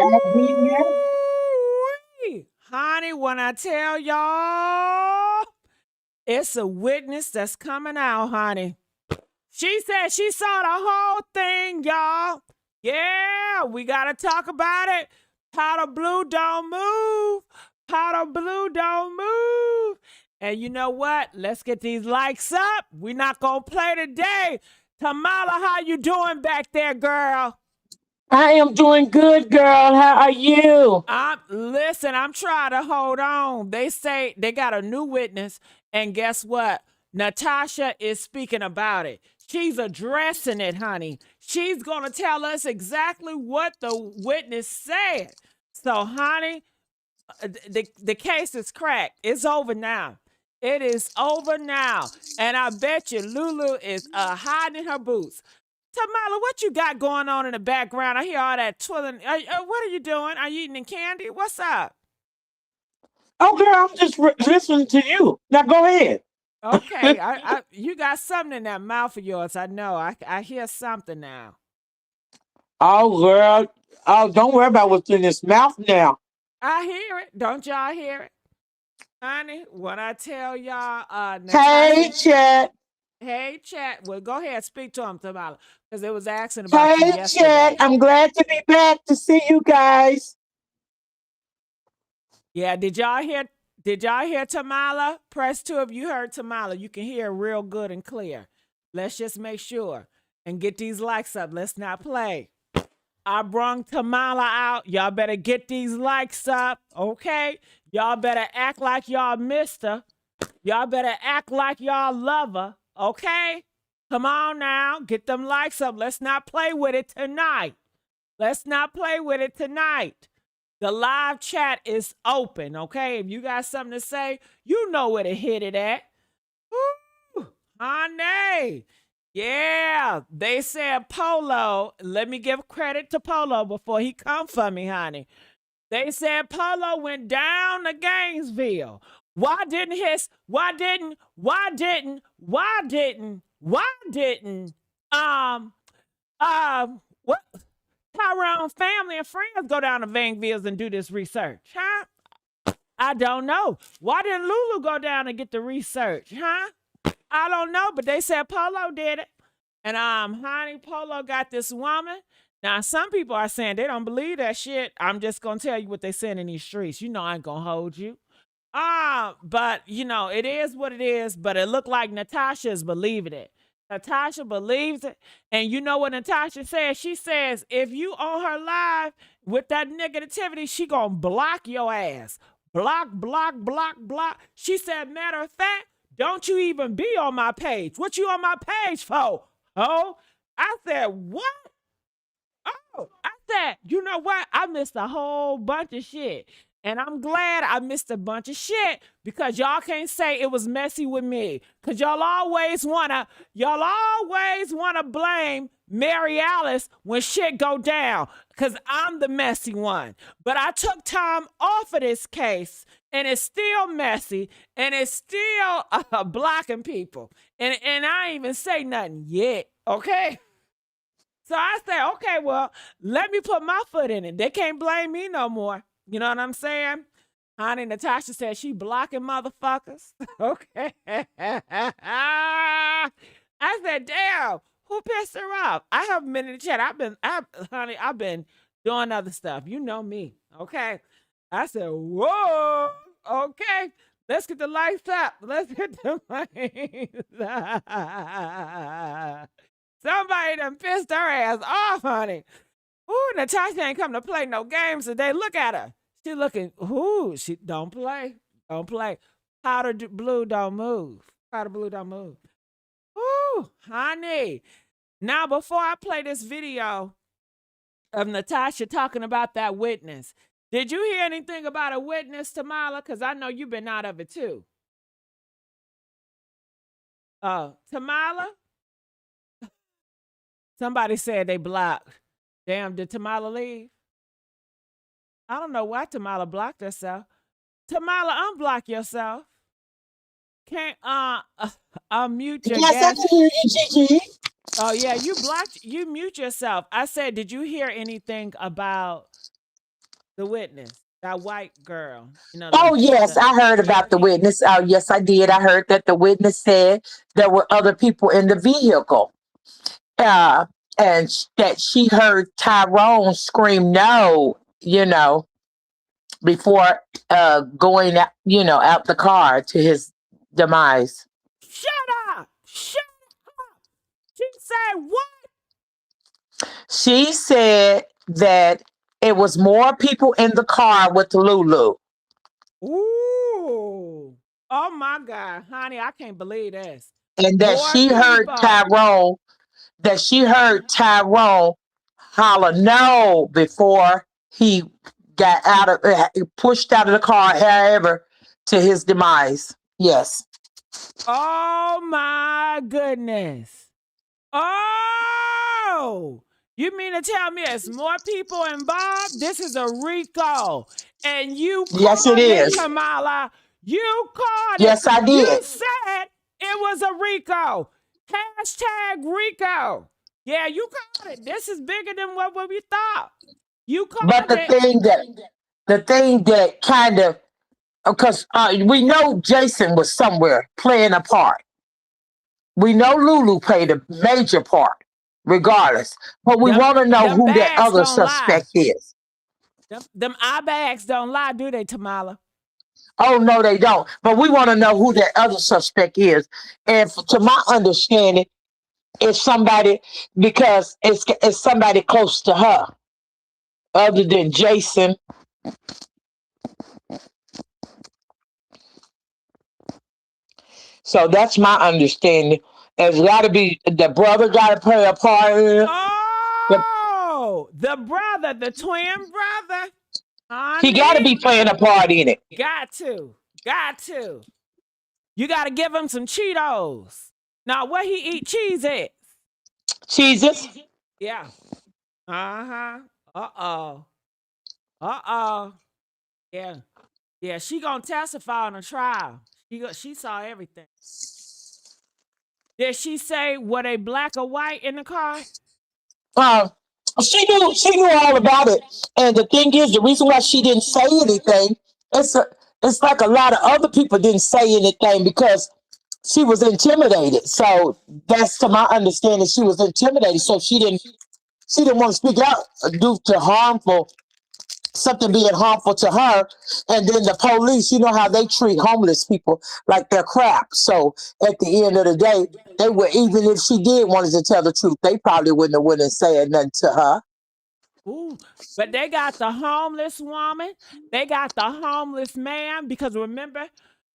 Ooh-wee. Honey, when I tell y'all, it's a witness that's coming out, honey. She said she saw the whole thing, y'all. Yeah, we got to talk about it. Powder blue don't move. Powder blue don't move. And you know what? Let's get these likes up. We're not going to play today. Tamala, how you doing back there, girl? I am doing good, girl. How are you? I'm trying to hold on. They say they got a new witness, and guess what? Natasha is speaking about it. She's addressing it, honey. She's gonna tell us exactly what the witness said. So, honey, the case is cracked. It's over now. It is over now. And I bet you Lulu is hiding in her boots. Tamala, what you got going on in the background? I hear all that twirling. What are you doing? Are you eating candy? What's up? Oh, girl, I'm just listening to you. Now go ahead. Okay, you got something in that mouth of yours. I know. I hear something now. Oh, girl. Oh, don't worry about what's in his mouth now. I hear it. Don't y'all hear it? Honey, when I tell y'all, Hey, Natasha, Chat. hey, chat. Well, go ahead, speak to him, Tamala, because it was asking about you Hey, Chat. yesterday. I'm glad to be back to see you guys. Yeah, did y'all hear? Did y'all hear Tamala? Press two if you heard Tamala. You can hear real good and clear. Let's just make sure and get these likes up. Let's not play. I brung Tamala out. Y'all better get these likes up, okay? Y'all better act like y'all missed her. Y'all better act like y'all love her, okay? Come on now, get them likes up. Let's not play with it tonight. Let's not play with it tonight. The live chat is open, okay? If you got something to say, you know where to hit it at. Woo, honey. Yeah, they said Polo. Let me give credit to Polo before he come for me, honey. They said Polo went down to Gainesville. Why didn't, what? Tyrone family and friends go down to Gainesville and do this research, huh? I don't know. Why didn't Lulu go down and get the research, huh? I don't know, but they said Polo did it. And honey, Polo got this woman. Now, some people are saying they don't believe that shit. I'm just gonna tell you what they saying in these streets. You know I ain't gonna hold you. But you know, it is what it is, but it looked like Natasha is believing it. Natasha believes it. And you know what Natasha says? She says, if you on her live with that negativity, she gonna block your ass. Block, block, block, block. She said, matter of fact, don't you even be on my page. What you on my page for? Oh, I said, what? Oh, I said, you know what? I missed a whole bunch of shit. And I'm glad I missed a bunch of shit because y'all can't say it was messy with me. Cause y'all always wanna blame Mary Alice when shit go down. Cause I'm the messy one. But I took time off of this case and it's still messy and it's still blocking people. And I ain't even say nothing yet. Okay. So I said, okay, well, let me put my foot in it. They can't blame me no more. You know what I'm saying? Honey, Natasha said she blocking motherfuckers. Okay. I said, damn, who pissed her off? I haven't been in the chat. I've been doing other stuff. You know me. Okay. I said, whoa, okay. Let's get the lights up. Let's get the lights up. Somebody done pissed her ass off, honey. Ooh, Natasha ain't come to play no games today. Look at her. She looking, ooh, she don't play. Don't play. Blue don't move. Powder blue don't move. Ooh, honey. Now, before I play this video of Natasha talking about that witness, did you hear anything about a witness, Tamala? Because I know you've been out of it too. Tamala? Somebody said they blocked. Damn, did Tamala leave? I don't know why Tamala blocked herself. Tamala, unblock yourself. Can't unmute your Yes, I guest. can hear you, Gigi. Oh yeah, you mute yourself. I said, did you hear anything about The witness, that white girl. Oh, yes, The I heard about the witness. Oh, yes, I did. I heard that the witness said there were other people in the vehicle. Uh, and that she heard Tyrone scream no, before going out, out the car to his demise. shut up, shut. She said what? She said that it was more people in the car with Lulu, Ooh, oh my God, honey, I can't believe this. and More people. that she heard Tyrone holler no before he got pushed out of the car, however, to his demise. Yes. Oh my goodness. Oh, you mean to tell me it's more people involved? This is a RICO. And you Yes, it called it, is. Kamala. You called it. Yes, I You did. said it was a RICO. Hashtag RICO. Yeah, you called it. This is bigger than what we thought. You But called it. the thing that kind of, because we know Jason was somewhere playing a part. We know Lulu played a major part, regardless. But we Them want to know them who that bags other don't lie. suspect is. Them eye bags don't lie, do they, Tamala? Oh no, they don't. But we want to know who that other suspect is. And to my understanding, it's somebody because it's somebody close to her, other than Jason. So that's my understanding. There's got to be the brother got to play a part in it. Oh, the brother, the twin brother. He got to Honey, be playing a part in it. got to. Got to. You got to give him some Cheetos. Now, what he eat cheese at? Jesus. Yeah. Uh-huh. Uh-oh. Uh-oh. Yeah. Yeah, she gonna testify on a trial. She saw everything. Did she say were they black or white in the car? Uh, she knew all about it. And the thing is, the reason why she didn't say anything, it's a, it's like a lot of other people didn't say anything because she was intimidated. So that's to my understanding, she was intimidated. So she didn't want to speak out due to harmful something being harmful to her. And then the police, you know how they treat homeless people like they're crap. So at the end of the day, they would, even if she did wanted to tell the truth, they probably wouldn't have went and said nothing to her. Ooh, but they got the homeless woman. They got the homeless man because remember,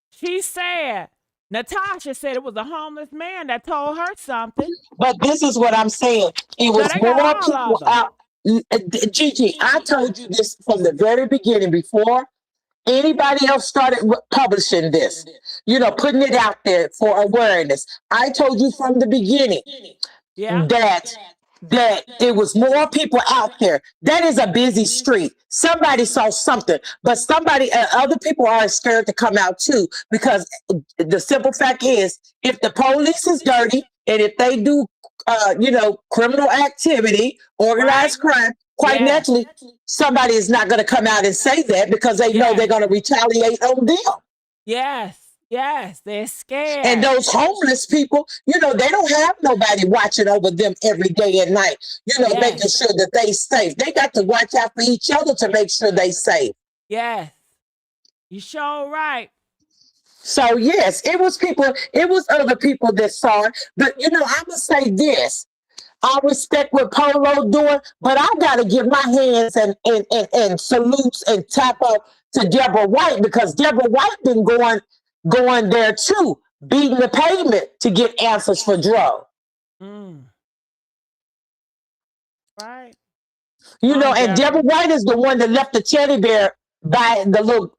she said Natasha said it was a homeless man that told her something. But this is what I'm saying. It So was they got more all of people them. out. Gigi, I told you this from the very beginning before anybody else started publishing this, putting it out there for awareness. I told you from the beginning Yeah. that it was more people out there. That is a busy street. Somebody saw something, but other people are scared to come out too because the simple fact is, if the police is dirty and if they do, criminal activity, Right? organized crime, quite Yes. naturally, somebody is not going to come out and say that because they know they're Yes. going to retaliate on them. Yes. Yes. They're And scared. those homeless people, they don't have nobody watching over them every day and night, making Yes. sure that they safe. They got to watch out for each other to make sure they safe. Yes. You sure right. So yes, it was other people that saw it. But I would say this. I respect what Polo doing, but I gotta give my hands and salutes and tap up to Deborah White because Deborah White been going there too, beating the pavement to get answers for Dro. Mm. Right. And Deborah Deborah. White is the one that left the teddy bear by the little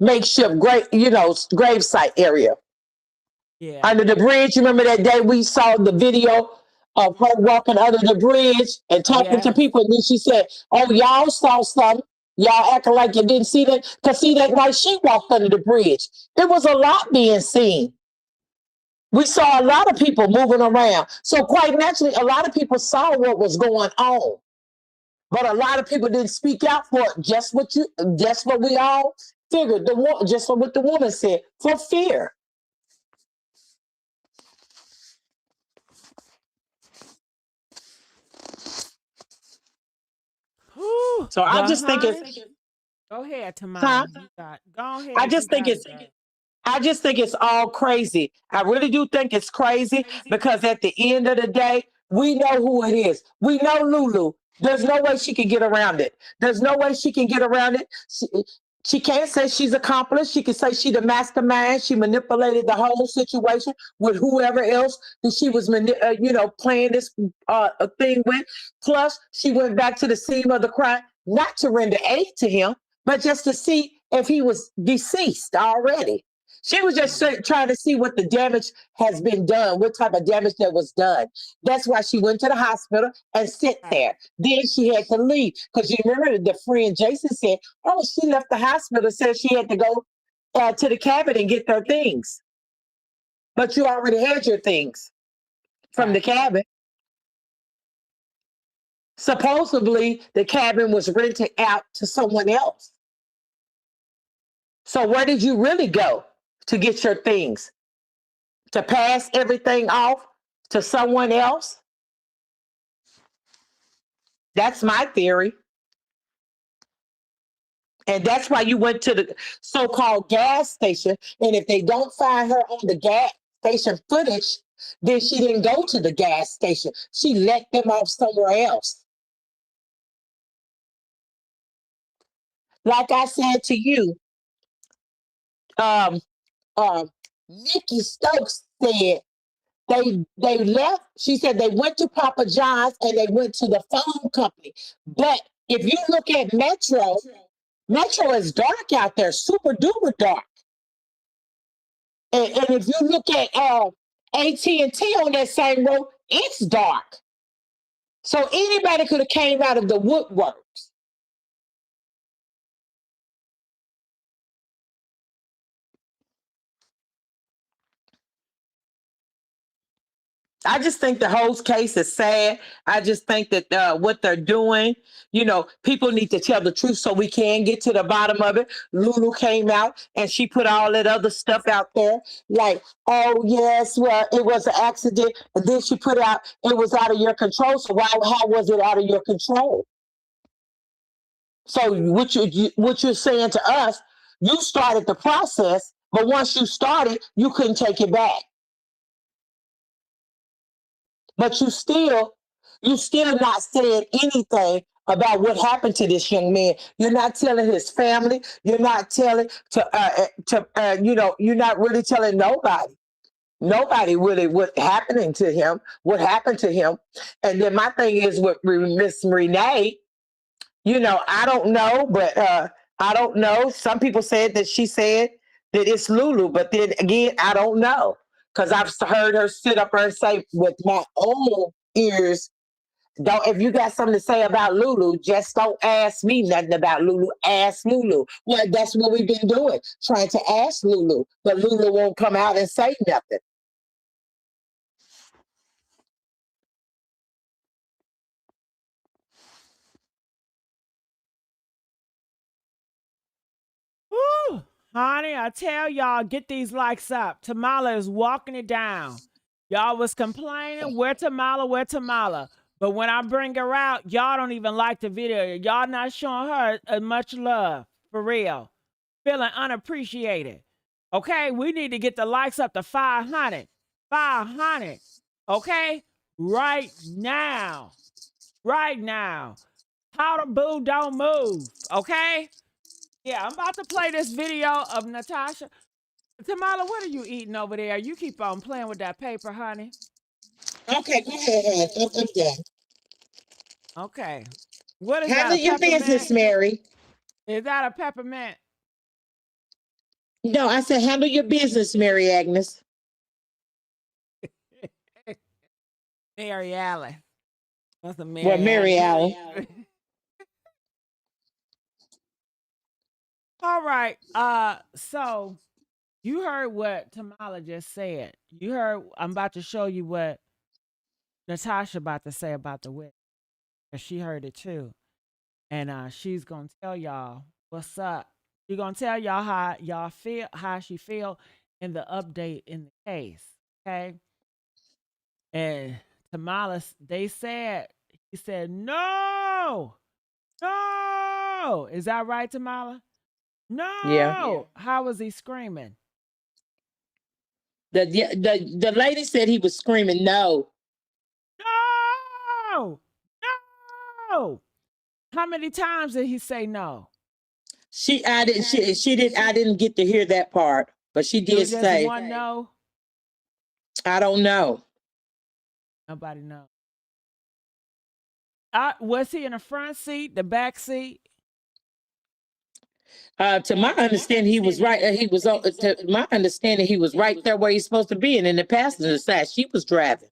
makeshift grave site area Yeah. under the bridge. You remember that day we saw the video of her walking under the bridge and talking to Yes. people, and then she said, "Oh, y'all saw something. Y'all acting like you didn't see that." Cause see that night she walked under the bridge, there was a lot being seen. We saw a lot of people moving around. So quite naturally, a lot of people saw what was going on. But a lot of people didn't speak out for it. Just what we all figured. Just for what the woman said, for fear. Whew. So I But just think it's, honey, go ahead, huh? Tamala. You got go I ahead. You just think got it's it, girl. I just think it's all crazy. I really do think it's crazy because at the end of the day, we know who it is. We know Lulu. There's no way she can get around it. There's no way she can get around it. She can't say she's accomplished. She can say she the mastermind. She manipulated the whole situation with whoever else that she was, playing this thing with. Plus, she went back to the scene of the crime, not to render aid to him, but just to see if he was deceased already. She was just trying to see what the damage has been done, what type of damage that was done. That's why she went to the hospital and sit there. Then she had to leave because you remember the friend Jason said, "Oh, she left the hospital, said she had to go to the cabin and get their things, but you already had your things from the Right. cabin." Supposedly, the cabin was rented out to someone else. So where did you really go to get your things? To pass everything off to someone else? That's my theory. And that's why you went to the so-called gas station. And if they don't find her on the gas station footage, then she didn't go to the gas station. She let them off somewhere else. Like I said to you, um, Nikki Stokes said they left. She said they went to Papa John's and they went to the phone company. But if you look at Metro, Metro is dark out there, super duper dark. And if you look at AT&T on that same road, it's dark. So anybody could have came out of the woodworks. I just think the whole case is sad. I just think that what they're doing, people need to tell the truth so we can get to the bottom of it. Lulu came out and she put all that other stuff out there, like, oh yes, well, it was an accident. And then she put out it was out of your control. So how was it out of your control? So what you're saying to us, you started the process, but once you started, you couldn't take it back. But you still not saying anything about what happened to this young man. You're not telling his family. You're not telling you're not really telling nobody. Nobody really what happening to him, what happened to him. And then my thing is with Miss Renee, I don't know, but I don't know. Some people said that she said that it's Lulu, but then again, I don't know because I've heard her sit up there and say with my own ears, "Don't if you got something to say about Lulu, just don't ask me nothing about Lulu. Ask Lulu." Well, that's what we've been doing, trying to ask Lulu, but Lulu won't come out and say nothing. Whew. Honey, I tell y'all, get these likes up. Tamala is walking it down. Y'all was complaining, where Tamala, where Tamala. But when I bring her out, y'all don't even like the video. Y'all not showing her as much love. For real. Feeling unappreciated. Okay, we need to get the likes up to 500. 500. Okay? Right now. Right now. How the boo don't move. Okay? Yeah, I'm about to play this video of Natasha. Tamala, what are you eating over there? You keep on playing with that paper, honey. Okay, go ahead, hon. I'm done. Okay. What is that? Handle A your business, peppermint? Mary. Is that a peppermint? No, I said handle your business, Mary Agnes. Mary Allen. What's a Well, Mary Mary Agnes? Allen. All right. So you heard what Tamala just said. You heard I'm about to show you what Natasha about to say about the witch. And she heard it too. and she's gonna tell y'all what's up. She's gonna tell y'all how y'all feel, how she feel in the update in the case. Okay. And Tamala, they said, he said, no, no. Is that right, Tamala? Yeah. No. How was he screaming? The lady said he was screaming no. No, no. How many times did he say no? I didn't get to hear that part, but she It did was just say, one no. I don't know. Nobody knows. Was he in the front seat, the back seat? To my understanding, he was right. To my understanding, he was right there where he's supposed to be, and in the passenger side, she was driving.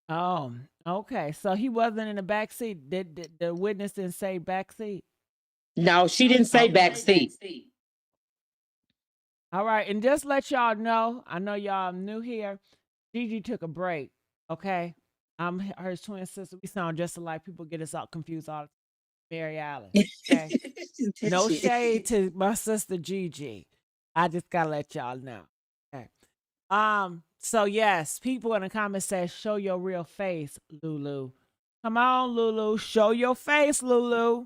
Oh, okay. So he wasn't in the back seat. Did the witness didn't say back seat? No, she didn't say back seat. All right, and just let y'all know, I know y'all new here. Gigi took a break. Okay, I'm her twin sister. We sound just alike. People get us all confused all the time. Mary Allen. Okay, no shade to my sister Gigi. I just gotta let y'all know. Okay. So yes, people in the comments say, show your real face, Lulu. Come on, Lulu. Show your face, Lulu.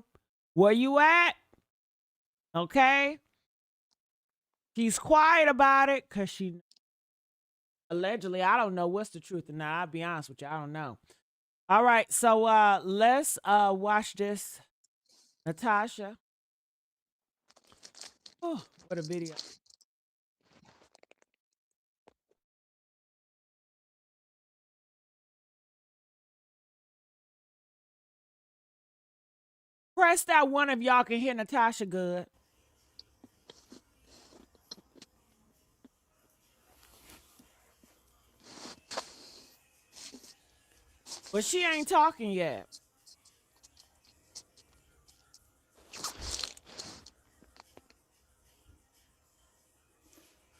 Where you at? Okay. She's quiet about it because she allegedly, I don't know what's the truth or not. I'll be honest with you. I don't know. All right. So let's watch this. Natasha. Oh, what a video. Press that one if y'all can hear Natasha good. But she ain't talking yet.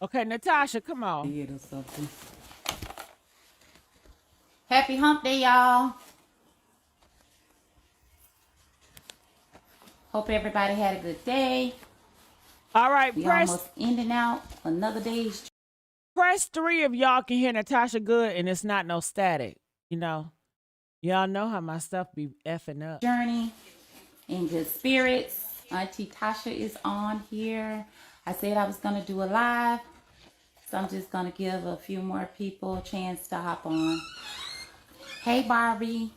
Okay, Natasha, come on. Or something. Happy hump day, y'all. Hope everybody had a good day. All right, We almost ending out another day's press 3 if y'all can hear Natasha good and it's not no static. You know, y'all know how my stuff be effing up. journey in good spirits. Auntie Tasha is on here. I said I was going to do a live, so I'm just going to give a few more people a chance to hop on. Hey, Barbie.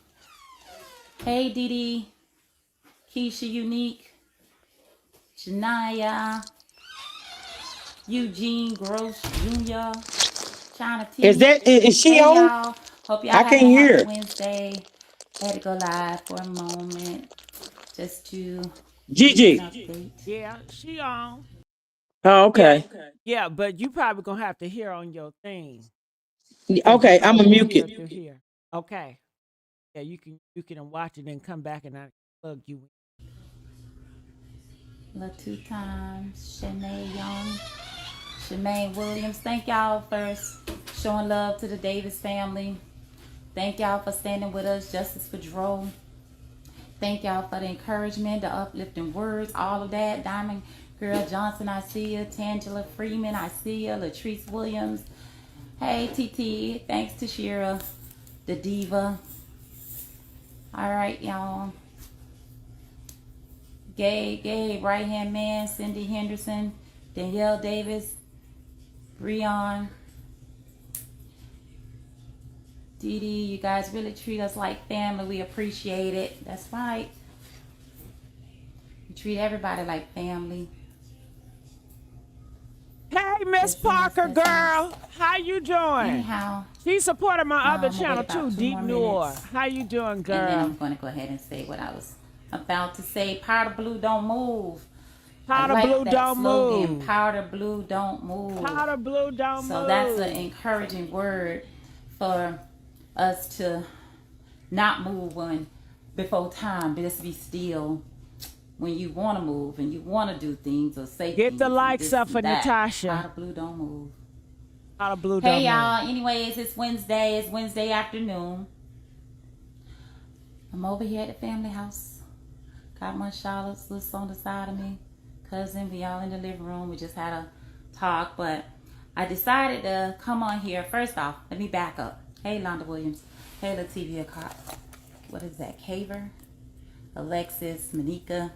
Hey, Didi. Keisha Unique. Janaya. Eugene Gross Jr. China T. Is she Hey, on? y'all. Hope y'all I having can't a hear happy it. Wednesday. Had to go live for a moment just to give you an Gigi. update. Yeah, she on. Oh, okay. Yeah, but you probably gonna have to hear on your thing because you Okay, I'm probably a won't mute hear it. it through here. Okay. Yeah, you can watch it and come back and I plug you in. La two times. Shanae Young. Shemaine Williams. Thank y'all for showing love to the Davis family. Thank y'all for standing with us. Justice for Dro. Thank y'all for the encouragement, the uplifting words, all of that. Diamond Girl Johnson, I see you. Tangela Freeman, I see you. Latrice Williams. Hey, TT. Thanks to Shira, the diva. All right, y'all. Gabe, right hand man, Cindy Henderson, Danielle Davis, Breon, Dee Dee. You guys really treat us like family. We appreciate it. That's right. We treat everybody like family. Hey, Miss Parker, girl, how you doing? Anyhow, She supported my other I'm gonna wait channel about too, 2 Deep more Noir. minutes, How you doing, and then girl? I'm gonna go ahead and say what I was about to say. Powder blue don't move. I Powder like blue that don't slogan. move. Powder blue don't move. Powder blue don't So move. that's an encouraging word for us to not move when before time. Just be still when you want to move and you want to do things or say Get things. the likes up for that. Natasha. Powder blue don't move. Powder blue Hey don't y'all. move. Anyways, it's Wednesday. It's Wednesday afternoon. I'm over here at the family house. Got my Charlotte's list on the side of me. Cousin, we all in the living room. We just had a talk, but I decided to come on here. First off, let me back up. Hey, Londa Williams. Hey, Lativia Cott. What is that? Caver? Alexis, Monica.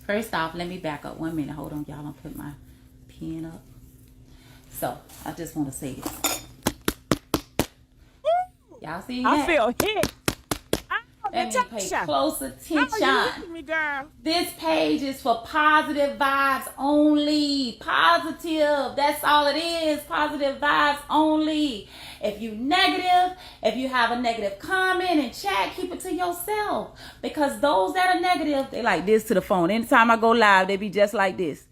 First off, let me back up 1 minute. Hold on, y'all. I'm put my pen up. So, I just want to say this. Y'all see that? I feel hit. Let me pay close attention. How you me, girl? This page is for positive vibes only. Positive. That's all it is. Positive vibes only. If you negative, if you have a negative comment in chat, keep it to yourself. Because those that are negative, they like this to the phone. Anytime I go live, they be just like this.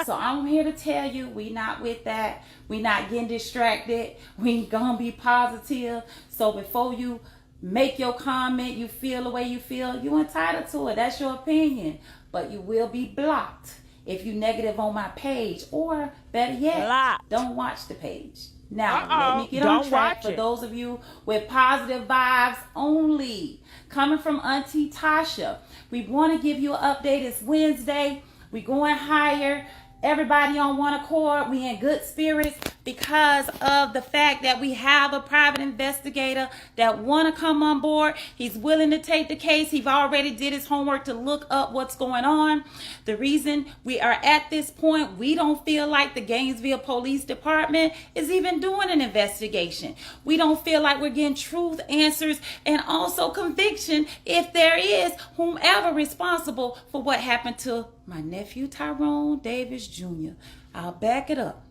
So I'm here to tell you, we not with that. We not getting distracted. We gonna be positive. So before you make your comment, you feel the way you feel, you entitled to it. That's your opinion. But you will be blocked if you negative on my page. Or better yet, don't watch the page. Now, let me get on track for those of you with positive vibes only. Coming from Auntie Tasha. We want to give you an update. It's Wednesday. We going higher. Everybody on one accord. We in good spirits because of the fact that we have a private investigator that want to come on board. He's willing to take the case. He's already did his homework to look up what's going on. The reason we are at this point, we don't feel like the Gainesville Police Department is even doing an investigation. We don't feel like we're getting truth answers and also conviction if there is whomever responsible for what happened to my nephew Tyrone Davis Jr. I'll back it up.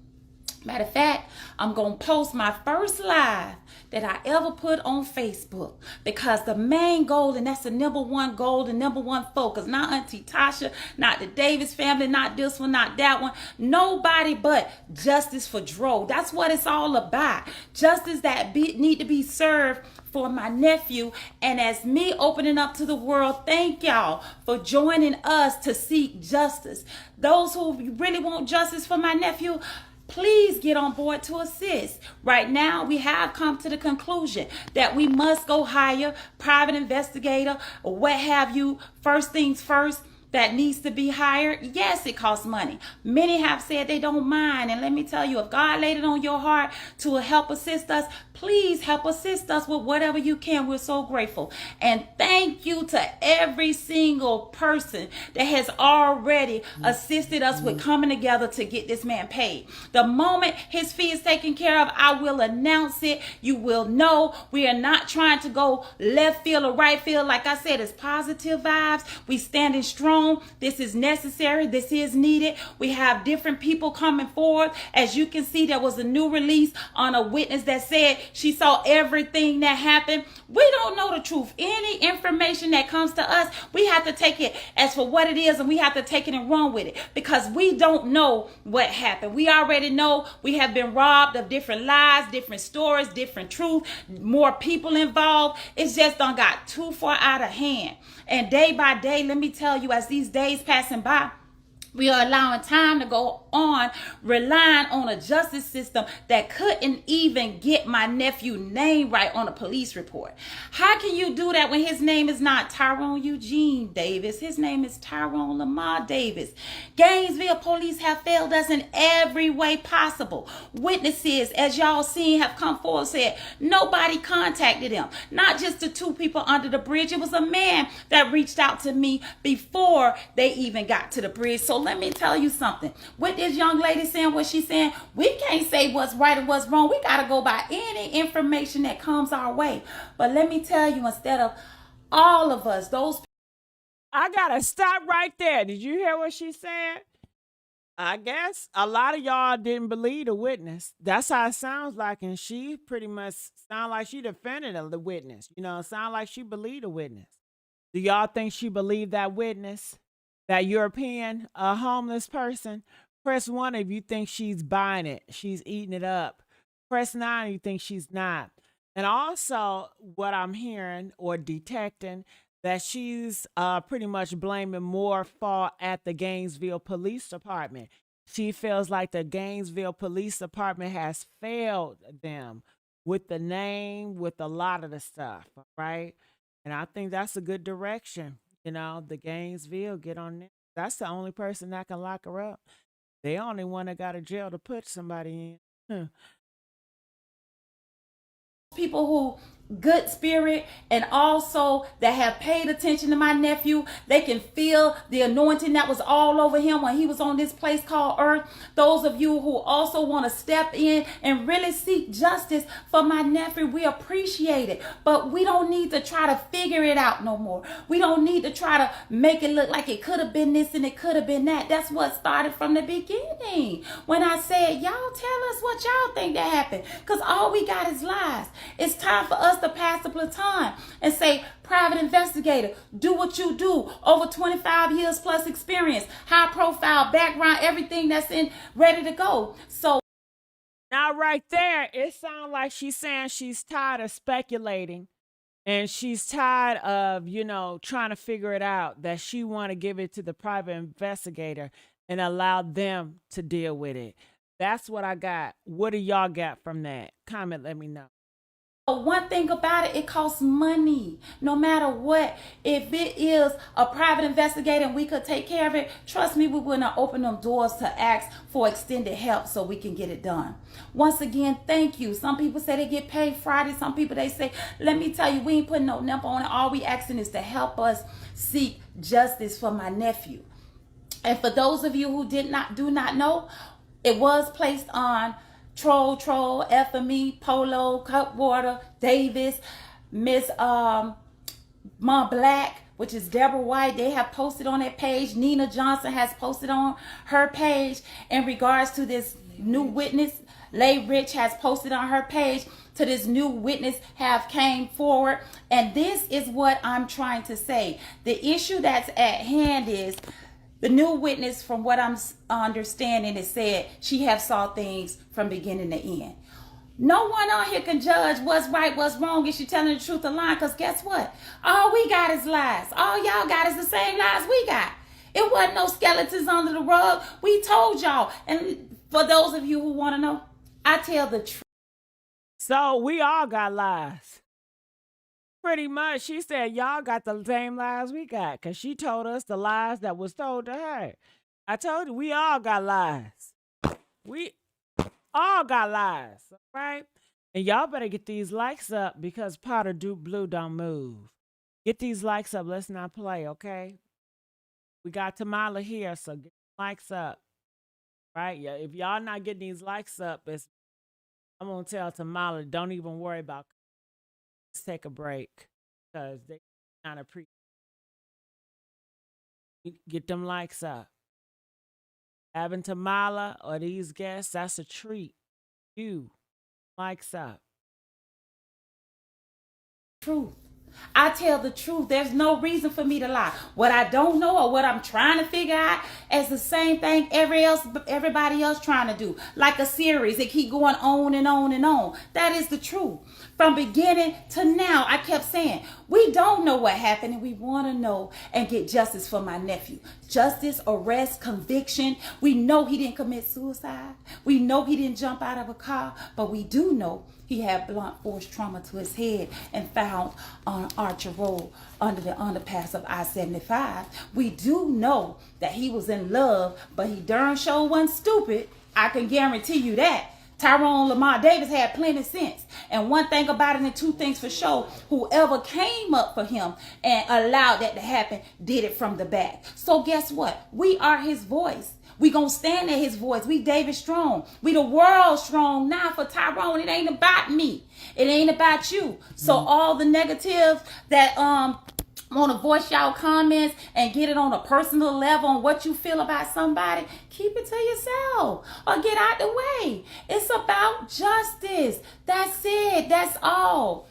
Matter of fact, I'm going to post my first live that I ever put on Facebook because the main goal, and that's the number one goal, the number one focus, not Auntie Tasha, not the Davis family, not this one, not that one, nobody but justice for Dro. That's what it's all about. Justice that need to be served for my nephew. And as me opening up to the world, thank y'all for joining us to seek justice. Those who really want justice for my nephew, please get on board to assist. Right now, we have come to the conclusion that we must go hire, private investigator, or what have you. First things first, that needs to be hired. Yes, it costs money. Many have said they don't mind. And let me tell you, if God laid it on your heart to help assist us, please help assist us with whatever you can. We're so grateful. And thank you to every single person that has already assisted us with coming together to get this man paid. The moment his fee is taken care of, I will announce it. You will know. We are not trying to go left field or right field. Like I said, it's positive vibes. We standing strong. This is necessary. This is needed. We have different people coming forward. As you can see, there was a new release on a witness that said she saw everything that happened. We don't know the truth. Any information that comes to us, we have to take it as for what it is, and we have to take it and run with it because we don't know what happened. We already know we have been robbed of different lies, different stories, different truth, more people involved. It's just done got too far out of hand. And day by day, let me tell you, as these days passing by, we are allowing time to go on, relying on a justice system that couldn't even get my nephew's name right on a police report. How can you do that when his name is not Tyrone Eugene Davis? His name is Tyrone Lamar Davis. Gainesville police have failed us in every way possible. Witnesses, as y'all seen, have come forward and said nobody contacted them. Not just the two people under the bridge. It was a man that reached out to me before they even got to the bridge. So let me tell you something. With this young lady saying what she's saying, we can't say what's right and what's wrong. We got to go by any information that comes our way. But let me tell you, instead of all of us, those... I got to stop right there. Did you hear what she said? I guess a lot of y'all didn't believe the witness. That's how it sounds like. And she pretty much sound like she defended the witness. You know, sound like she believed the witness. Do y'all think she believed that witness? That European, homeless person? Press 1 if you think she's buying it. She's eating it up. Press 9 if you think she's not. And also what I'm hearing or detecting that she's pretty much blaming more fault at the Gainesville Police Department. She feels like the Gainesville Police Department has failed them with the name, with a lot of the stuff, right? And I think that's a good direction. The Gainesville, get on there. That's the only person that can lock her up. They only one that got a jail to put somebody in. People who good spirit and also that have paid attention to my nephew, they can feel the anointing that was all over him when he was on this place called earth. Those of you who also want to step in and really seek justice for my nephew, we appreciate it, but we don't need to try to figure it out no more. We don't need to try to make it look like it could have been this and it could have been that. That's what started from the beginning when I said, y'all tell us what y'all think that happened, because all we got is lies. It's time for us to pass the baton and say, private investigator, do what you do. Over 25 years plus experience, high profile, background, everything that's in ready to go. So now right there, it sounds like she's saying she's tired of speculating and she's tired of, trying to figure it out, that she want to give it to the private investigator and allow them to deal with it. That's what I got. What do y'all got from that? Comment, let me know. one thing about it, it costs money. No matter what, if it is a private investigator and we could take care of it, trust me, we wouldn't open them doors to ask for extended help so we can get it done. Once again, thank you. Some people say they get paid Friday. Some people, they say, let me tell you, we ain't putting no number on it. All we asking is to help us seek justice for my nephew. And for those of you who do not know, it was placed on Troll, FME, Polo, Cutwater, Davis, Miss Mom Black, which is Deborah White. They have posted on their page. Nina Johnson has posted on her page in regards to this new witness. Lay Rich has posted on her page to this new witness have came forward. And this is what I'm trying to say. The issue that's at hand is the new witness, from what I'm understanding, is said she have saw things from beginning to end. No one on here can judge what's right, what's wrong, is she telling the truth or lying, because guess what? All we got is lies. All y'all got is the same lies we got. It wasn't no skeletons under the rug. We told y'all. And for those of you who want to know, I tell the truth. So we all got lies. Pretty much, she said, y'all got the same lies we got, because she told us the lies that was told to her. I told you, we all got lies. We all got lies, right? And y'all better get these likes up, because Powder Duke Blue don't move. Get these likes up. Let's not play, okay? We got Tamala here, so get the likes up, right? Yeah, if y'all not getting these likes up, I'm going to tell Tamala, don't even worry about it. Let's take a break, because they kind of get them likes up. Having Tamala or these guests, that's a treat. You likes up. Truth. I tell the truth. There's no reason for me to lie. What I don't know or what I'm trying to figure out is the same thing everybody else trying to do. Like a series, it keep going on and on and on. That is the truth. From beginning to now, I kept saying, we don't know what happened and we want to know and get justice for my nephew. Justice, arrest, conviction. We know he didn't commit suicide. We know he didn't jump out of a car, but we do know he had blunt force trauma to his head and found on Archer Road under the underpass of I-75. We do know that he was in love, but he darn sure wasn't stupid. I can guarantee you that. Tyrone Lamar Davis had plenty of sense. And one thing about it, and two things for sure, whoever came up for him and allowed that to happen did it from the back. So guess what? We are his voice. We gonna stand at his voice. We David strong. We the world strong now for Tyrone. It ain't about me. It ain't about you. So all the negatives that want to voice y'all comments and get it on a personal level on what you feel about somebody, keep it to yourself or get out the way. It's about justice. That's it. That's all.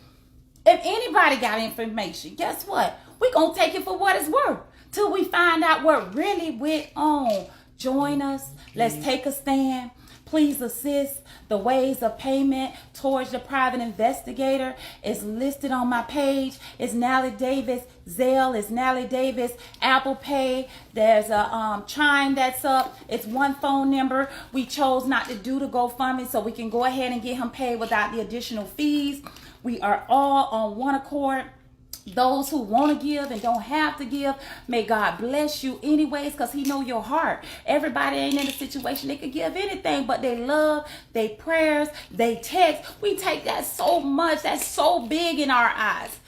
If anybody got information, guess what? We're going to take it for what it's worth till we find out what really went on. Join us. Let's take a stand. Please assist. The ways of payment towards the private investigator is listed on my page. It's Nally Davis. Zelle is Nally Davis. Apple Pay. There's a Chime that's up. It's one phone number. We chose not to do the GoFundMe so we can go ahead and get him paid without the additional fees. We are all on one accord. Those who want to give and don't have to give, may God bless you anyways, because he know your heart. Everybody ain't in a situation they could give anything, but they love, they prayers, they text. We take that so much. That's so big in our eyes.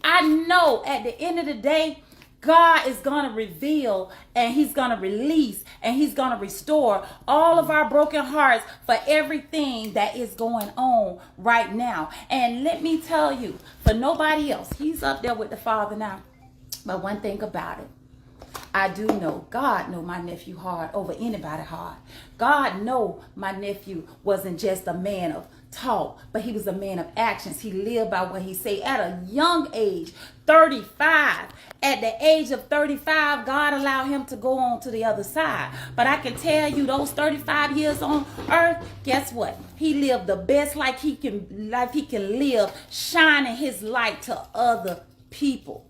I know at the end of the day, God is going to reveal and he's going to release and he's going to restore all of our broken hearts for everything that is going on right now. And let me tell you, for nobody else, he's up there with the Father now. But one thing about it, I do know God know my nephew hard over anybody hard. God know my nephew wasn't just a man of talk, but he was a man of actions. He lived by what he said at a young age, 35. At the age of 35, God allowed him to go on to the other side. But I can tell you, those 35 years on earth, guess what? He lived the best life he can live, shining his light to other people.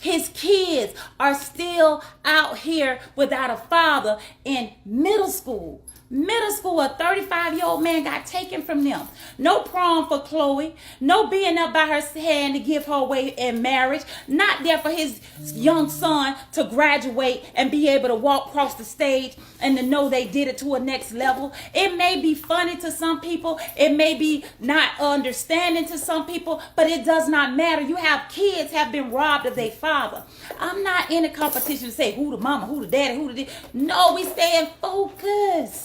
His kids are still out here without a father in middle school. A 35-year-old man got taken from them. No prom for Chloe. No being up by her hand to give her away in marriage. Not there for his young son to graduate and be able to walk across the stage and to know they did it to a next level. It may be funny to some people. It may be not understanding to some people, but it does not matter. You have kids have been robbed of their father. I'm not in a competition to say who the mama, who the daddy, who the... No, we stay in focus.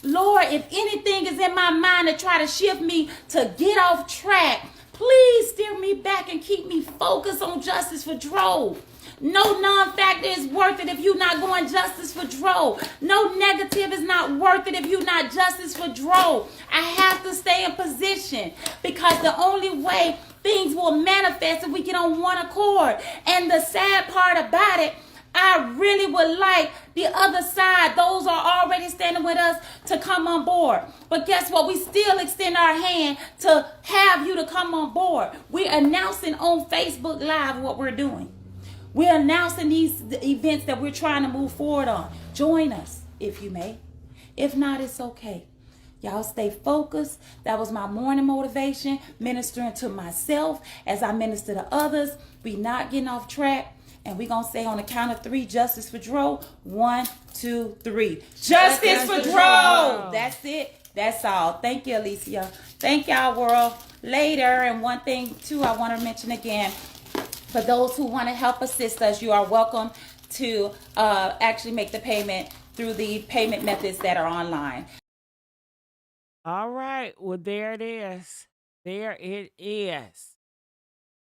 Lord, if anything is in my mind to try to shift me to get off track, please steer me back and keep me focused on justice for Dro. No non-factor is worth it if you're not going justice for Dro. No negative is not worth it if you're not justice for Dro. I have to stay in position because the only way things will manifest if we get on one accord. And the sad part about it, I really would like the other side, those are already standing with us, to come on board. But guess what? We still extend our hand to have you to come on board. We're announcing on Facebook Live what we're doing. We're announcing these events that we're trying to move forward on. Join us if you may. If not, it's okay. Y'all stay focused. That was my morning motivation, ministering to myself as I minister to others. We not getting off track. And we're going to say on the count of 3, justice for Dro. 1, 2, 3. Justice for Dro. That's it. That's all. Thank you, Alicia. Thank y'all, world. Later. And one thing, too, I want to mention again. For those who want to help assist us, you are welcome to actually make the payment through the payment methods that are online. All right. Well, there it is. There it is.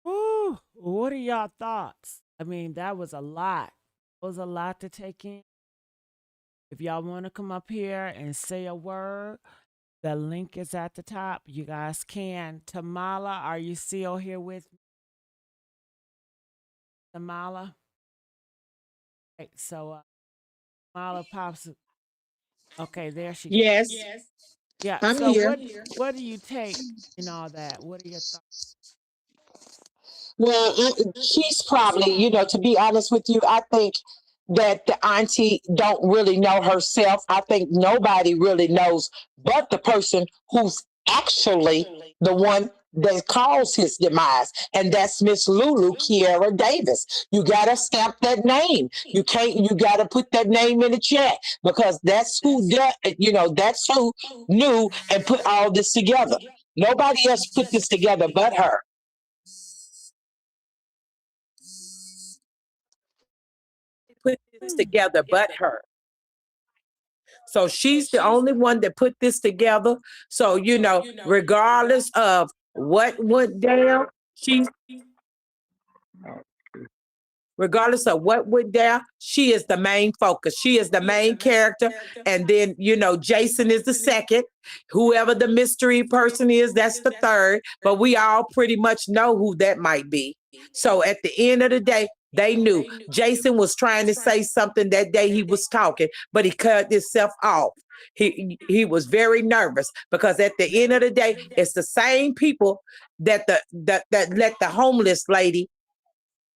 Woo. What are y'all thoughts? I mean, that was a lot. It was a lot to take in. If y'all want to come up here and say a word, the link is at the top. You guys can. Tamala, are you still here with me? Tamala? Okay, so Tamala pops. Okay, there she goes. Yes, Yeah. I'm So here. what do you take in all that? What are your thoughts? Well, she's probably, to be honest with you, I think that the auntie don't really know herself. I think nobody really knows but the person who's actually the one that caused his demise, and that's Miss Lulu Kiera Davis. You gotta stamp that name. You can't. You gotta put that name in the chat because that's who that's who knew and put all this together. Nobody else put this together but her. Put this Hmm. together but her. So she's the only one that put this together. So, regardless of what went down, she's regardless of what went down, she is the main focus. She is the main character. And then, Jason is the second. Whoever the mystery person is, that's the third. But we all pretty much know who that might be. So at the end of the day, they knew Jason was trying to say something that day he was talking, but he cut himself off. He was very nervous because at the end of the day, it's the same people that that let the homeless lady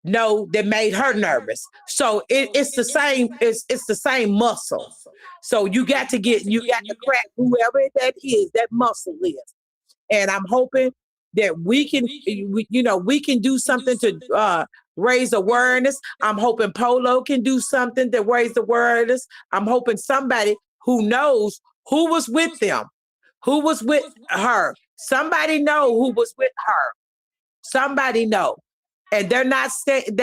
know that made her nervous. So it's the same, it's the same muscle. So you got to crack whoever that is, that muscle is. And I'm hoping that we can, we can do something to raise awareness. I'm hoping Polo can do something to raise awareness. I'm hoping somebody who knows who was with them, who was with her. Somebody know who was with her. Somebody know. And they're not saying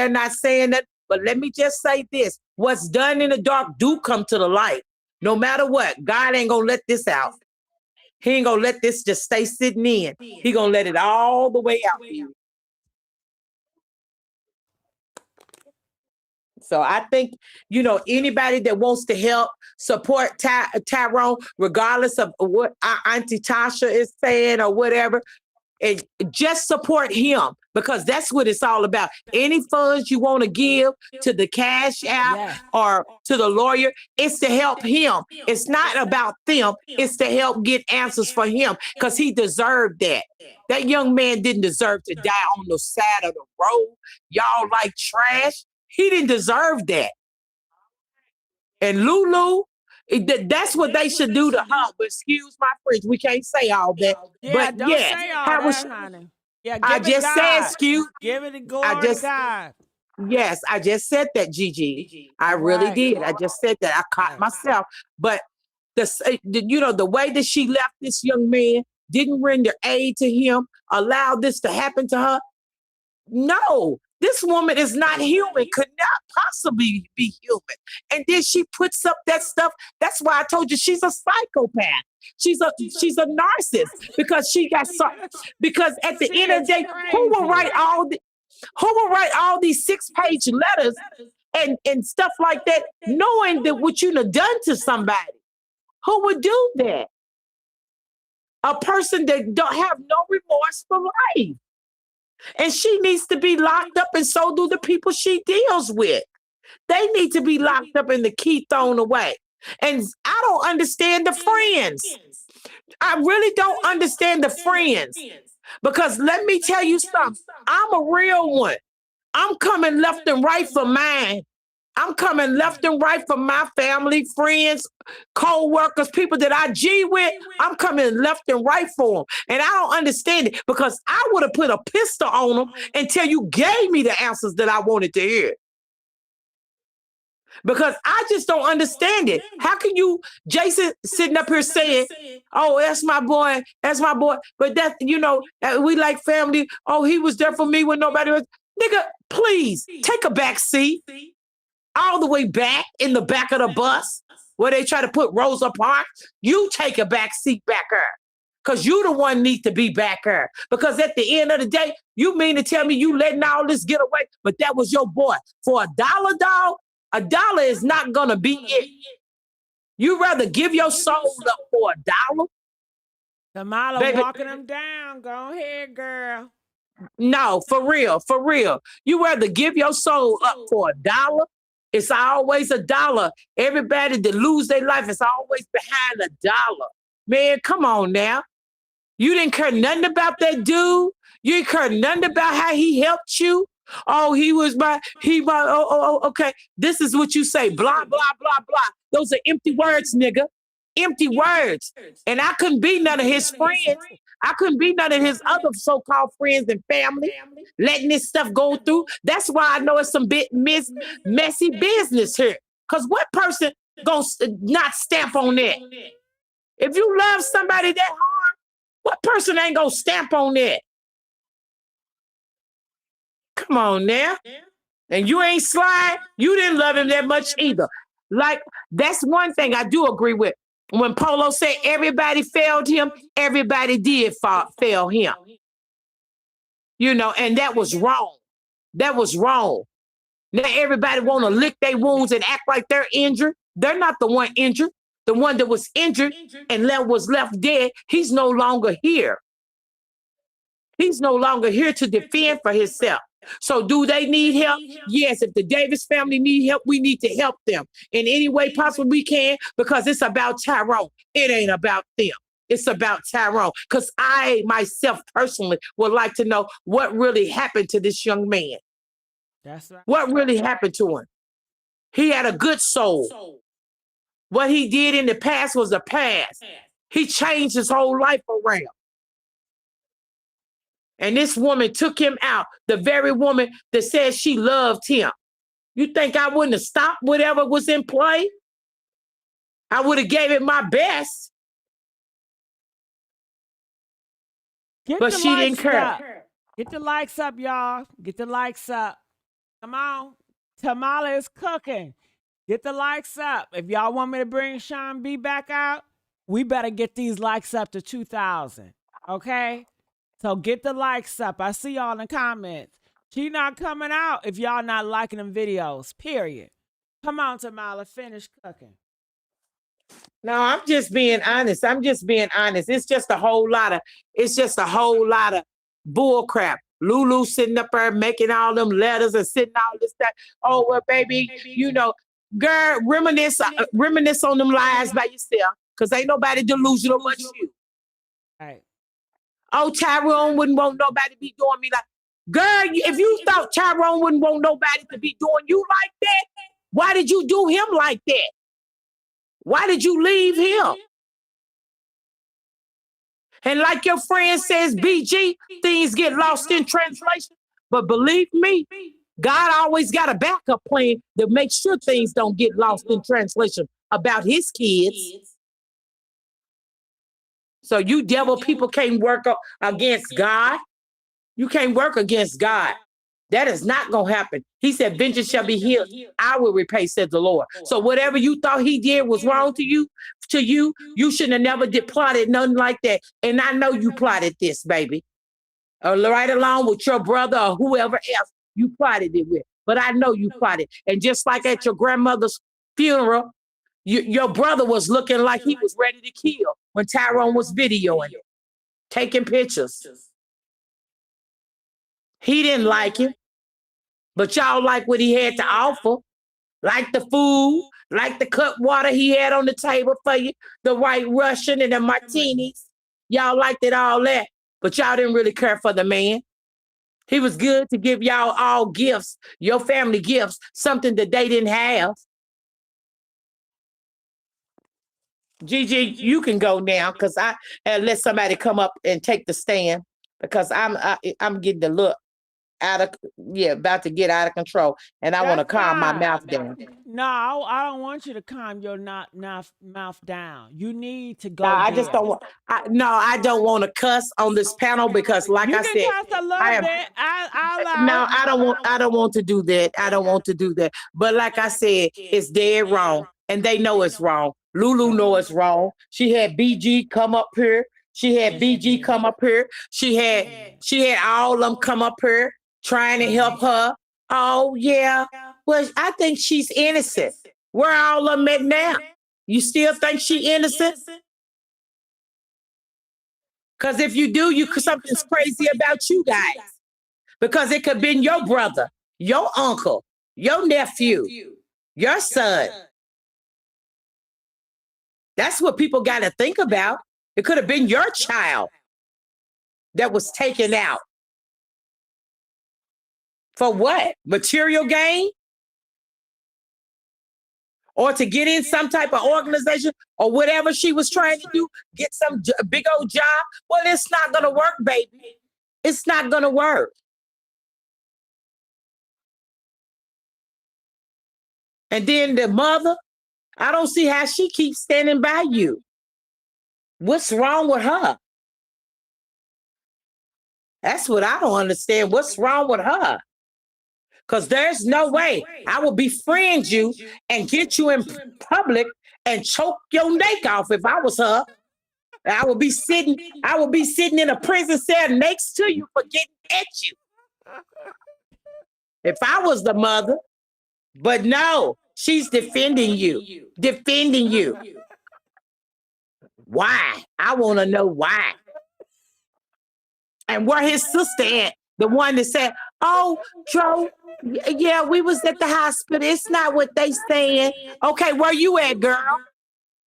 that, but let me just say this. What's done in the dark do come to the light. No matter what, God ain't gonna let this out. He ain't gonna let this just stay sitting in. He gonna let it all the way out. So I think, anybody that wants to help support Tyrone, regardless of what our Auntie Tasha is saying or whatever, and just support him, because that's what it's all about. Any funds you want to give to the cash app or to the lawyer, it's to help him. It's not about them. It's to help get answers for him, because he deserved that. That young man didn't deserve to die on the side of the road. Y'all like trash. He didn't deserve that. And Lulu, that's what they should do to her. But excuse my French, we can't say all that. Yeah, but don't say all that, honey. Yeah, I just said, excuse. Give it to glory to God. Yes, I just said that, Gigi. I really did. I just said that. I caught myself. But the way that she left this young man, didn't render aid to him, allowed this to happen to her. No, this woman is not human, could not possibly be human. And then she puts up that stuff. That's why I told you she's a psychopath. She's a narcissist, because because at the end of the day, who will write all these 6-page letters and stuff like that, knowing that what you have done to somebody? Who would do that? A person that don't have no remorse for life. And she needs to be locked up, and so do the people she deals with. They need to be locked up and the key thrown away. And I don't understand the friends. I really don't understand the friends. Because let me tell you something. I'm a real one. I'm coming left and right for mine. I'm coming left and right for my family, friends, co-workers, people that I G with. I'm coming left and right for them. And I don't understand it, because I would have put a pistol on them until you gave me the answers that I wanted to hear. Because I just don't understand it. How can you, Jason, sitting up here saying, oh, that's my boy. But that, we like family. Oh, he was there for me when nobody was. Nigga, please take a back seat. All the way back in the back of the bus where they try to put Rosa Parks. You take a back seat back there, because you the one need to be back there. Because at the end of the day, you mean to tell me you letting all this get away, but that was your boy. For $1, dog, $1 is not going to be it. You rather give your soul up for $1? Kamala walking them down. Go ahead, girl. No, for real. You rather give your soul up for $1? It's always $1. Everybody that lose their life is always behind $1. Man, come on now. You didn't care nothing about that dude. You didn't care nothing about how he helped you. Oh, okay. This is what you say. Blah, blah, blah, blah. Those are empty words, nigga. Empty words. And I couldn't be none of his friends. I couldn't be none of his other so-called friends and family letting this stuff go through. That's why I know it's some bit messy business here. Because what person gonna not stamp on that? If you love somebody that hard, what person ain't gonna stamp on that? Come on now. And you ain't slide. You didn't love him that much either. Like, that's one thing I do agree with. When Polo said everybody failed him, everybody did fail him. And that was wrong. That was wrong. Now everybody want to lick their wounds and act like they're injured. They're not the one injured. The one that was injured and was left dead, he's no longer here. He's no longer here to defend for himself. So do they need help? Yes, if the Davis family need help, we need to help them in any way possible we can, because it's about Tyrone. It ain't about them. It's about Tyrone. Because I myself personally would like to know what really happened to this young man. That's right. What really happened to him? He had a good soul. What he did in the past was the past. He changed his whole life around. And this woman took him out. The very woman that said she loved him. You think I wouldn't have stopped whatever was in play? I would have gave it my best. But she didn't care. Get the likes up, y'all. Get the likes up. Come on. Tamala is cooking. Get the likes up. If y'all want me to bring Sean B back out, we better get these likes up to 2,000. Okay? So get the likes up. I see y'all in the comments. She not coming out if y'all not liking them videos. Period. Come on, Tamala. Finish cooking. No, I'm just being honest. It's just a whole lot of bull crap. Lulu sitting up there making all them letters and sitting all this stuff. Oh, well, baby, girl, reminisce on them lies by yourself. Because ain't nobody delusional but you. Right. Oh, Tyrone wouldn't want nobody to be doing me like, girl, if you thought Tyrone wouldn't want nobody to be doing you like that, why did you do him like that? Why did you leave him? And like your friend says, BG, things get lost in translation. But believe me, God always got a backup plan to make sure things don't get lost in translation about his kids. So you devil people can't work against God. You can't work against God. That is not going to happen. He said, vengeance shall be healed. I will repay, said the Lord. So whatever you thought he did was wrong to you, you shouldn't have never plotted nothing like that. And I know you plotted this, baby. Right along with your brother or whoever else you plotted it with. But I know you plotted. And just like at your grandmother's funeral, your brother was looking like he was ready to kill when Tyrone was videoing it, taking pictures. He didn't like him. But y'all like what he had to offer, like the food, like the cut water he had on the table for you, the White Russian and the martinis. Y'all liked it, all that, but y'all didn't really care for the man. He was good to give y'all all gifts, your family gifts, something that they didn't have. Gigi, you can go now because I let somebody come up and take the stand because I'm getting the look. About to get out of control, and I want to calm my mouth down. No, I don't want you to calm your mouth down. You need to go. No, I just don't want. I don't want to cuss on this panel because, like I said, cuss a little bit. I don't want. I don't want to do that. I don't want to do that. But like I said, it's dead wrong, and they know it's wrong. Lulu know it's wrong. She had BG come up here. She had all of them come up here trying to help her. Oh, yeah. Well, I think she's innocent. Where all of them at now? You still think she's innocent? Because if you do, something's crazy about you guys. Because it could have been your brother, your uncle, your nephew, your son. That's what people got to think about. It could have been your child that was taken out. For what? Material gain? Or to get in some type of organization or whatever she was trying to do, get some big old job? Well, it's not going to work, baby. It's not going to work. And then the mother, I don't see how she keeps standing by you. What's wrong with her? That's what I don't understand. What's wrong with her? Because there's no way I will befriend you and get you in public and choke your neck off if I was her. I would be sitting in a prison cell next to you for getting at you. If I was the mother. But no, she's defending you. Defending you. Why? I want to know why. And where his sister at? The one that said, oh, Joe, yeah, we was at the hospital. It's not what they saying. Okay, where you at, girl?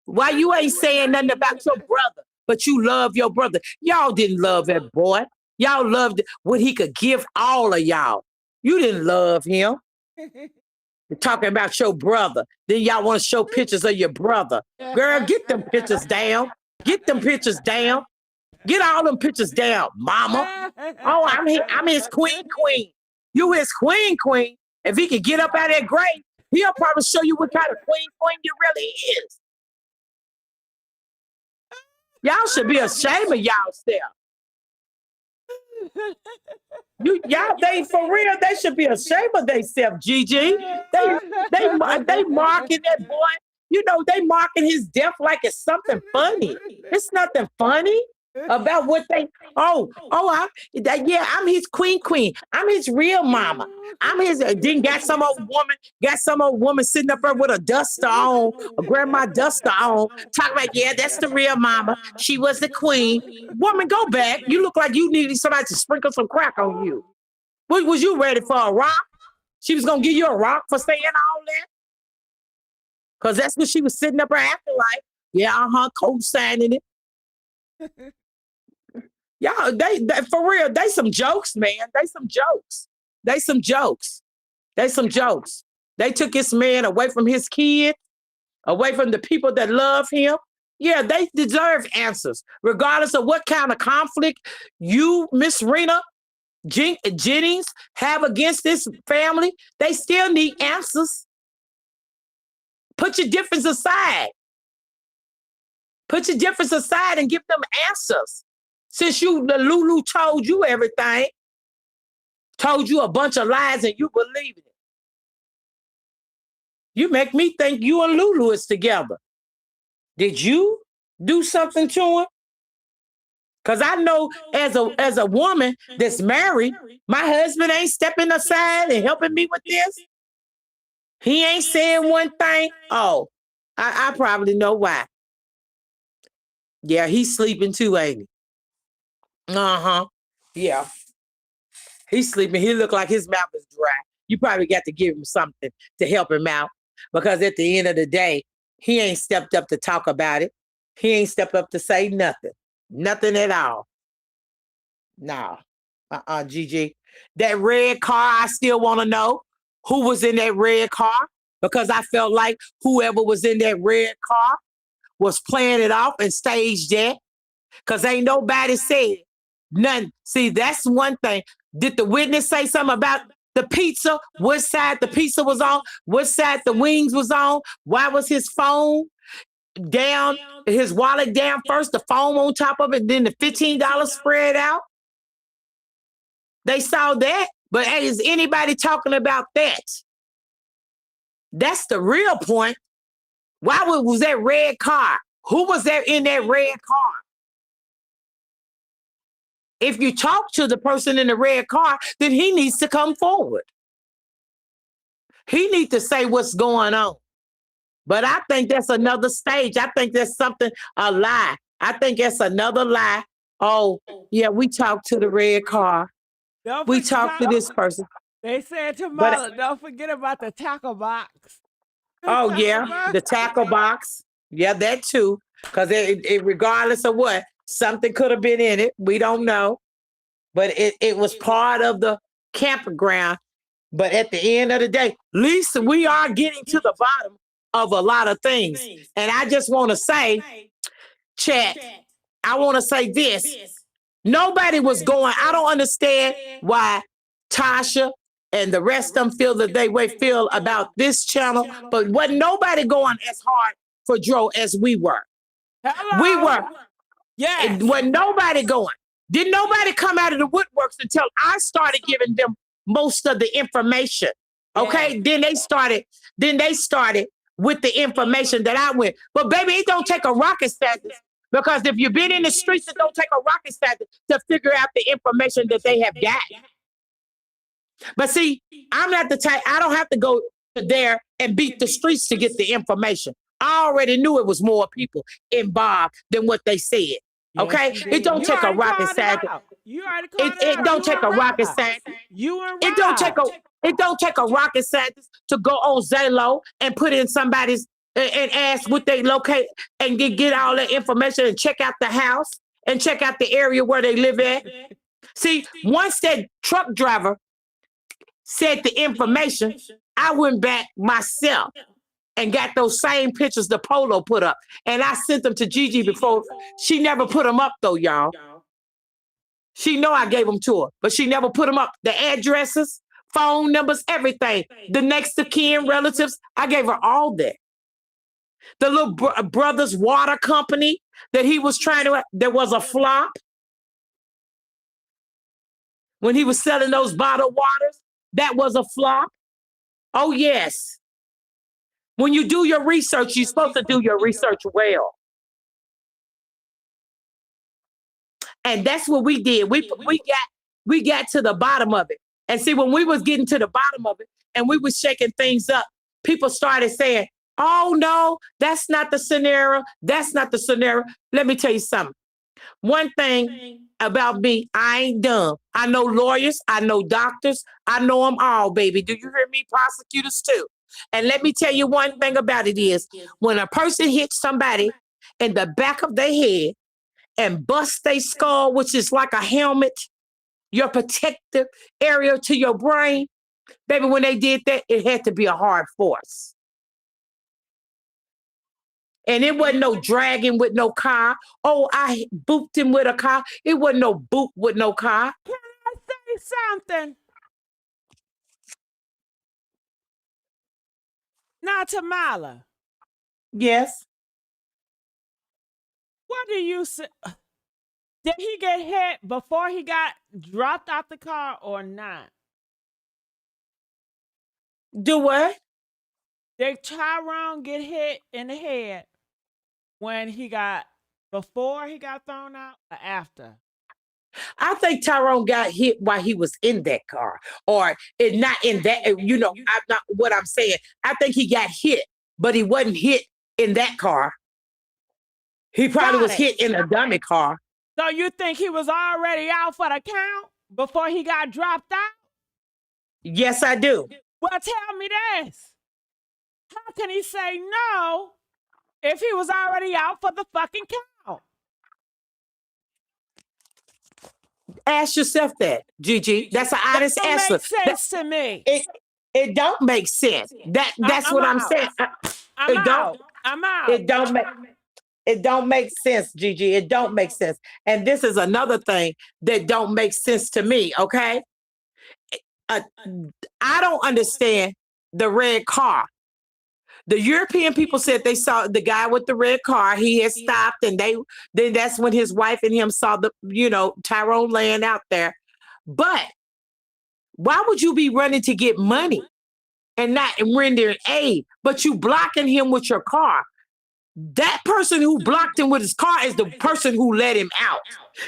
Why you ain't saying nothing about your brother? But you love your brother. Y'all didn't love that boy. Y'all loved what he could give all of y'all. You didn't love him. You're talking about your brother. Then y'all want to show pictures of your brother. Girl, get them pictures down. Get them pictures down. Get all them pictures down, mama. Oh, I'm his queen. You his queen. If he could get up out of that grave, he'll probably show you what kind of queen you really is. Y'all should be ashamed of y'all self. Y'all, they for real, they should be ashamed of themselves, Gigi. They marking that boy. You know, they marking his death like it's something funny. It's nothing funny about what they. I'm his queen. I'm his real mama. I'm his. Then got some old woman sitting up there with a duster on, a grandma duster on, talking about, yeah, that's the real mama. She was the queen. Woman, go back. You look like you needed somebody to sprinkle some crack on you. Was you ready for a rock? She was gonna give you a rock for saying all that? Because that's what she was sitting up there acting like. Yeah, co-signing it. Yeah, they for real, they some jokes, man. They some jokes. They took this man away from his kid, away from the people that love him. Yeah, they deserve answers. Regardless of what kind of conflict you, Miss Rena Jennings, have against this family, they still need answers. Put your difference aside. Put your difference aside and give them answers. Since the Lulu told you everything, told you a bunch of lies and you believe it. You make me think you and Lulu is together. Did you do something to him? Because I know as a woman that's married, my husband ain't stepping aside and helping me with this. He ain't saying one thing. Oh, I probably know why. Yeah, he's sleeping too, ain't he? Yeah. He's sleeping. He look like his mouth is dry. You probably got to give him something to help him out. Because at the end of the day, he ain't stepped up to talk about it. He ain't stepped up to say nothing. Nothing at all. No. Gigi. That red car, I still want to know who was in that red car. Because I felt like whoever was in that red car was playing it off and staged that. Because ain't nobody said nothing. See, that's one thing. Did the witness say something about the pizza? What side the pizza was on? What side the wings was on? Why was his phone down, his wallet down first, the phone on top of it, then the $15 spread out? They saw that. But hey, is anybody talking about that? That's the real point. Why was that red car? Who was there in that red car? If you talk to the person in the red car, then he needs to come forward. He needs to say what's going on. But I think that's another stage. I think that's a lie. I think that's another lie. Oh, yeah, we talked to the red car. We talked to this person. They said tomorrow, don't forget about the tackle box. Oh, yeah, the tackle box. Yeah, that too. Because it regardless of what, something could have been in it. We don't know. But it was part of the campground. But at the end of the day, at least we are getting to the bottom of a lot of things. And I just want to say, chat, I want to say this. Nobody was going, I don't understand why Tasha and the rest of them feel that they feel about this channel, but wasn't nobody going as hard for Dro as we were. Hello. We were. Yes. It wasn't nobody going. Didn't nobody come out of the woodworks until I started giving them most of the information. Okay. Yeah. Then they started with the information that I went. But baby, it don't take a rocket scientist, because if you've been in the streets, it don't take a rocket scientist to figure out the information that they have got. But see, I'm not the type, I don't have to go there and beat the streets to get the information. I already knew it was more people involved than what they said. Okay? Yes, it don't take a rocket scientist. You already called it It don't take a rocket scientist. It don't take a rocket scientist to go on Zillow and put in somebody's and ask what they locate and get all that information and check out the house and check out the area where they live at. See, once that truck driver said the information, I went back myself and got those same pictures the Polo put up. And I sent them to Gigi before. She never put them up though, y'all. She know I gave them to her, but she never put them up. The addresses, phone numbers, everything. The next of kin relatives, I gave her all that. The little brother's water company that he was trying to, there was a flop when he was selling those bottled waters. That was a flop. Oh, yes. When you do your research, you're supposed to do your research well. And that's what we did. We got to the bottom of it. And see, when we was getting to the bottom of it and we was shaking things up, people started saying, oh no, that's not the scenario. That's not the scenario. Let me tell you something. One thing about me, I ain't dumb. I know lawyers, I know doctors, I know them all, baby. Do you hear me? Prosecutors too. And let me tell you one thing about it is when a person hits somebody in the back of their head and busts their skull, which is like a helmet, your protective area to your brain, baby, when they did that, it had to be a hard force. And it wasn't no dragging with no car. Oh, I booped him with a car. It wasn't no boop with no car. Can I say something? Now, Tamala, Yes. what do you say? Did he get hit before he got dropped out the car or not? Do what? Did Tyrone get hit in the head when he got, before he got thrown out or after? I think Tyrone got hit while he was in that car, or it not in that. I'm not what I'm saying. I think he got hit, but he wasn't hit in that car. He probably Got was it. hit in a dummy car. So you think he was already out for the count before he got dropped out? Yes, I do. Well, tell me this. How can he say no if he was already out for the fucking count? Ask yourself that, Gigi. That's an honest That don't answer. make sense to me. It don't make sense. That's I'm what I'm out. saying. I'm It don't. out. I'm out. It don't make sense, Gigi. It don't make sense. And this is another thing that don't make sense to me. Okay, uh, I don't understand the red car. The European people said they saw the guy with the red car. He had stopped, and then that's when his wife and him saw Tyrone laying out there. But why would you be running to get money and not rendering aid, but you blocking him with your car? That person who blocked him with his car is the person who let him out.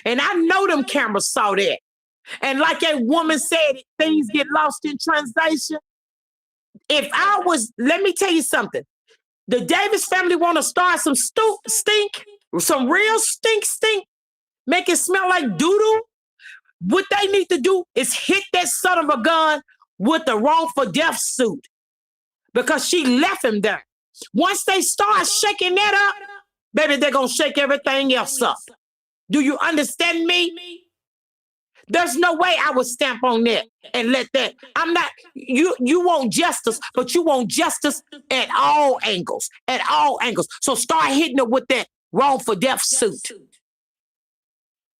And I know them cameras saw that. And like a woman said, things get lost in translation. Let me tell you something. The Davis family want to start some stink, some real stink, make it smell like doo-doo. What they need to do is hit that son of a gun with the wrongful death suit because she left him there. Once they start shaking that up, baby, they're going to shake everything else up. Do you understand me? There's no way I would stamp on that and let that. I'm not, you want justice, but you want justice at all angles, So start hitting it with that wrongful death suit.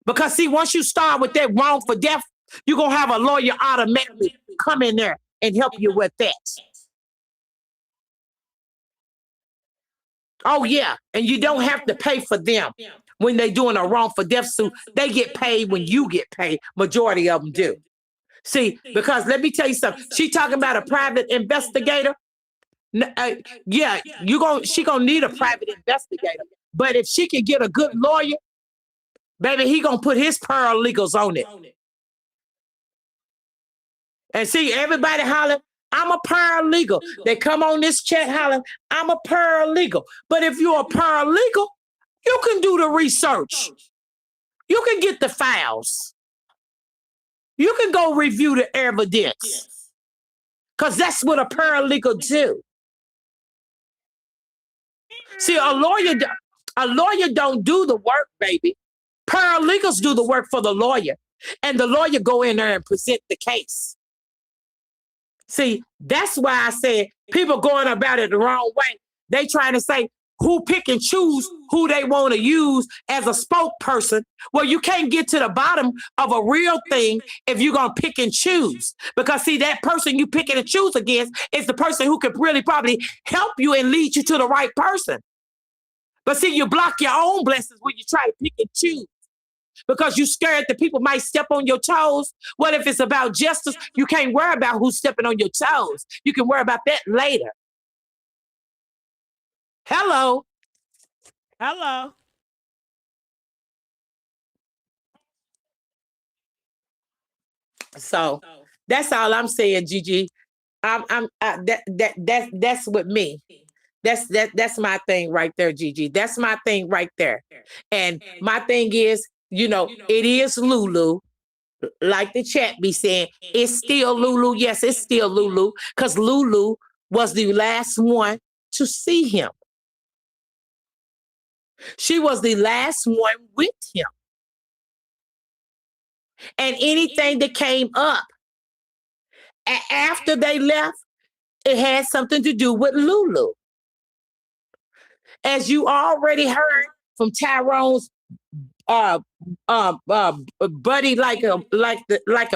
Because see, once you start with that wrongful death, you're going to have a lawyer automatically come in there and help you with that. Oh, yeah. And you don't have to pay for them when they're doing a wrongful death suit. They get paid when you get paid. Majority of them do. See, because let me tell you something. She talking about a private investigator. Yeah, she gonna need a private investigator. But if she can get a good lawyer, baby, he gonna put his paralegals on it. And see, everybody hollering, I'm a paralegal. They come on this chat hollering, I'm a paralegal. But if you're a paralegal, you can do the research. You can get the files. You can go review the evidence. Because that's what a paralegal do. See, a lawyer don't do the work, baby. Paralegals do the work for the lawyer. And the lawyer go in there and present the case. See, that's why I said people going about it the wrong way. They trying to say, who pick and choose who they want to use as a spokesperson. Well, you can't get to the bottom of a real thing if you're going to pick and choose. Because, see, that person you pick and choose against is the person who could really probably help you and lead you to the right person. But, see, you block your own blessings when you try to pick and choose because you're scared that people might step on your toes. What if it's about justice? You can't worry about who's stepping on your toes. You can worry about that later. Hello. Hello. So that's all I'm saying, Gigi. That's with me. That's my thing right there, Gigi. That's my thing right there. And my thing is, it is Lulu. Like the chat be saying, it's still Lulu. Yes, it's still Lulu, because Lulu was the last one to see him. She was the last one with him. And anything that came up after they left, it had something to do with Lulu. As you already heard from Tyrone's buddy, like a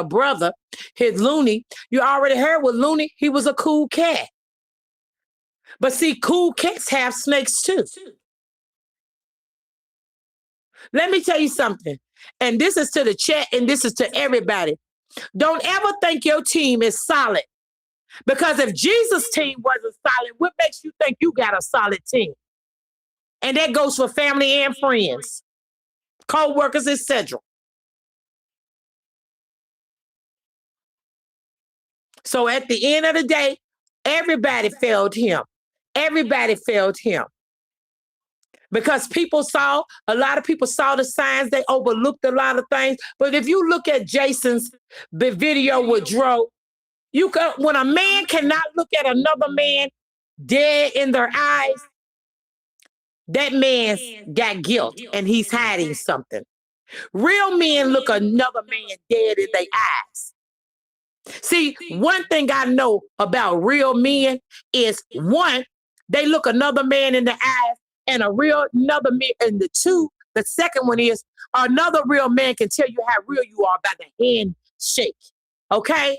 brother, his Looney. You already heard with Looney, he was a cool cat. But see, cool cats have snakes too. Let me tell you something, and this is to the chat, and this is to everybody. Don't ever think your team is solid, because if Jesus' team wasn't solid, what makes you think you got a solid team? And that goes for family and friends, co-workers, etc. So at the end of the day, everybody failed him. Everybody failed him. Because a lot of people saw the signs, they overlooked a lot of things. But if you look at Jason's video with Dro, when a man cannot look at another man dead in their eyes, that man's got guilt and he's hiding something. Real men look another man dead in their eyes. See, one thing I know about real men is, one, they look another man in the eyes, and another man in the two. The second one is, another real man can tell you how real you are by the handshake. Okay?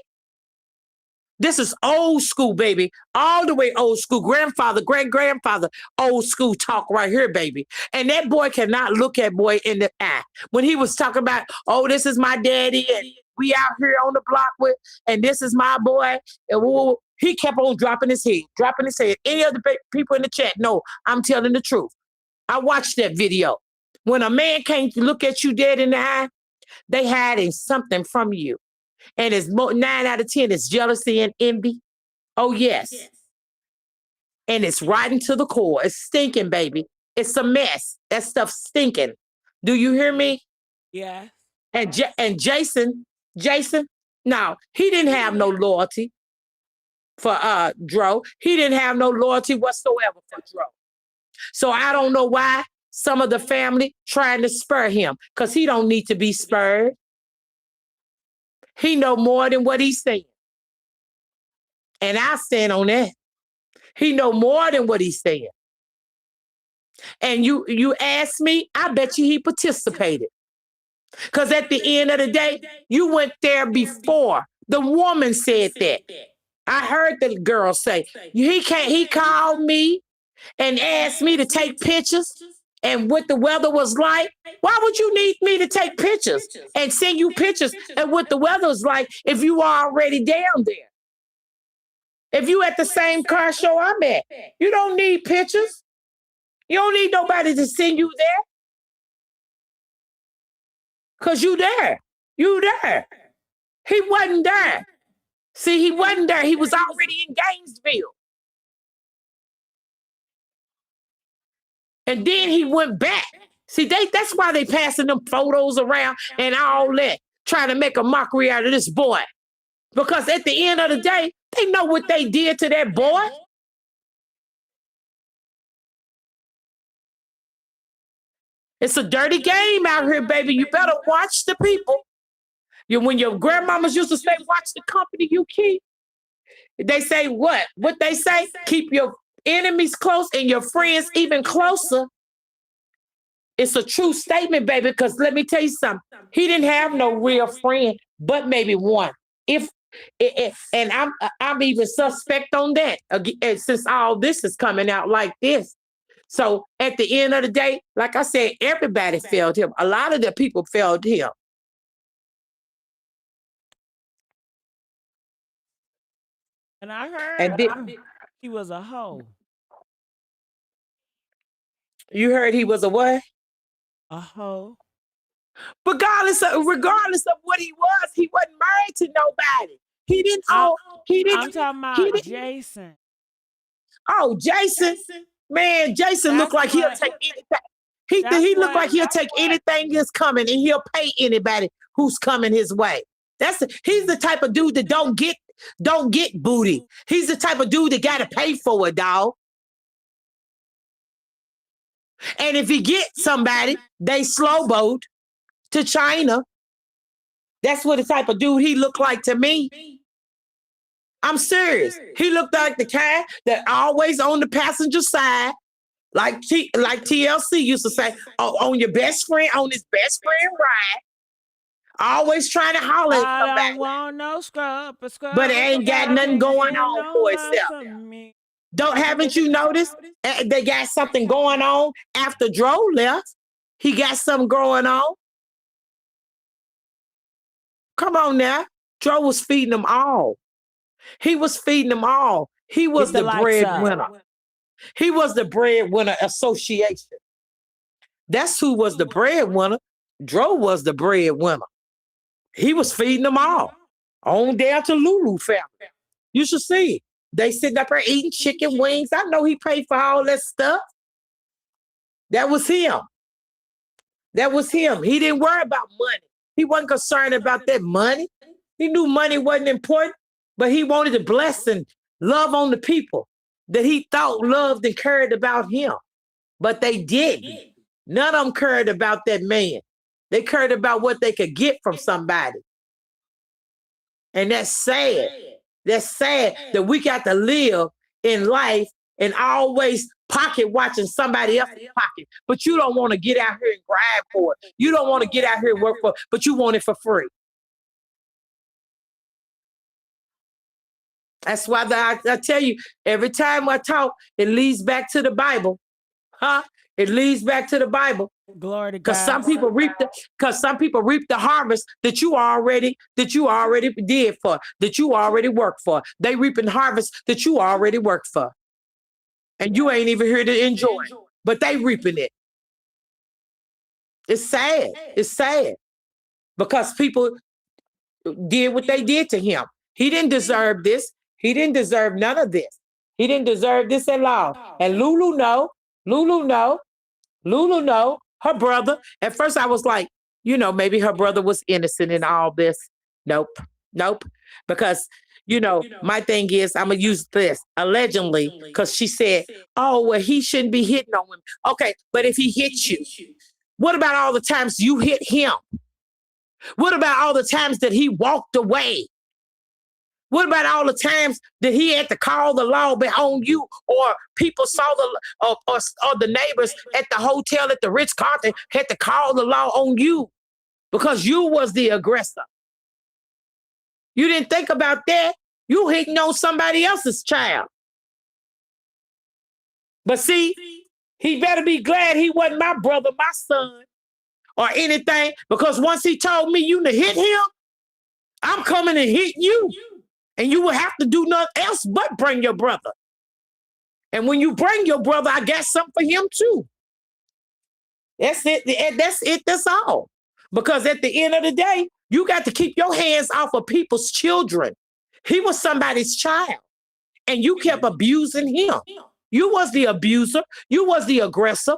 This is old school, baby. All the way old school. Grandfather, great-grandfather, old school talk right here, baby. And that boy cannot look at boy in the eye. When he was talking about, this is my daddy, and we out here on the block with, and this is my boy. And he kept on dropping his head. Any other people in the chat know I'm telling the truth. I watched that video. When a man can't look at you dead in the eye, they hiding something from you. And it's 9 out of 10 is jealousy and envy. Oh, yes. And it's rotten to the core. It's stinking, baby. It's a mess. That stuff's stinking. Do you hear me? Yeah. And Jason, no, he didn't have no loyalty for Dro. He didn't have no loyalty whatsoever for Dro. So I don't know why some of the family trying to spur him, because he don't need to be spurred. He know more than what he's saying. And I stand on that. He know more than what he's saying. And you ask me, I bet you he participated. Because at the end of the day, you went there before. The woman said that. I heard the girl say, he called me and asked me to take pictures and what the weather was like. Why would you need me to take pictures and send you pictures and what the weather was like if you are already down there? If you at the same car show I'm at, you don't need pictures. You don't need nobody to send you there. Because you there. You there. He wasn't there. See, he wasn't there. He was already in Gainesville. And then he went back. See, that's why they passing them photos around and all that, trying to make a mockery out of this boy. Because at the end of the day, they know what they did to that boy. It's a dirty game out here, baby. You better watch the people. When your grandmamas used to say, watch the company you keep. They say what? What they say? Keep your enemies close and your friends even closer, it's a true statement, baby. Because let me tell you something. He didn't have no real friend, but maybe one. If and I'm even suspect on that since all this is coming out like this. So at the end of the day, like I said, everybody failed him. A lot of the people failed him. And I heard And then, he was a hoe. you heard he was a what? A hoe. Regardless of what he wasn't married to nobody. He didn't I'm, own. He I'm didn't. talking He about didn't. Jason. Oh, Jason, man, Jason looked That's like he'll what. take anything. He That's he looked what. like he'll take anything that's coming, and he'll pay anybody who's coming his way. He's the type of dude that don't get booty. He's the type of dude that got to pay for it, dog. And if he get somebody, they slow boat to China. That's what the type of dude he looked like to me. I'm serious. He looked like the kind that always on the passenger side, like TLC used to say, on your best friend, on his best friend ride, always trying to holler at I somebody, don't want no scrub, but it ain't got nothing going ain't on no for love itself. for me. Haven't you noticed? They got something going on after Dro left. He got something going on. Come on now. Dro was feeding them all. He was feeding them all. He was Get the the lights up. breadwinner. He was the breadwinner association. That's who was the breadwinner. Dro was the breadwinner. He was feeding them all. On down to Lulu family. You should see it. They sitting up there eating chicken wings. I know he paid for all that stuff. That was him. That was him. He didn't worry about money. He wasn't concerned about that money. He knew money wasn't important, but he wanted to bless and love on the people that he thought loved and cared about him. But they didn't. None of them cared about that man. They cared about what they could get from somebody. And that's sad. That's sad that we got to live in life and always pocket watching somebody else's pocket. But you don't want to get out here and grind for it. You don't want to get out here and work for it, but you want it for free. That's why I tell you, every time I talk, it leads back to the Bible. Huh? It leads back to the Bible. Glory to God. Because some people reap the harvest that you already did for, that you already worked for. They reaping harvest that you already worked for. And you ain't even here to enjoy it. But they reaping it. It's sad. It's sad. Because people did what they did to him. He didn't deserve this. He didn't deserve none of this. He didn't deserve this at all. And Lulu know. Her brother. At first I was like, maybe her brother was innocent in all this. Nope. Because, my thing is, I'm going to use this allegedly, because she said, oh, well, he shouldn't be hitting on women. Okay, but if he hits you, what about all the times you hit him? What about all the times that he walked away? What about all the times that he had to call the law behind you, or people saw or the neighbors at the hotel at the Ritz-Carlton had to call the law on you because you was the aggressor? You didn't think about that. You hitting on somebody else's child. But see, he better be glad he wasn't my brother, my son, or anything, because once he told me you to hit him, I'm coming and hit you. And you will have to do nothing else but bring your brother. And when you bring your brother, I got something for him too. That's it. That's all. Because at the end of the day, you got to keep your hands off of people's children. He was somebody's child. And you kept abusing him. You was the abuser. You was the aggressor.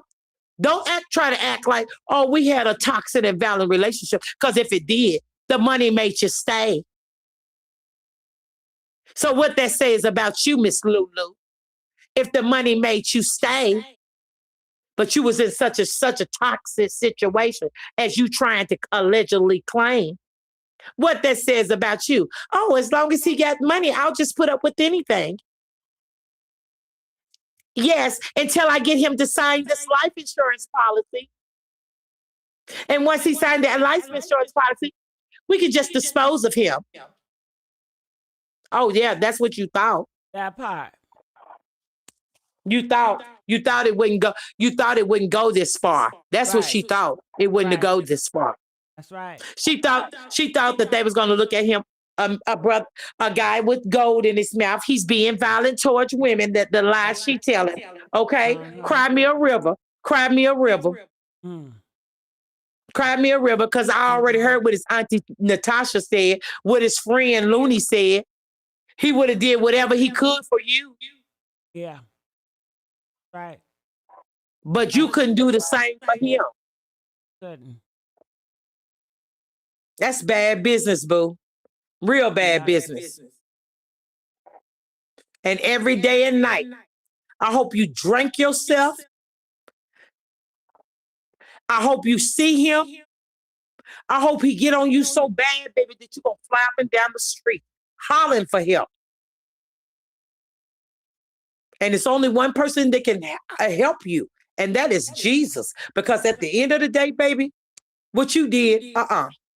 Don't try to act like, oh, we had a toxic and violent relationship. Because if it did, the money made you stay. So what that says about you, Miss Lulu, if the money made you stay, but you was in such a toxic situation as you trying to allegedly claim, what that says about you? Oh, as long as he got money, I'll just put up with anything. Yes, until I get him to sign this life insurance policy. And once he signed that life insurance policy, we could just dispose of him. Oh yeah, that's what you thought. That part. You thought it wouldn't go. You thought it wouldn't go this far. That's what Right. she thought. It wouldn't Right. go this far. That's right. She thought that they was going to look at him, a guy with gold in his mouth. He's being violent towards women. That the lies she telling. Okay, cry me a river. Cry me a river. Mm. Cry me a river. Because I already heard what his auntie Natasha said. What his friend Looney said. He would have did whatever he could for you, Yeah. Right. but you couldn't do the same for him. Couldn't. That's bad business, boo. Real bad Yeah. business. And every day and night, I hope you drink yourself. I hope you see him. I hope he get on you so bad, baby, that you gonna fly up and down the street hollering for help. And it's only one person that can help you, and that is Jesus. Because at the end of the day, baby, what you did,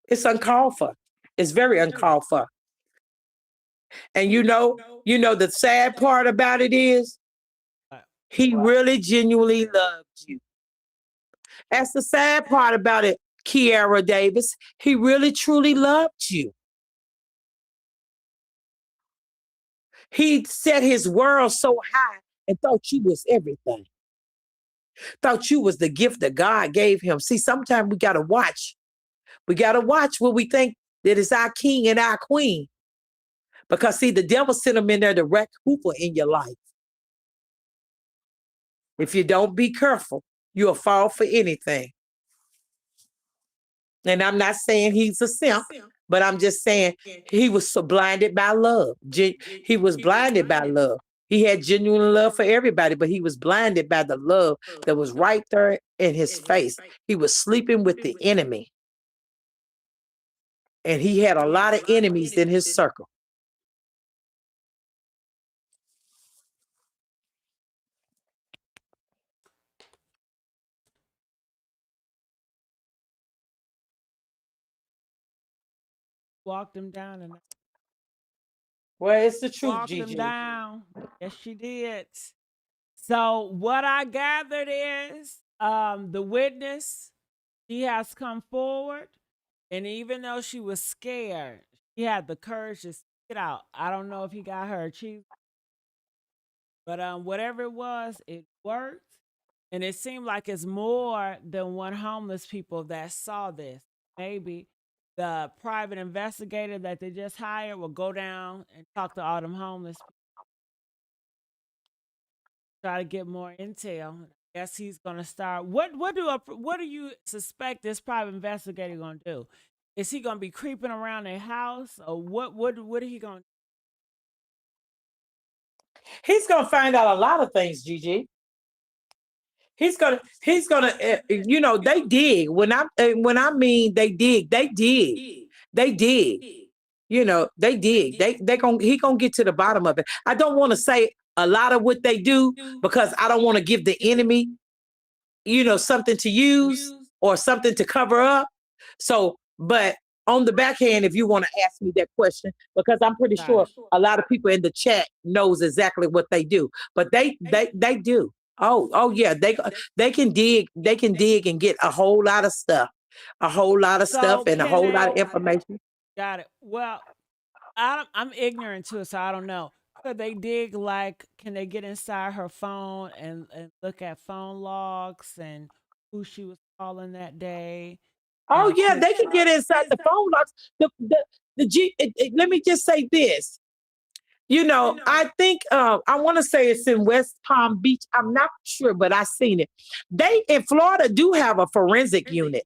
it's uncalled for. It's very uncalled for. And you know the sad part about it is he really genuinely loved you. That's the sad part about it, Kiara Davis. He really truly loved you. He set his world so high and thought you was everything. Thought you was the gift that God gave him. See, sometimes we gotta watch. We gotta watch what we think that is our king and our queen. Because see, the devil sent him in there to wreck Hooper in your life. If you don't be careful, you'll fall for anything. And I'm not saying he's a simp, but I'm just saying he was so blinded by love. He was blinded by love. He had genuine love for everybody, but he was blinded by the love that was right there in his face. He was sleeping with the enemy. And he had a lot of enemies in his circle. Walked him down and Well, it's the truth, walked him Gigi. down. Yes, she did. So what I gathered is the witness, she has come forward, and even though she was scared, she had the courage to speak it out. I don't know if he got her achievement, but whatever it was, it worked. And it seemed like it's more than one homeless people that saw this. Maybe the private investigator that they just hired will go down and talk to all them homeless people, try to get more intel. I guess he's gonna start. What do you suspect this private investigator gonna do? Is he gonna be creeping around their house, or what are he gonna? He's gonna find out a lot of things, Gigi. He's gonna they dig. When I mean they dig, they dig. They dig. They dig. He gonna get to the bottom of it. I don't want to say a lot of what they do because I don't want to give the enemy, something to use or something to cover up. So, but on the backhand, if you want to ask me that question, because I'm pretty sure a lot of people in the chat knows exactly what they do, but they do. Oh yeah, they can dig. They can dig and get a whole lot of stuff, So and a can whole lot of they? information. Got it. Well, I'm ignorant to it, so I don't know. Could they dig like? Can they get inside her phone and look at phone logs and who she was calling that day? Oh And yeah, could they can get inside the phone logs. Let me just say this. I think I want to say it's in West Palm Beach. I'm not sure, but I seen it. They in Florida do have a forensic unit.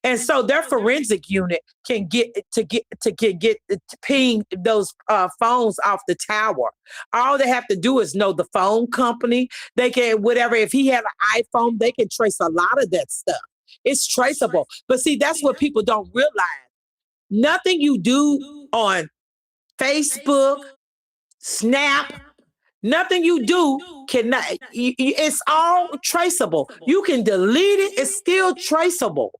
And so their forensic unit can get to ping those phones off the tower. All they have to do is know the phone company. They can whatever. If he had an iPhone, they can trace a lot of that stuff. It's traceable. But see, that's what people don't realize. Nothing you do on Facebook, Snap, Nothing you do cannot. It's all traceable. You can delete it. It's still traceable.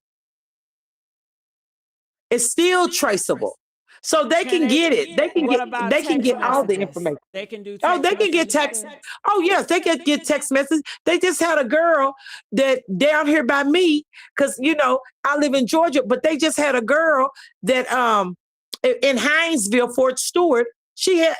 It's still traceable. So they Can can they? get it. They can What get. about They can text get all the messages? information. They can do Oh, text they can get messages text. too. Oh, yes, they can get text messages. They just had a girl that down here by me, because I live in Georgia, but they just had a girl that in Hinesville, Fort Stewart. She had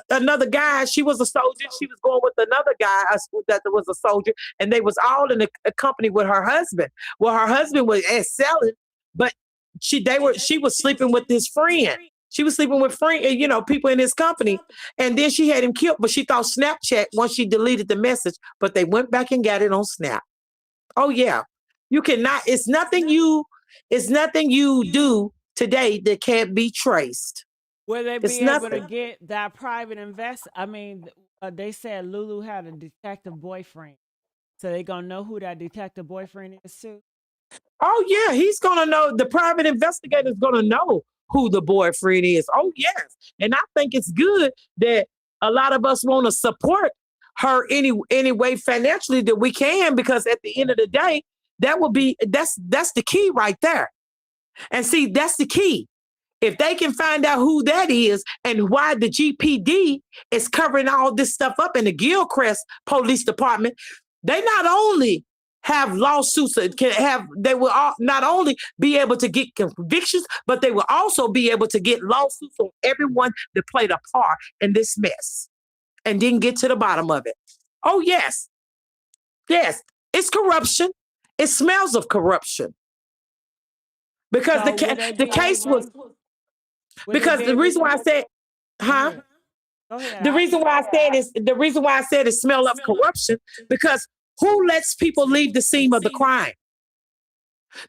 another guy. She was a soldier. She was going with another guy that was a soldier, and they was all in a company with her husband. Well, her husband was selling, but she was sleeping with his friend. She was sleeping with friend, people in his company, and then she had him killed. But she thought Snapchat once she deleted the message, but they went back and got it on Snap. Oh yeah, you cannot. It's nothing you do today that can't be traced. Will they It's be able to nothing. get that private invest? I mean, they said Lulu had a detective boyfriend, so they gonna know who that detective boyfriend is too. Oh yeah, he's gonna know. The private investigator's gonna know who the boyfriend is. Oh yes, and I think it's good that a lot of us want to support her any way financially that we can, because at the end of the day, that's the key right there. And see, that's the key. If they can find out who that is and why the GPD is covering all this stuff up in the Gilchrist Police Department, they not only have lawsuits that they will not only be able to get convictions, but they will also be able to get lawsuits on everyone that played a part in this mess and didn't get to the bottom of it. Oh yes, yes, it's corruption. It smells of corruption because So will they the be case was, able? Will they because be the able? reason why I said, Go huh? ahead. Go ahead. The reason why I said it smell of corruption, because who lets people leave the scene of the crime?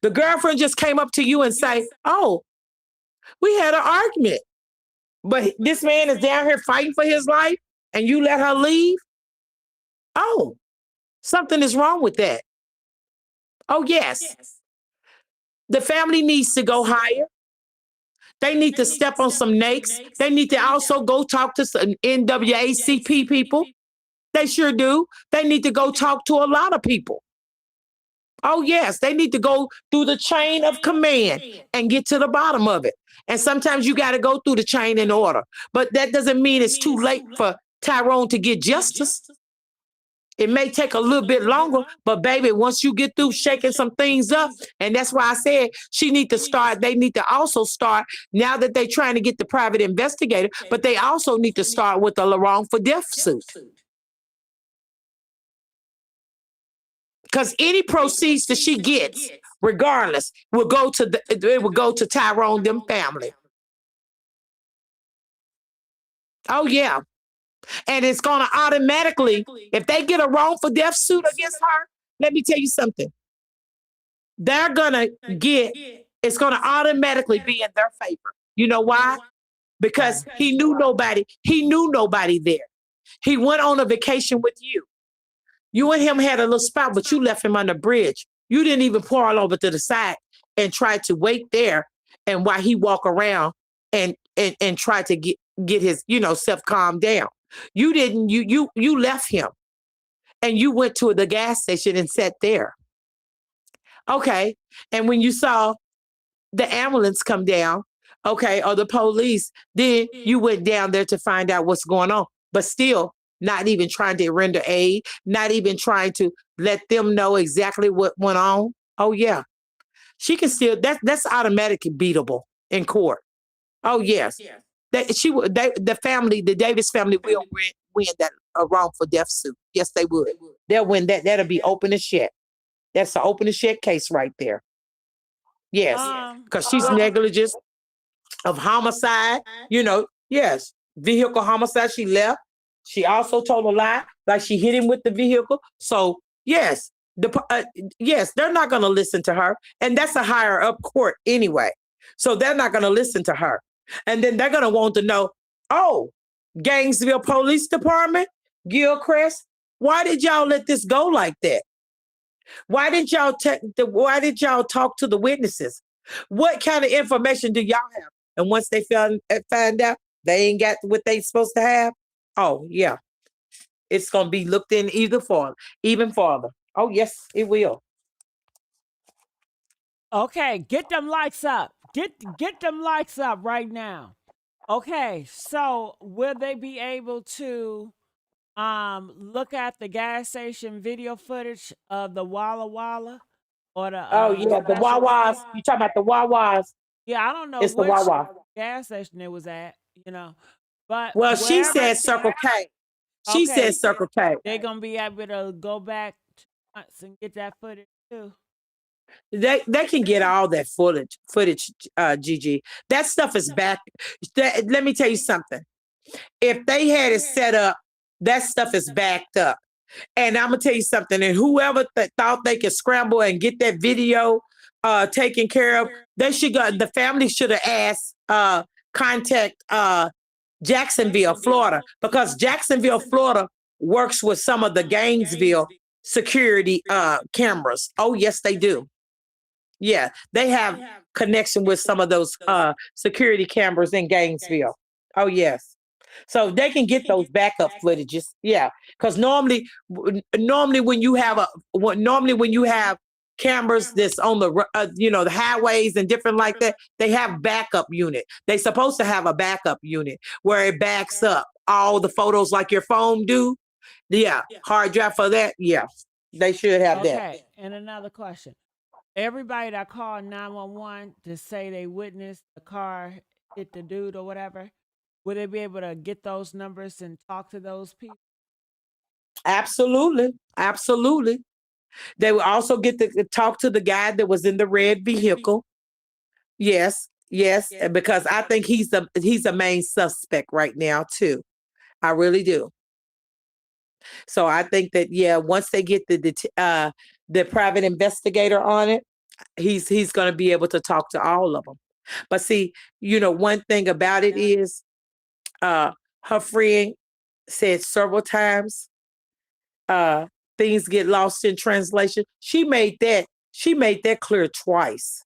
The girlfriend just came up to you and say, "Oh, we had an argument, but this man is down here fighting for his life, and you let her leave." Oh, something is wrong with that. Oh yes, the family needs to go higher. They need to step on some necks. They need to also go talk to some NWACP people. They sure do. They need to go talk to a lot of people. Oh, yes, they need to go through the chain of command and get to the bottom of it. And sometimes you got to go through the chain in order. But that doesn't mean it's too late for Tyrone to get justice. It may take a little bit longer, but baby, once you get through shaking some things up, and that's why I said they need to also start, now that they're trying to get the private investigator, but they also need to start with a wrongful death suit. Because any proceeds that she gets, regardless, it will go to Tyrone them family. Oh yeah. And it's gonna automatically, if they get a wrongful death suit against her, let me tell you something. They're gonna get it's gonna automatically be in their favor. You know why? Why? Because he knew nobody there. He went on a vacation with you. You and him had a little spot, but you left him on the bridge. You didn't even pull all over to the side and try to wait there, and while he walk around and try to get his self calmed down. You didn't. You left him and you went to the gas station and sat there. Okay, and when you saw the ambulance come down, okay, or the police, then you went down there to find out what's going on. But still, not even trying to render aid, not even trying to let them know exactly what went on. Oh yeah, she can still that's automatically beatable in court. Oh yes, that she would. The family, the Davis family, will win that a wrongful death suit. Yes, they would. They'll win that. That'll be open and shut. That's an open and shut case right there. Yes, because she's What? negligent of homicide, yes, vehicle homicide. She left. She also told a lie, like she hit him with the vehicle. So yes, yes, they're not going to listen to her, and that's a higher up court anyway. So they're not going to listen to her, and then they're going to want to know, oh, Gainesville Police Department, Gilchrist, why did y'all let this go like that? Why did y'all talk to the witnesses? What kind of information do y'all have? And once they find out they ain't got what they supposed to have, Oh yeah, it's gonna be looked in either farther, even farther. Oh yes, it will. Okay, get them lights up. Get them lights up right now. Okay, so will they be able to look at the gas station video footage of the Walla Walla or the Oh yeah, the special? Wawas. You talking about the Wawas? Yeah, I don't know It's the which Wawa. gas station it was at, you know, but Well, she wherever. said Circle K. She said Okay, Circle K. they're gonna be able to go back 2 months and get that footage too. They can get all that footage, Gigi. That stuff is back. Let me tell you something. If they had it set up, that stuff is backed up. And I'm gonna tell you something. And whoever thought they could scramble and get that video taken care of, they should go. The family should have asked contact Jacksonville, Florida, because Jacksonville, Florida works with some of the Gainesville security cameras. Oh yes, they do. Yeah, they have connection with some of those security cameras in Gainesville. Oh yes. So they can get those backup footages. Yeah, because normally when you have normally when you have cameras that's on the the highways and different like that, they have backup unit. They supposed to have a backup unit where it backs up all the photos like your phone do. Yeah, hard drive for that. Yeah, they should have that. Okay, and another question. Everybody that called 911 to say they witnessed the car hit the dude or whatever, will they be able to get those numbers and talk to those people? Absolutely, absolutely. They will also get to talk to the guy that was in the red vehicle. Yes, yes, and because I think he's the main suspect right now too. I really do. So I think that yeah, once they get the private investigator on it, he's going to be able to talk to all of them. But see, one thing about it is, uh, her friend said several times, uh, things get lost in translation. She made that clear twice.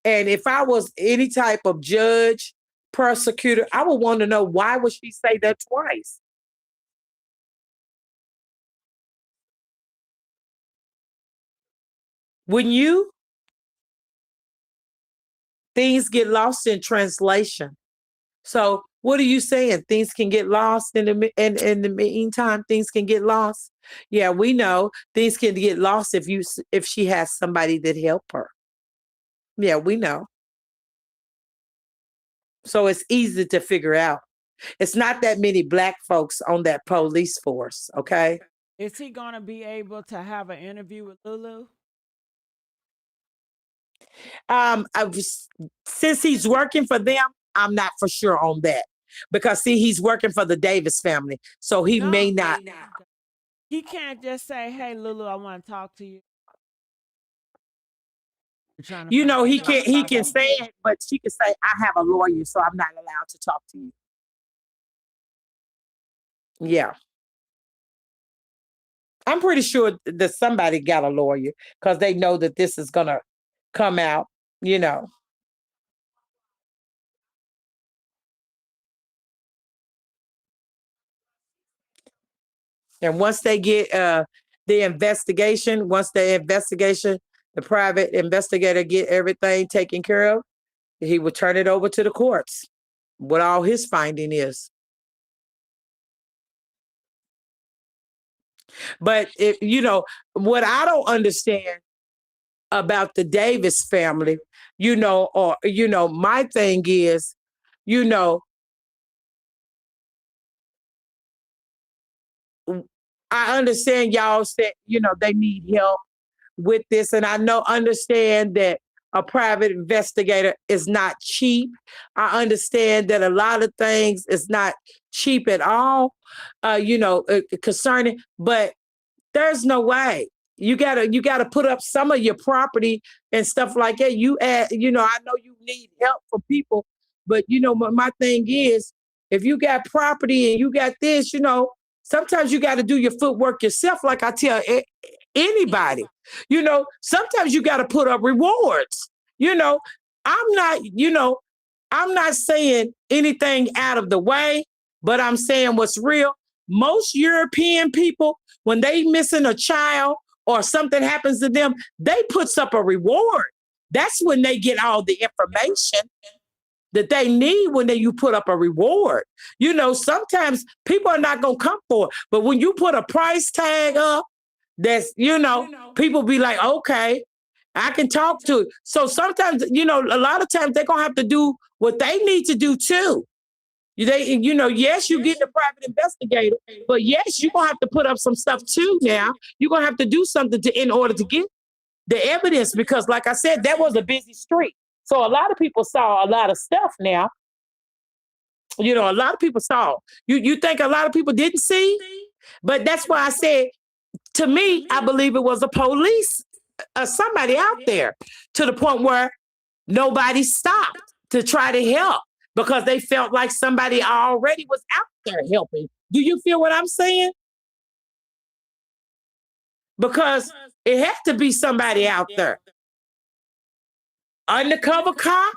And if I was any type of judge, prosecutor, I would want to know why would she say that twice? When you things get lost in translation. So what are you saying? Things can get lost in the meantime. Things can get lost. Yeah, we know things can get lost if she has somebody that help her. Yeah, we know. So it's easy to figure out. It's not that many black folks on that police force. Okay. Is he gonna be able to have an interview with Lulu? Since he's working for them, I'm not for sure on that because see, he's working for the Davis family, so he may No, not. he can't just say, "Hey, Lulu, I want to talk to you." We're trying to find He out. can say it, but she can say, "I have a lawyer, so I'm not allowed to talk to you." Yeah, I'm pretty sure that somebody got a lawyer because they know that this is gonna come out. You know, and once they get the private investigator get everything taken care of, he will turn it over to the courts. What all his finding is. But if what I don't understand about the Davis family, or my thing is, you know, I understand y'all said, they need help with this, and I understand that a private investigator is not cheap. I understand that a lot of things is not cheap at all, concerning, but there's no way. You gotta put up some of your property and stuff like that. I know you need help for people, but my thing is, if you got property and you got this, sometimes you got to do your footwork yourself. Like I tell anybody, sometimes you got to put up rewards. You know, I'm not. I'm not saying anything out of the way, but I'm saying what's real. Most European people, when they missing a child or something happens to them, they puts up a reward. That's when they get all the information that they need when you put up a reward. Sometimes people are not gonna come for it, but when you put a price tag up, people be like, okay, I can talk to it. So sometimes, a lot of times they're gonna have to do what they need to do too. Yes, you get the private investigator, but yes, you're gonna have to put up some stuff too now. You're gonna have to do something in order to get the evidence because, like I said, that was a busy street. So a lot of people saw a lot of stuff now. A lot of people saw. You think a lot of people didn't see? But that's why I said, to me, I believe it was a police, somebody out there, to the point where nobody stopped to try to help because they felt like somebody already was out there helping. Do you feel what I'm saying? Because it had to be somebody out there. Undercover cop,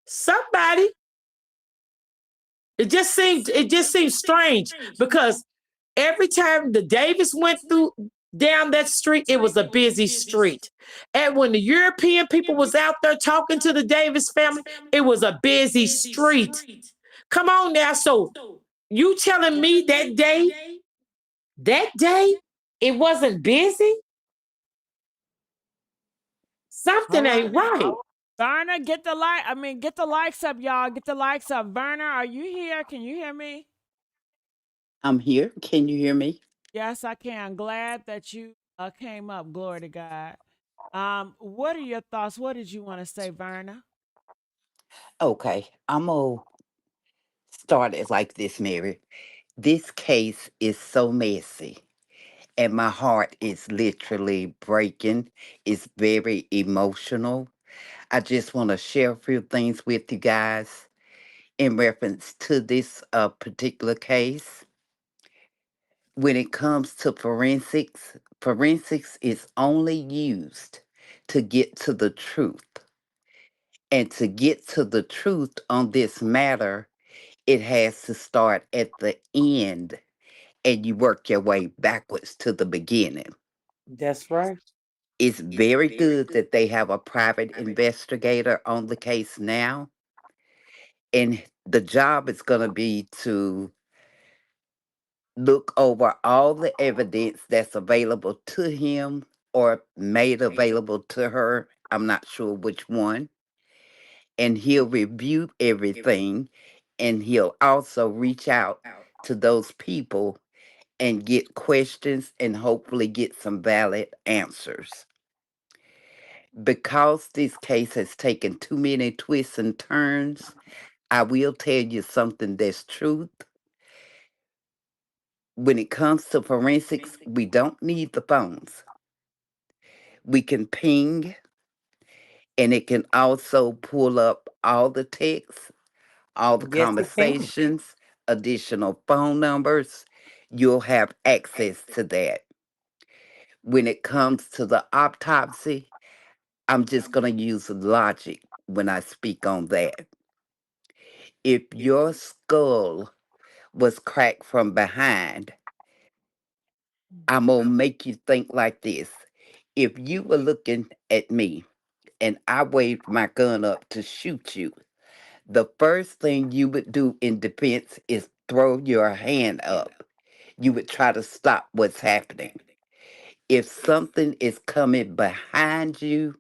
somebody. It just seemed strange because every time the Davis went through down that street, it was a busy street. And when the European people was out there talking to the Davis family, it was a busy street. Come on now. So you telling me that day, it wasn't busy? All Something right. ain't right. Verna, get the likes up, y'all. Get the likes up. Verna, are you here? Can you hear me? I'm here. Can you hear me? Yes, I can. Glad that you came up. Glory to God. What are your thoughts? What did you want to say, Verna? Okay, I'm gonna start it like this, Mary. This case is so messy, and my heart is literally breaking. It's very emotional. I just want to share a few things with you guys in reference to this particular case. When it comes to forensics, forensics is only used to get to the truth. And to get to the truth on this matter, it has to start at the end and you work your way backwards to the beginning. That's right. It's very good that they have a private investigator on the case now. And the job is going to be to look over all the evidence that's available to him or made available to her. I'm not sure which one. And he'll review everything and he'll also reach out to those people and get questions and hopefully get some valid answers. Because this case has taken too many twists and turns, I will tell you something that's truth. When it comes to forensics, we don't need the phones. We can ping and it can also pull up all the texts, all the Yes, it can. conversations, additional phone numbers. You'll have access to that. When it comes to the autopsy, I'm just going to use logic when I speak on that. If your skull was cracked from behind, I'm going to make you think like this. If you were looking at me and I waved my gun up to shoot you, the first thing you would do in defense is throw your hand up. You would try to stop what's happening. If something is coming behind you,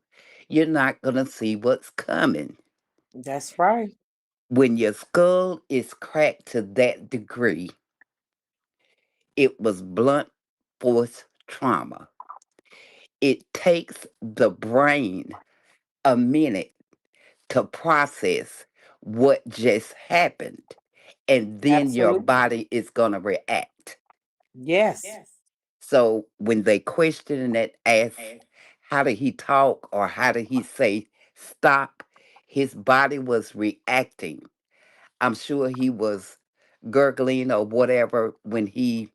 you're not going to see what's coming. That's right. When your skull is cracked to that degree, it was blunt force trauma. It takes the brain a minute to process what just happened, and then your Absolutely. body is going to react. Yes. So when they question and that ask, how did he talk or how did he say stop? His body was reacting. I'm sure he was gurgling or whatever when he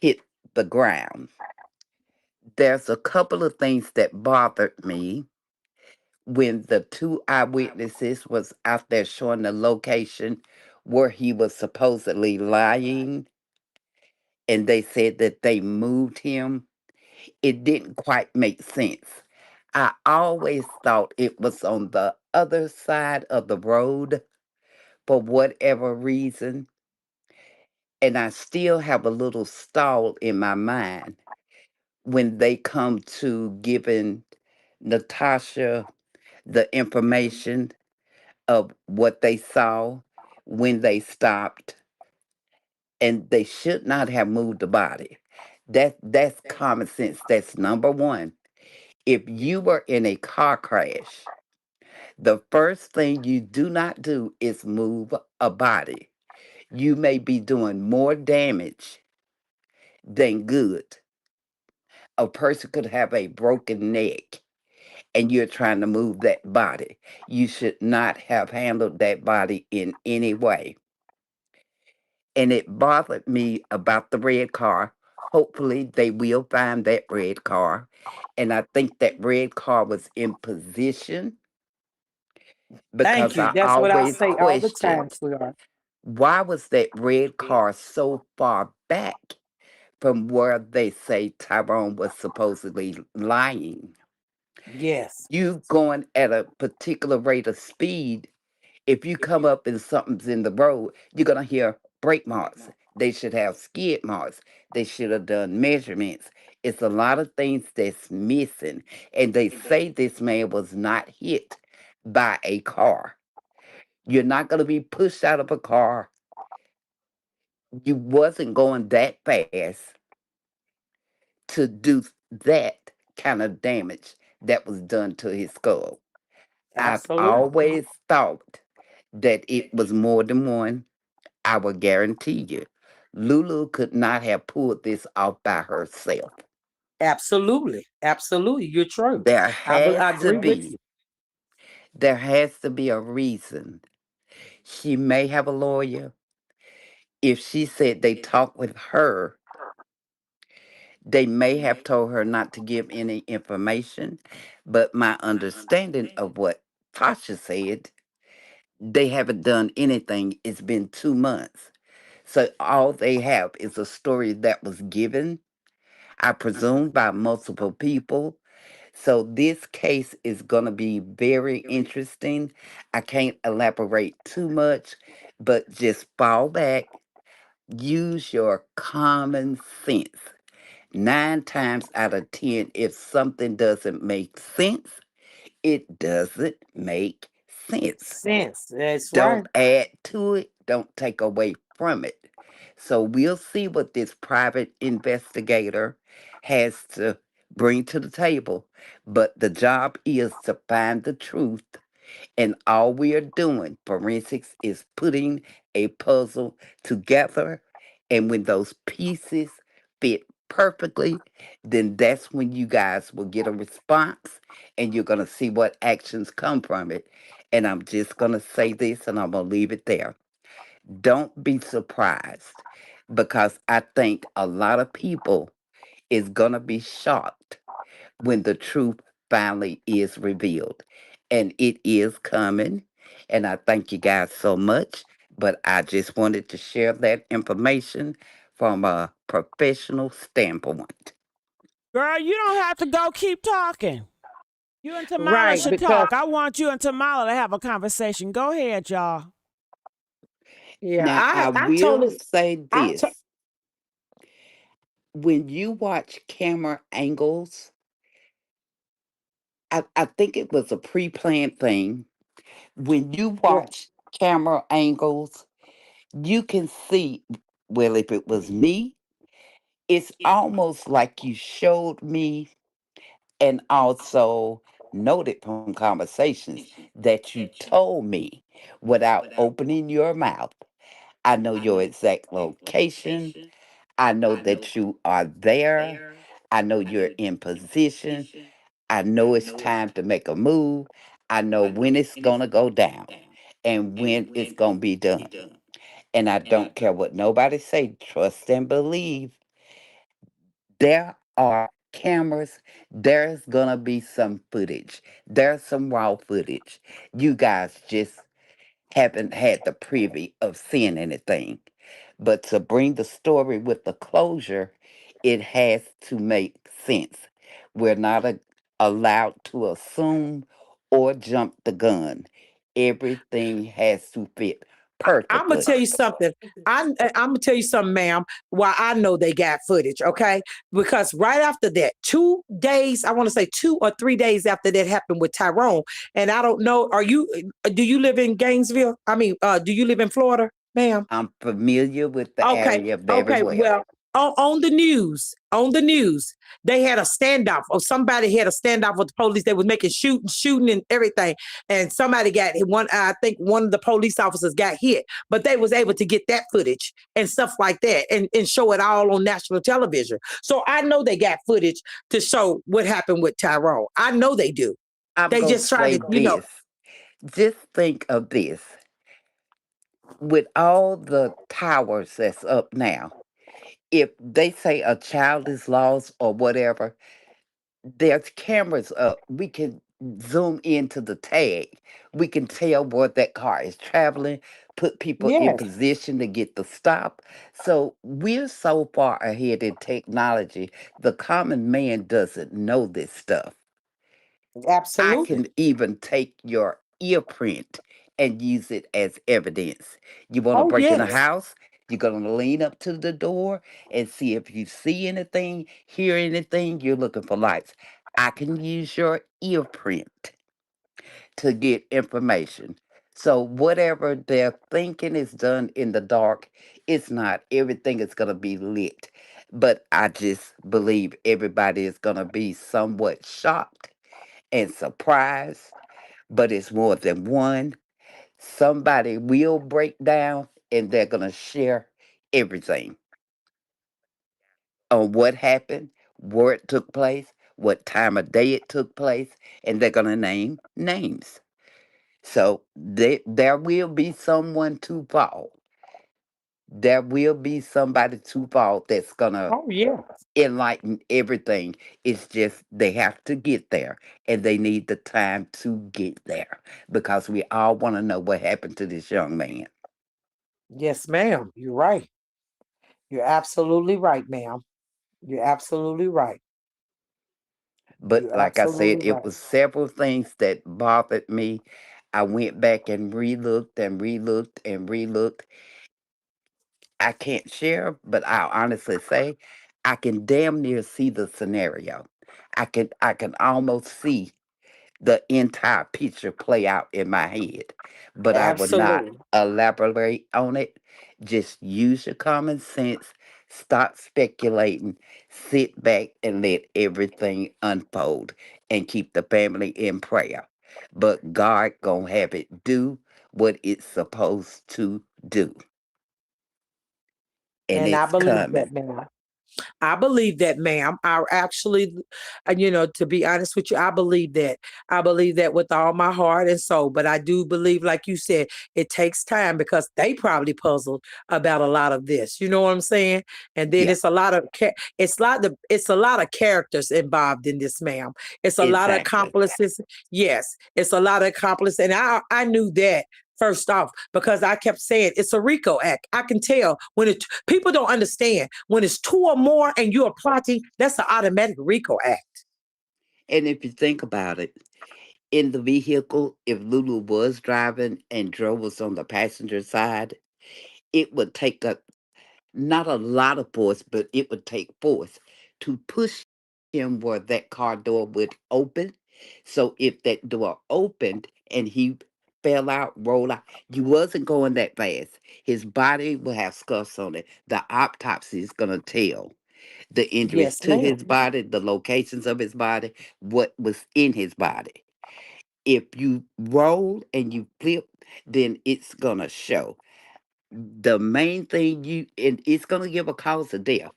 hit the ground. There's a couple of things that bothered me when the two eyewitnesses was out there showing the location where he was supposedly lying, and they said that they moved him, it didn't quite make sense. I always thought it was on the other side of the road for whatever reason, and I still have a little stall in my mind when they come to giving Natasha the information of what they saw when they stopped, and they should not have moved the body. That's common sense. That's number one. If you were in a car crash, the first thing you do not do is move a body. You may be doing more damage than good. A person could have a broken neck and you're trying to move that body. You should not have handled that body in any way. And it bothered me about the red car. Hopefully, they will find that red car. And I think that red car was in position Thank because you. I That's what I always say all the time, questioned, sweetheart. why was that red car so far back from where they say Tyrone was supposedly lying? Yes. You going at a particular rate of speed, if you come up and something's in the road, you're going to hear brake marks. They should have skid marks. They should have done measurements. It's a lot of things that's missing. And they say this man was not hit by a car. You're not going to be pushed out of a car. You wasn't going that fast to do that kind of damage that was done to his skull. I've Absolutely. always thought that it was more than one. I will guarantee you, Lulu could not have pulled this off by herself. Absolutely. Absolutely. You're true. There I has to agree with be. you. There has to be a reason. She may have a lawyer. If she said they talked with her, they may have told her not to give any information. But my understanding of what Tasha said, they haven't done anything. It's been 2 months. So all they have is a story that was given, I presume, by multiple people. So this case is going to be very interesting. I can't elaborate too much, but just fall back, use your common sense. 9 times out of 10, if something doesn't make sense, it doesn't make sense. Sense. That's right. Don't add to it, don't take away from it. So we'll see what this private investigator has to bring to the table. But the job is to find the truth, and all we are doing, forensics, is putting a puzzle together. And when those pieces fit perfectly, then that's when you guys will get a response and you're going to see what actions come from it. And I'm just going to say this and I'm going to leave it there. Don't be surprised, because I think a lot of people is going to be shocked when the truth finally is revealed. And it is coming. And I thank you guys so much. But I just wanted to share that information from a professional standpoint. Girl, you don't have to go. Keep talking. You and Tamala Right. should Because talk. I want you and Tamala to have a conversation. Go ahead, y'all. yeah, Now, I I told will it say I to, this: when you watch camera angles, I think it was a pre planned thing. When you yeah. watch camera angles, you can see, well, if it was me, it's almost like you showed me and also noted from conversations that you told me without opening your mouth. I know your exact location. I know that you are there. I know you're in position. I know it's time to make a move. I know when it's going to go down and when it's going to be done. And I don't care what nobody say, trust and believe. There are cameras, there's gonna be some footage. There's some raw footage. You guys just haven't had the privy of seeing anything. But to bring the story with the closure, it has to make sense. We're not allowed to assume or jump the gun. Everything has to fit I'm gonna perfectly. tell you something. I'm gonna tell you something, ma'am. Why I know they got footage, okay? Because right after that, 2 days, I want to say 2 or 3 days after that happened with Tyrone, and I don't know. Do you live in Gainesville? I mean, do you live in Florida, ma'am? I'm familiar with the Okay, area very okay. well. Well, on the news, they had a standoff, or somebody had a standoff with the police. They was making shooting, and everything. And somebody got hit. I think one of the police officers got hit, but they was able to get that footage and stuff like that, and show it all on national television. So I know they got footage to show what happened with Tyrone. I know they do. I'm They going to just trying say to. this. Just think of this. With all the towers that's up now, if they say a child is lost or whatever, there's cameras up. We can zoom into the tag. We can tell where that car is traveling, put people in Yes, position to get the stop. So we're so far ahead in technology, the common man doesn't know this stuff. I absolutely. can even take your ear print and use it as evidence. You want to Oh break in a yes, house? You're going to lean up to the door and see if you see anything, hear anything. You're looking for lights. I can use your ear print to get information. So, whatever they're thinking is done in the dark, it's not. Everything is going to be lit. But I just believe everybody is going to be somewhat shocked and surprised, but it's more than one. Somebody will break down and they're going to share everything on what happened, where it took place, what time of day it took place, and they're going to name names. So there will be someone to fall. There will be somebody to fall that's going to oh yeah. enlighten everything. It's just they have to get there and they need the time to get there because we all want to know what happened to this young man. Yes, ma'am. You're right. You're absolutely right, ma'am. You're absolutely right. But You're like I said, absolutely it right. was several things that bothered me. I went back and relooked and relooked and relooked. I can't share, but I'll honestly say I can damn near see the scenario. I can almost see the entire picture play out in my head, but I would not Absolutely. elaborate on it. Just use your common sense, stop speculating, sit back and let everything unfold and keep the family in prayer. But God gonna have it do what it's supposed to do, and And I it's believe coming. that, ma'am. I believe that, ma'am. I actually, to be honest with you, I believe that. I believe that with all my heart and soul. But I do believe, like you said, it takes time because they probably puzzled about a lot of this. You know what I'm saying? And then Yeah, it's a lot of characters involved in this, ma'am. It's a lot of exactly. accomplices. Yes, it's a lot of accomplices, and I knew that first off because I kept saying it's a RICO act. I can tell when people don't understand when it's two or more and you are plotting. That's an automatic RICO act. And if you think about it, in the vehicle, if Lulu was driving and Joe was on the passenger side, it would take a not a lot of force, but it would take force to push him where that car door would open. So if that door opened and he fell out, rolled out, you wasn't going that fast. His body will have scuffs on it. The autopsy is gonna tell the injuries Yes, to ma'am. his body, the locations of his body, what was in his body. If you roll and you flip, then it's gonna show. The main thing and it's gonna give a cause of death,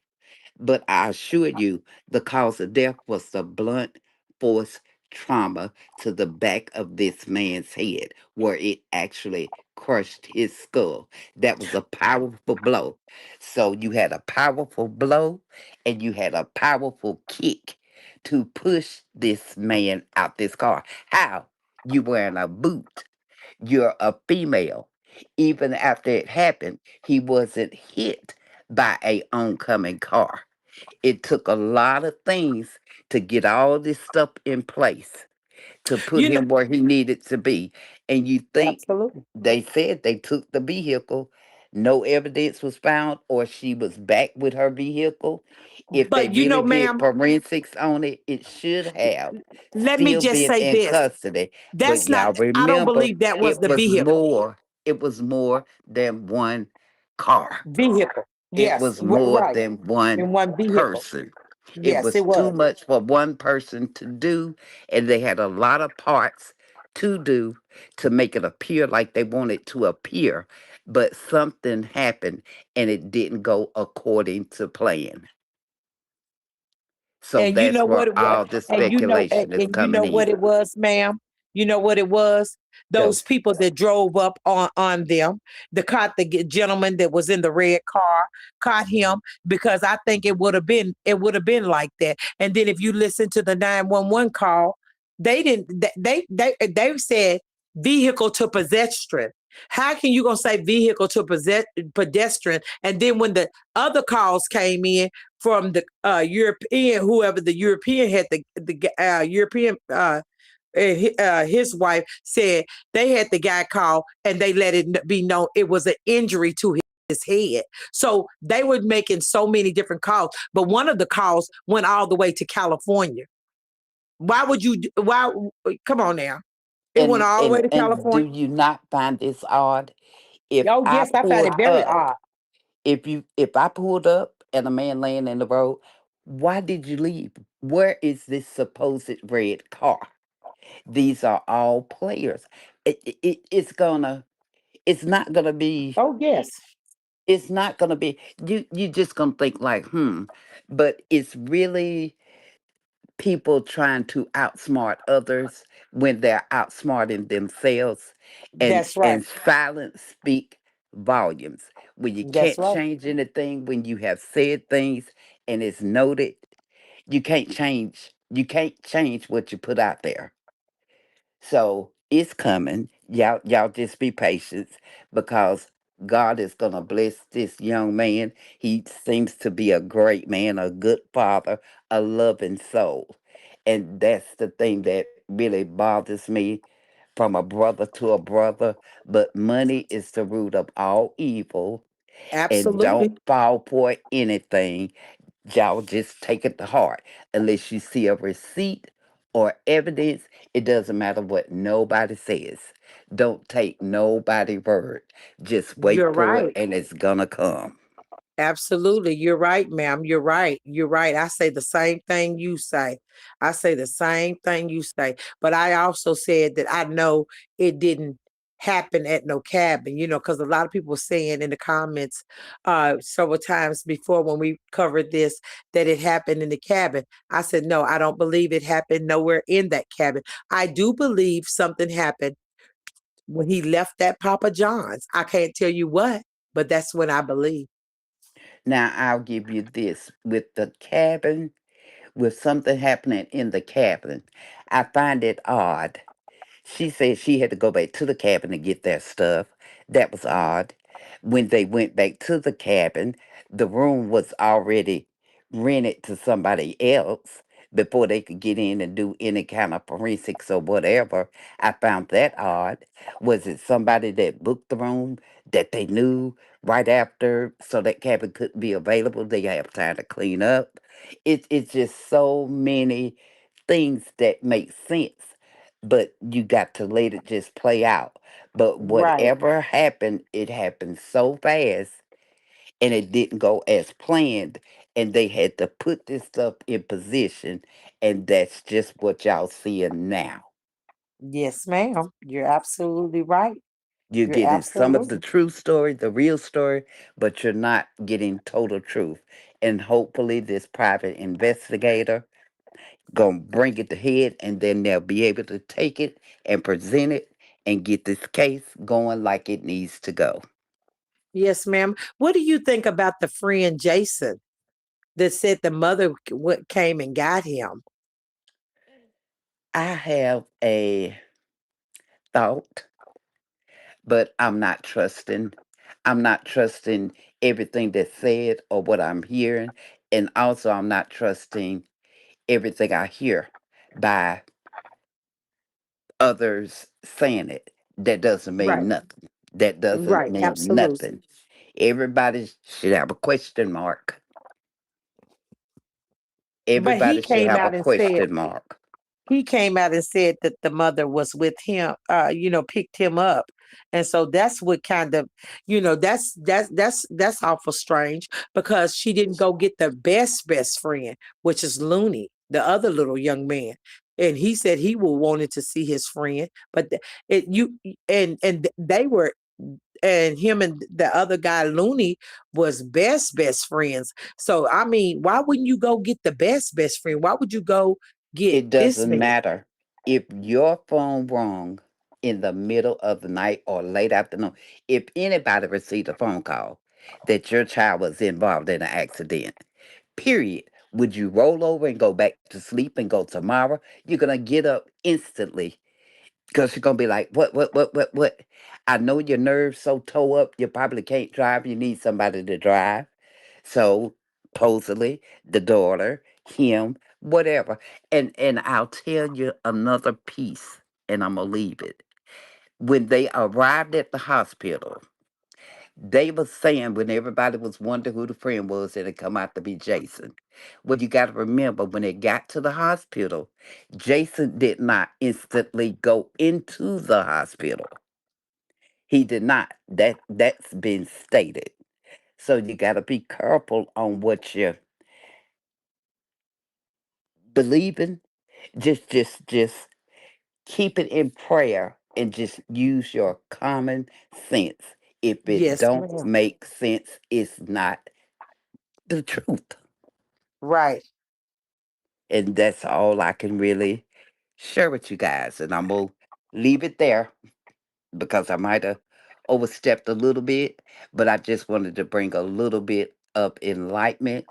but I assure you, the cause of death was the blunt force trauma to the back of this man's head, where it actually crushed his skull. That was a powerful blow. So you had a powerful blow and you had a powerful kick. to push this man out this car. How? You wearing a boot. You're a female. Even after it happened, he wasn't hit by a oncoming car. It took a lot of things to get all this stuff in place to put You know, him where he needed to be. And you think absolutely. they said they took the vehicle, no evidence was found, or she was back with her vehicle. If they But you really know, did ma'am, forensics on it, it should have let me still just been say in this. custody. But That's not, y'all I don't remember, believe that was it the was vehicle. more. It was more than one car. Vehicle. It Yes, was more right. than one In one vehicle. person. It Yes, was it too was. much for one person to do, and they had a lot of parts to do to make it appear like they wanted to appear, but something happened and it didn't go according to plan. So And you that's know where what it was, all the speculation is and you coming know what in. it was, ma'am. You know what it was. Those Those people that drove up on them, the caught the gentleman that was in the red car, caught him because I think it would have been like that. And then if you listen to the 911 call, they didn't. They said vehicle to pedestrian. How can you gonna say vehicle to pedestrian? And then when the other calls came in from the European, whoever the European had the European his wife said they had the guy call and they let it be known it was an injury to his head. So they were making so many different calls, but one of the calls went all the way to California. Why would you? Why? Come on now. It went and all the way and to and do California. you not find this odd? If Oh I yes, I found it pulled very up, odd. if I pulled up and a man laying in the road, why did you leave? Where is this supposed red car? These are all players. It's gonna. It's not gonna be. Oh yes, It's not gonna be. You just gonna think like, hmm. But it's really people trying to outsmart others when they're outsmarting themselves, that's right. and silence speak volumes. When you That's can't right. change anything, when you have said things and it's noted, you can't change what you put out there. So it's coming. Y'all just be patient because God is gonna bless this young man. He seems to be a great man, a good father, a loving soul. And that's the thing that really bothers me from a brother to a brother. But money is the root of all evil. And don't Absolutely. fall for anything. Y'all just take it to heart. Unless you see a receipt or evidence, it doesn't matter what nobody says. Don't take nobody word. Just wait You're for it right. and it's gonna come. Absolutely. You're right, ma'am. You're right. You're right. I say the same thing you say. I say the same thing you say. But I also said that I know it didn't happen at no cabin, because a lot of people were saying in the comments several times before when we covered this that it happened in the cabin. I said, no, I don't believe it happened nowhere in that cabin. I do believe something happened when he left that Papa John's. I can't tell you what, but that's when I believe. Now I'll give you this with the cabin, with something happening in the cabin. I find it odd. She said she had to go back to the cabin to get their stuff. That was odd. When they went back to the cabin, the room was already rented to somebody else before they could get in and do any kind of forensics or whatever. I found that odd. Was it somebody that booked the room that they knew right after so that cabin couldn't be available? They have time to clean up. It's just so many things that make sense, but you got to let it just play out. But Right. whatever happened, it happened so fast and it didn't go as planned. And they had to put this stuff in position. And that's just what y'all seeing now. Yes, ma'am. You're absolutely right. You're You're getting some of the absolutely. true story, the real story, but you're not getting total truth. And hopefully, this private investigator gonna bring it to head, and then they'll be able to take it and present it and get this case going like it needs to go. Yes, ma'am. What do you think about the friend Jason that said the mother came and got him? I have a thought, but I'm not trusting. I'm not trusting everything that's said or what I'm hearing. And also, I'm not trusting everything I hear by others saying it. That doesn't mean Right. nothing. That doesn't Right. mean Absolutely. nothing. Everybody should have a question mark. But he Everybody should came have a out and said question mark. he came out and said that the mother was with him, picked him up. And so that's what kind of, that's awful strange because she didn't go get the best friend, which is Looney, the other little young man. And he said he will wanted to see his friend, but it you and they were, and him and the other guy Looney was best friends. So I mean, why wouldn't you go get the best friend? Why would you go get It this doesn't man? matter if your phone rung in the middle of the night or late afternoon. If anybody received a phone call that your child was involved in an accident, period, would you roll over and go back to sleep and go tomorrow? You're gonna get up instantly because you're gonna be like, what? I know your nerves so toe up, you probably can't drive. You need somebody to drive. So, supposedly, the daughter, him, whatever. And I'll tell you another piece, and I'm gonna leave it. When they arrived at the hospital, they were saying when everybody was wondering who the friend was, and it come out to be Jason. Well, you got to remember when they got to the hospital, Jason did not instantly go into the hospital. He did not. That's been stated. So you got to be careful on what you're believing. Just keep it in prayer and just use your common sense. If it Yes, don't ma'am. make sense, it's not the truth. Right. And that's all I can really share with you guys. And I'm going to leave it there because I might have overstepped a little bit, but I just wanted to bring a little bit of enlightenment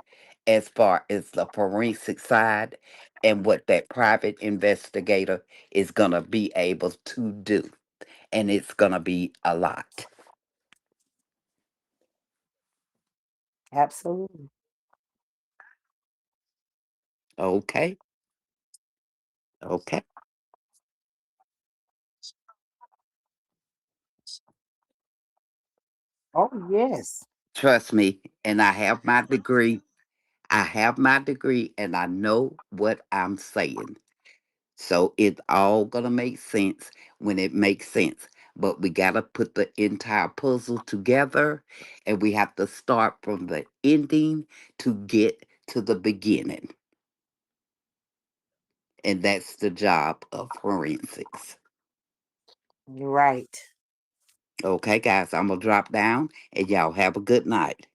as far as the forensic side and what that private investigator is going to be able to do. And it's going to be a lot. Absolutely. Okay. Okay. Oh, yes. Trust me. And I have my degree. I have my degree and I know what I'm saying. So it's all gonna make sense when it makes sense. But we gotta put the entire puzzle together and we have to start from the ending to get to the beginning. And that's the job of forensics. You're right. Okay, guys, I'm gonna drop down and y'all have a good night.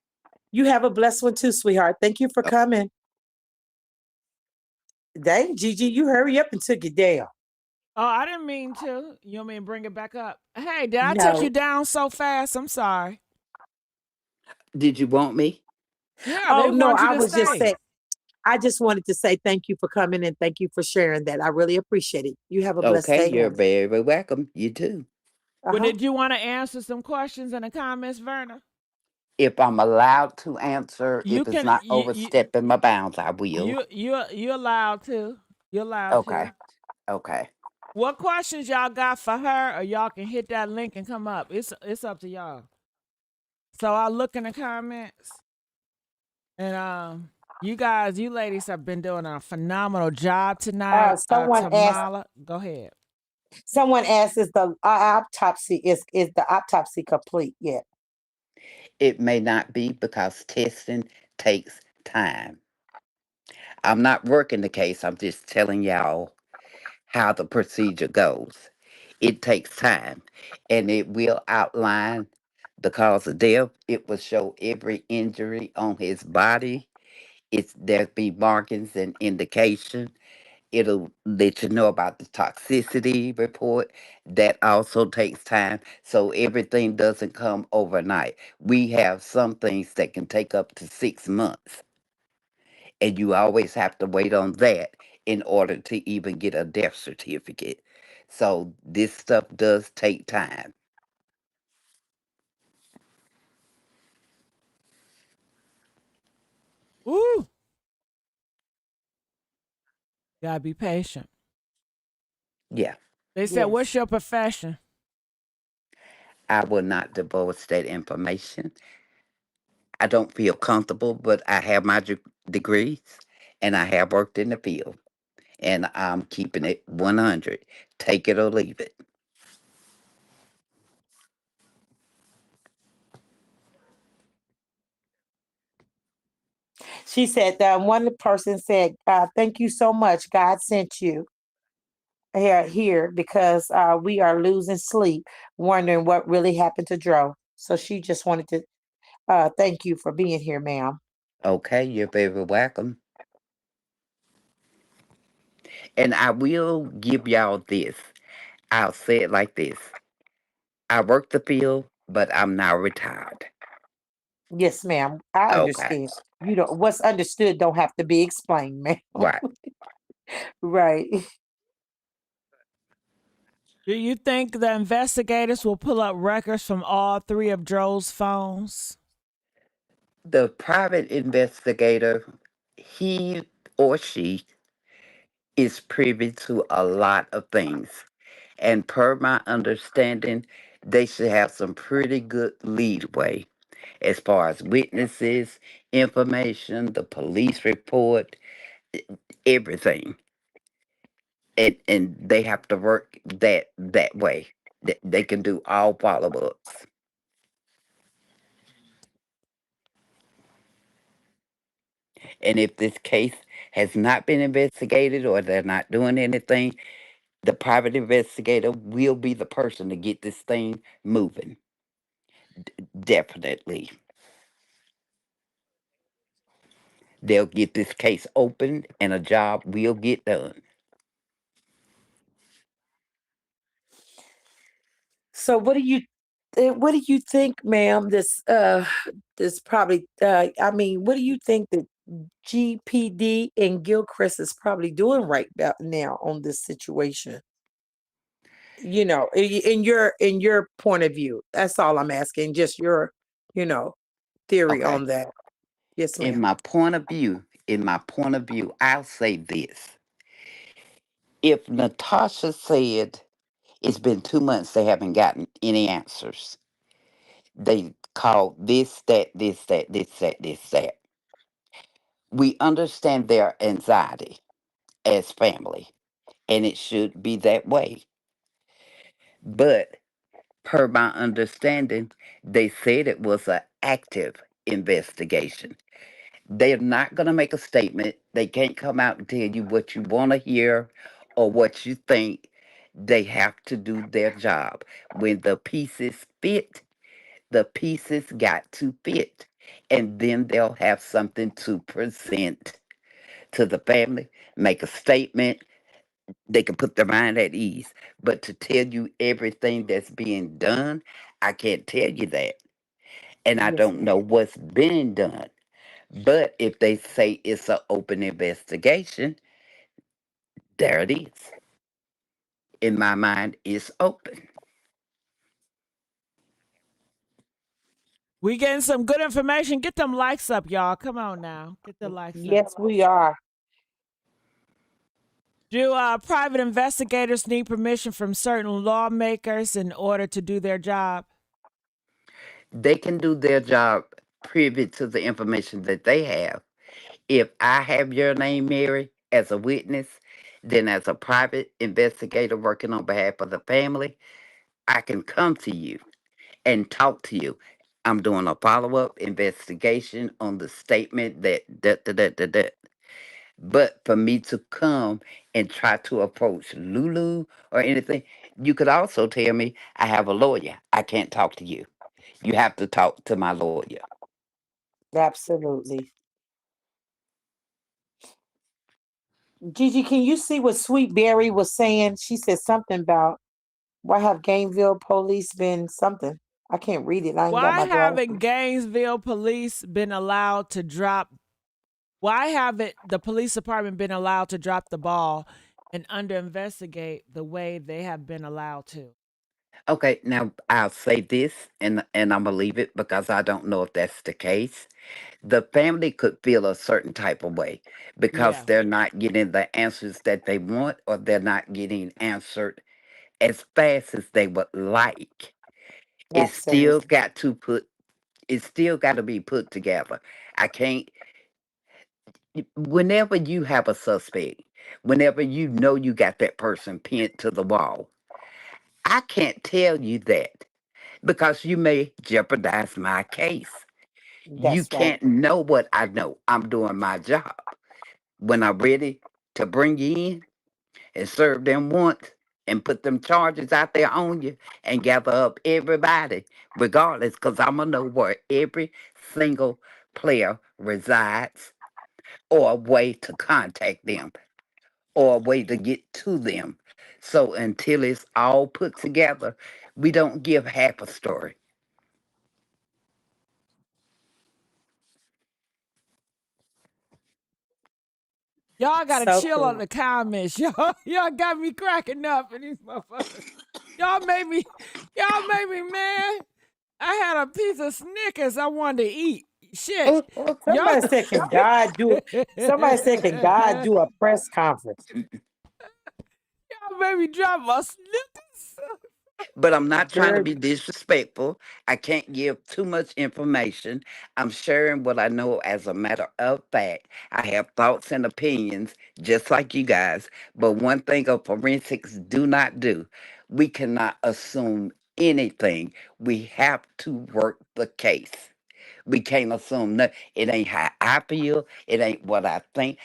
You have a blessed one too, sweetheart. Thank you for coming. Dang, Gigi, you hurry up and took it down. Oh, I didn't mean to. You want me to bring it back up? Hey, did I take you No. down so fast? I'm sorry. Did you want me? Yeah, Oh they no, want you I to was just stay. saying, I just wanted to say thank you for coming and thank you for sharing that. I really appreciate it. You have a blessed Okay, day, you're honey. very welcome. You too. Well, Uh-huh. did you want to answer some questions in the comments, Verna? If I'm allowed to answer, You if it's can. not overstepping my bounds, I will. You allowed to. You're allowed Okay. to. Okay. What questions y'all got for her, or y'all can hit that link and come up. It's up to y'all. So I'll look in the comments, and you guys, you ladies have been doing a phenomenal job tonight. Someone asked. Tamala, go ahead. Someone asked, "Is the autopsy is the autopsy complete yet?" It may not be because testing takes time. I'm not working the case. I'm just telling y'all how the procedure goes. It takes time and it will outline the cause of death. It will show every injury on his body. There'll be markings and indication. It'll let you know about the toxicity report. That also takes time. So everything doesn't come overnight. We have some things that can take up to 6 months. And you always have to wait on that in order to even get a death certificate. So this stuff does take time. Ooh, gotta be patient. Yeah, They said, "What's Yes. your profession?" I will not divulge that information. I don't feel comfortable, but I have my degrees and I have worked in the field, and I'm keeping it 100. Take it or leave it. She said that one person said, "Thank you so much. God sent you here because we are losing sleep, wondering what really happened to Dro." So she just wanted to thank you for being here, ma'am. Okay, you're very welcome. And I will give y'all this. I'll say it like this: I work the field, but I'm now retired. Yes, ma'am. I Okay, understand. You don't. What's understood don't have to be explained, ma'am. right. Right. Do you think the investigators will pull up records from all three of Joe's phones? The private investigator, he or she is privy to a lot of things. And per my understanding, they should have some pretty good leadway as far as witnesses, information, the police report, everything. And they have to work that way. They can do all follow-ups. And if this case has not been investigated or they're not doing anything, the private investigator will be the person to get this thing moving. Definitely. They'll get this case opened and a job will get done. So what do you think, ma'am? This probably I mean, what do you think that GPD and Gilchrist is probably doing right about now on this situation? You know, in your point of view. That's all I'm asking. Just your, you know, theory Okay. on that. Yes, In ma'am. my point of view, I'll say this. If Natasha said it's been 2 months they haven't gotten any answers, they called this, that, this, that, this, that, this, that. We understand their anxiety as family, and it should be that way. But per my understanding, they said it was an active investigation. They're not going to make a statement. They can't come out and tell you what you want to hear or what you think. They have to do their job. When the pieces fit, the pieces got to fit. And then they'll have something to present to the family, make a statement. They can put their mind at ease. But to tell you everything that's being done, I can't tell you that. And I Yes, don't ma'am. know what's being done. But if they say it's an open investigation, there it is. In my mind, it's open. We getting some good information. Get them likes up, y'all. Come on now. Get the likes up. Yes, we are. Do private investigators need permission from certain lawmakers in order to do their job? They can do their job privy to the information that they have. If I have your name, Mary, as a witness, then as a private investigator working on behalf of the family, I can come to you and talk to you. I'm doing a follow up investigation on the statement that. But for me to come and try to approach Lulu or anything, you could also tell me I have a lawyer. I can't talk to you. You have to talk to my lawyer. Absolutely. Gigi, can you see what Sweet Berry was saying? She said something about why have Gainesville police been something? I can't read it. I ain't got Why my haven't glasses. Gainesville police been allowed to drop Why haven't the police department been allowed to drop the ball and under investigate the way they have been allowed to? Okay, now I'll say this, and I'm gonna leave it because I don't know if that's the case. The family could feel a certain type of way because Yeah, they're not getting the answers that they want, or they're not getting answered as fast as they would like. It's still Absolutely. got to put. It's still got to be put together. I can't. Whenever you have a suspect, whenever you know you got that person pinned to the wall, I can't tell you that because you may jeopardize my case. You That's right. can't know what I know. I'm doing my job. When I'm ready to bring you in and serve them once and put them charges out there on you and gather up everybody, regardless, because I'm going to know where every single player resides, or a way to contact them, or a way to get to them. So until it's all put together, we don't give half a story. y'all gotta So chill on cool. the comments. Y'all got me cracking up in these motherfuckers. Y'all made me, y'all made me mad. I had a piece of Snickers I wanted to eat. Shit, y'all, Somebody said, "Can God do?" Somebody said, "Can God do a press conference?" y'all made me drop my Snickers. But I'm not trying to Girl, be disrespectful. I can't give too much information. I'm sharing what I know as a matter of fact. I have thoughts and opinions just like you guys. But one thing of forensics do not do, we cannot assume anything. We have to work the case. We can't assume nothing. It ain't how I feel. It ain't what I think.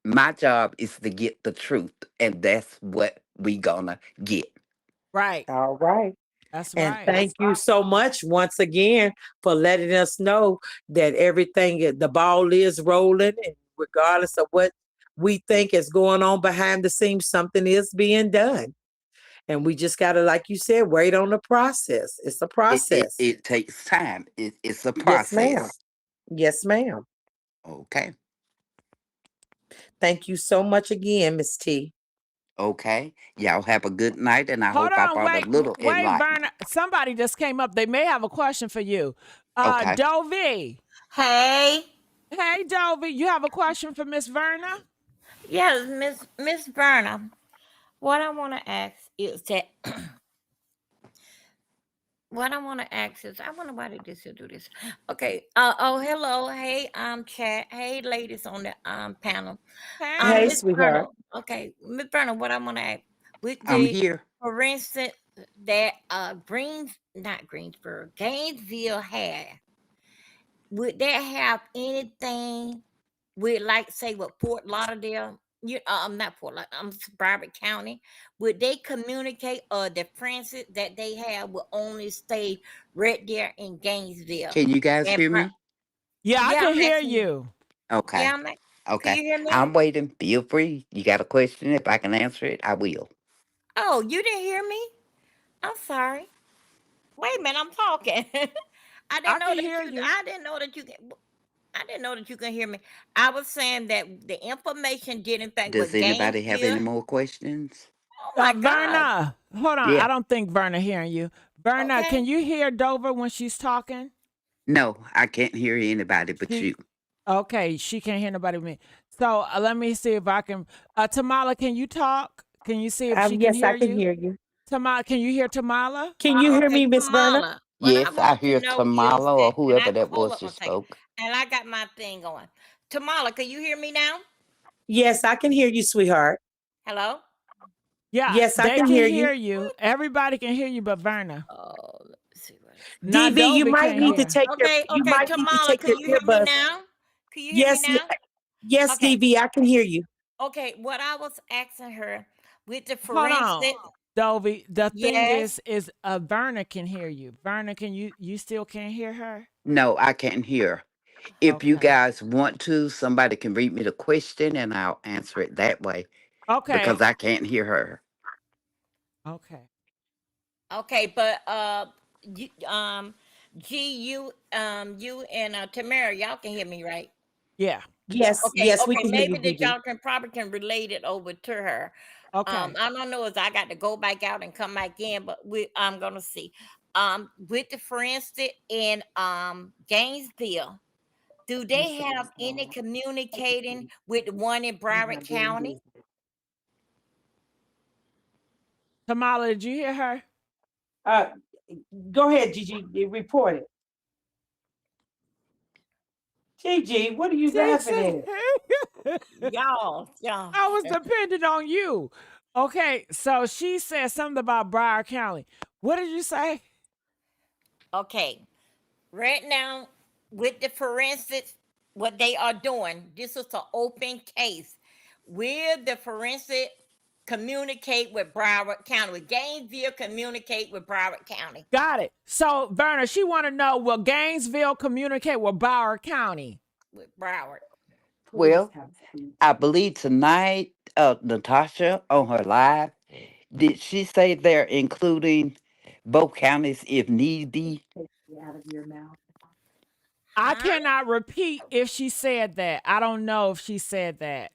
My job is to get the truth, and that's what we gonna get. Right, all right. that's And right. thank you so much once again for letting us know that the ball is rolling, and regardless of what we think is going on behind the scenes, something is being done. And we just got to, like you said, wait on the process. It's a it, it, process. it takes time. It's a Yes, ma'am. process. Yes, ma'am. Okay. Thank you so much again, Miss T. Okay. Y'all have a good night, and I Hold hope I on, brought a wait, little wait, enlightenment. Verna. Somebody just came up. They may have a question for you. Okay. Dovey. Hey, Hey, Dovey, you have a question for Miss Verna? yes, Miss Burnham. What I want to ask is that what I want to ask is I wonder why they just do this. Okay. Oh, hello. Hey, chat. Hey, ladies on the panel. Hey, Hey. Miss Burnham. sweetheart. Okay, Miss Burnham. What I want to ask with I'm the, here. for instance, that not Greensboro, Gainesville had, would that have anything with, like, say, with Fort Lauderdale? I'm not Fort Lauderdale. I'm Broward County. Would they communicate, the friends that they have will only stay right there in Gainesville? Can you guys And hear me? Yeah, I yeah, can I'm hear asking you. you. Yeah, Okay. can Okay. you hear me? I'm waiting. Feel free. You got a question? If I can answer it, I will. Oh, you didn't hear me? I'm sorry. Wait a minute, I'm talking. I didn't I know can that hear you. you. I didn't know that you. I didn't know that you can hear me. I was saying that the information did in fact Does with anybody have any Gainesville. more questions? Oh my God. Verna, hold on. I Yeah. don't think Verna hearing you. Verna, Okay. can you hear Dover when she's talking? No, I can't hear anybody but She you. okay. She can't hear nobody but me. So let me see if I can. Tamala, can you talk? Can you see if she can Yes, I hear can you? hear you. Tamala, can you hear Tamala? Can you hear Okay, me, Miss Verna? Kamala. What I Yes, I want to hear know is Tamala or that, and whoever I that hold was up that one second, spoke. and I got my thing going. Tamala, can you hear me now? Yes, I can hear you, sweetheart. Hello. Yeah, Yes, I they can can hear you. hear you. Everybody can hear you, but Verna. Oh, let's see what. Not DV, you Dovey might can't need to hear. take your Okay, you okay, might need to Tamala, take can your you hear me earbuds. now? Can you hear me Yes, now? yes, Okay, DV, I can hear you. okay. What I was asking her with the Hold on, forensic, Dovey. The thing yes. is, Verna can hear you. Verna, can you still can't hear her? No, I can't hear. If you Okay. guys want to, somebody can read me the question and I'll answer it that way Okay. because I can't hear her. Okay. Okay, but G, you and Tamara, y'all can hear me, right? Yeah. Yes, Okay, yes, we okay, can hear you, maybe that Gigi. y'all can probably can relate it over to her. Okay. I don't know if I got to go back out and come back in, but I'm gonna see. With the forensic in Gainesville, do they have any communicating with the one in Broward County? Tamala, did you hear her? Uh, Go ahead, Gigi. You report it. Gigi, what are you She laughing said, at? Y'all. I was depending on you. Okay, so she said something about Broward County. What did you say? Okay, right now with the forensics, what they are doing, this is an open case. Will the forensic communicate with Broward County? With Gainesville communicate with Broward County? Got it. So, Verna, she want to know, will Gainesville communicate with Broward County? With Broward. Well, I believe tonight, Natasha on her live, did she say they're including both counties if need be? I Huh? cannot repeat if she said that. I don't know if she said that.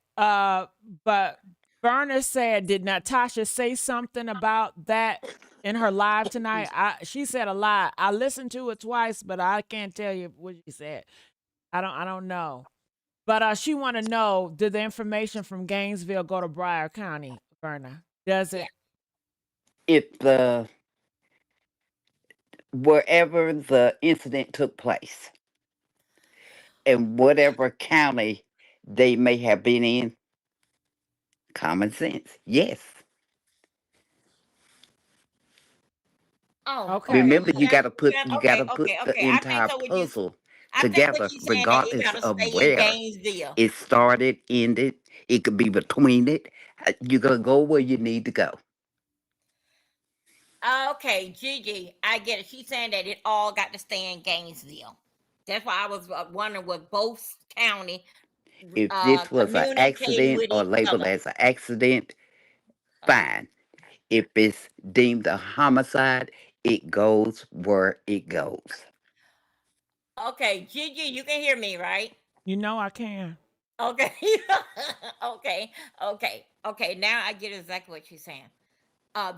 But Berner said, did Natasha say something about that in her live tonight? She said a lot. I listened to it twice, but I can't tell you what she said. I don't know. But she want to know, did the information from Gainesville go to Broward County, Berna? Does Yeah. it? If the wherever the incident took place and whatever county they may have been in, common sense, yes. Oh, Okay. okay. Remember, you got to put you got Okay, to put okay, the okay. entire puzzle I think what together, she's saying that it regardless gotta of stay in where Gainesville. it started, ended. It could be between it. You're gonna go where you need to go. Okay, Gigi, I get it. She's saying that it all got to stay in Gainesville. That's why I was wondering what both county If this was an communicating accident with or each labeled other. as an accident, Uh, fine. If it's deemed a homicide, it goes where it goes. okay, Gigi, you can hear me, right? You know I can. Okay. Okay. Okay. Now I get exactly what you're saying.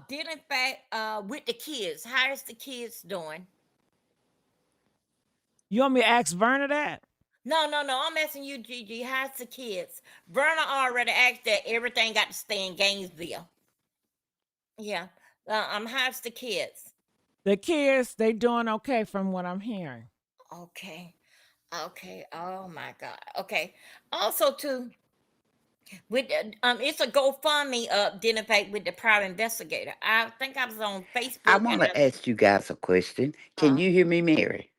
Did in fact with the kids, how's the kids doing? You want me to ask Verna that? No. I'm asking you, Gigi. How's the kids? Verna already asked that everything got to stay in Gainesville. Yeah. How's the kids? The kids, they doing okay from what I'm hearing. Okay. Okay. Oh my God. Okay. Also, too, with it's a GoFundMe up. Didn't fact with the private investigator. I think I was on I Facebook want and to ask you guys a question. Can uh, you hear me, Mary?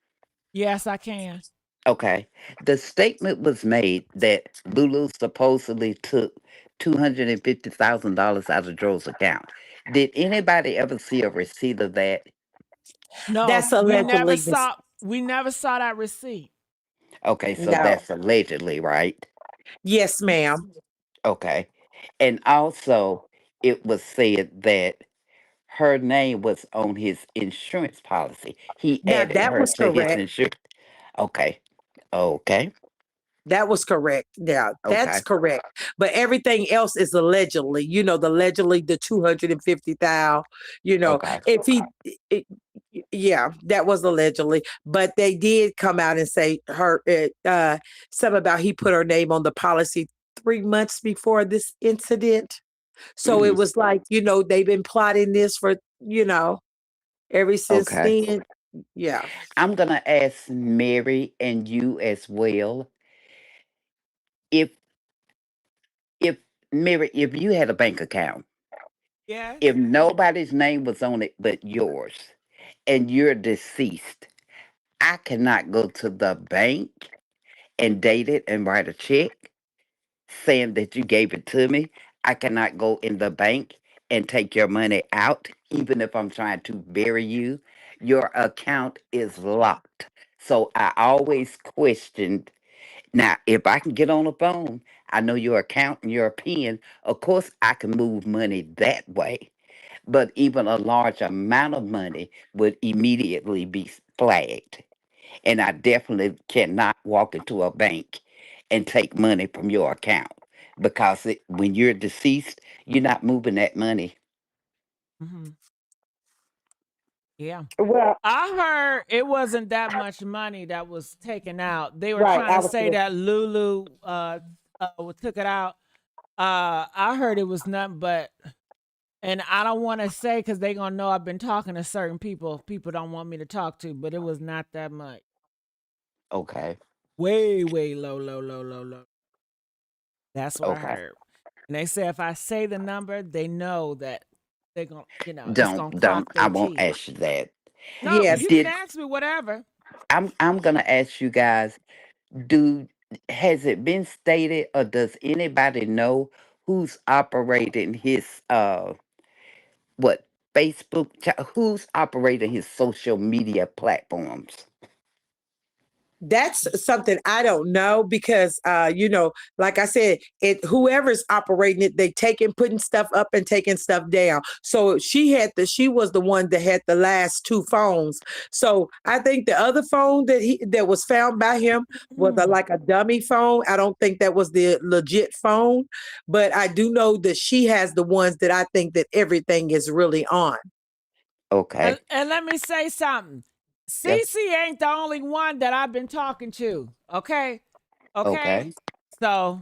Yes, I can. Okay. The statement was made that Lulu supposedly took $250,000 out of Joe's account. Did anybody ever see a receipt of that? No, That's allegedly we never saw that receipt. Okay, so no. that's allegedly, right? Yes, ma'am. Okay. And also, it was said that her name was on his insurance policy. He Now added that her was to his correct. insurance. Okay. Okay. That was correct. Yeah, that's Okay. correct. But everything else is allegedly. The allegedly the 250,000. Okay. If it, yeah, that was allegedly. But they did come out and say something about he put her name on the policy 3 months before this incident. So it Mm, was like they've been plotting this for ever since okay. then. Yeah. I'm going to ask Mary and you as well. If, if, Mary, if you had a bank account, Yes. if nobody's name was on it but yours and you're deceased, I cannot go to the bank and date it and write a check saying that you gave it to me. I cannot go in the bank and take your money out, even if I'm trying to bury you. Your account is locked. So I always questioned. Now, if I can get on the phone, I know your account and your PIN. Of course, I can move money that way. But even a large amount of money would immediately be flagged. And I definitely cannot walk into a bank and take money from your account because when you're deceased, you're not moving that money. Mhm. Yeah. Well, I heard it wasn't that much money that was taken out. They were right. trying I to was say gonna, that Lulu took it out. I heard it was nothing but, and I don't want to say because they gonna know I've been talking to certain people. People don't want me to talk to, but it was not that much. Okay. Way, way low, low, low, low, low. That's what I Okay. heard. And they say if I say the number, they know that they're gonna, it's gonna Don't. clock I their won't teeth. ask you that. No, yes. you can Did ask me whatever. I'm gonna ask you guys, do has it been stated or does anybody know who's operating his what who's operating his social media platforms? That's something I don't know because like I said, it whoever's operating it, they taking putting stuff up and taking stuff down. So she was the one that had the last two phones. So I think the other phone that was found by him was Mm. like a dummy phone. I don't think that was the legit phone, but I do know that she has the ones that I think that everything is really on. Okay. And let me say something. Yeah. Cece ain't the only one that I've been talking to. Okay. Okay. Okay. So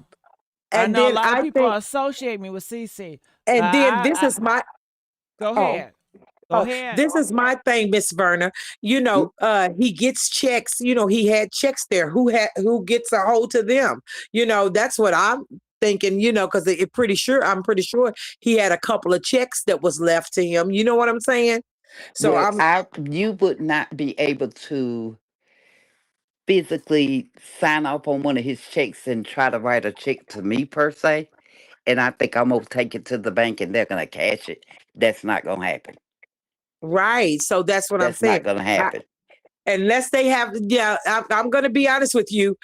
I And know a then lot of I people think associate me with Cece. But and then this is my go oh ahead. Go Oh, ahead. this is my thing, Miss Verna. Mm. He gets checks. He had checks there. Who gets a hold to them? That's what I'm thinking. Because I'm pretty sure he had a couple of checks that was left to him. You know what I'm saying? So Well, I'm I you would not be able to physically sign off on one of his checks and try to write a check to me per se. And I think I'm gonna take it to the bank and they're gonna cash it. That's not gonna happen. right. So that's what I'm That's saying. not gonna happen. Unless they have, yeah, I'm going to be honest with you.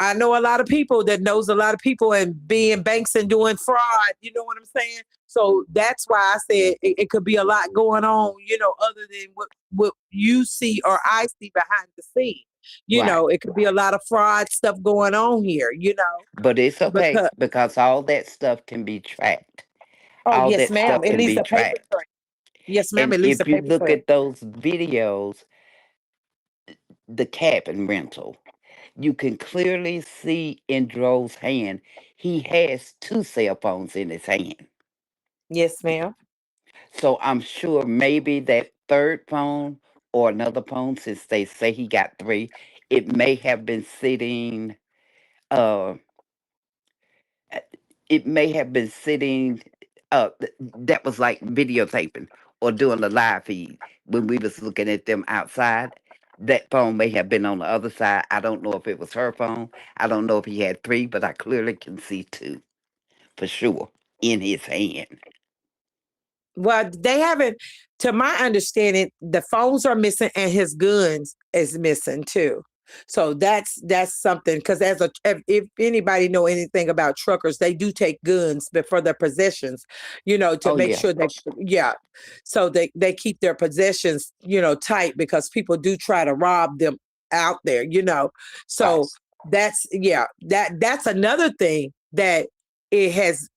I know a lot of people that knows a lot of people and being banks and doing fraud. You know what I'm saying? So that's why I said it could be a lot going on, other than what you see or I see behind the scene. Right. It could be a lot of fraud stuff going on here, But it's okay because, because all that stuff can be tracked. oh, All yes, that ma'am. stuff It can leaves be a paper tracked. trail. Yes, ma'am. And It leaves a if you paper look trail. at those videos, the cabin rental, you can clearly see in Dro's hand, he has two cell phones in his hand. Yes, ma'am. So I'm sure maybe that third phone or another phone, since they say he got three, it may have been sitting. Uh, uh, it may have been sitting. That was like videotaping or doing the live feed when we was looking at them outside. That phone may have been on the other side. I don't know if it was her phone. I don't know if he had three, but I clearly can see two for sure in his hand. Well, they haven't, to my understanding, the phones are missing and his guns is missing too. So that's something because if anybody know anything about truckers, they do take guns for their possessions, to Oh make yeah, sure that yeah. So they keep their possessions, tight because people do try to rob them out there. right, So that's yeah, that's another thing that it has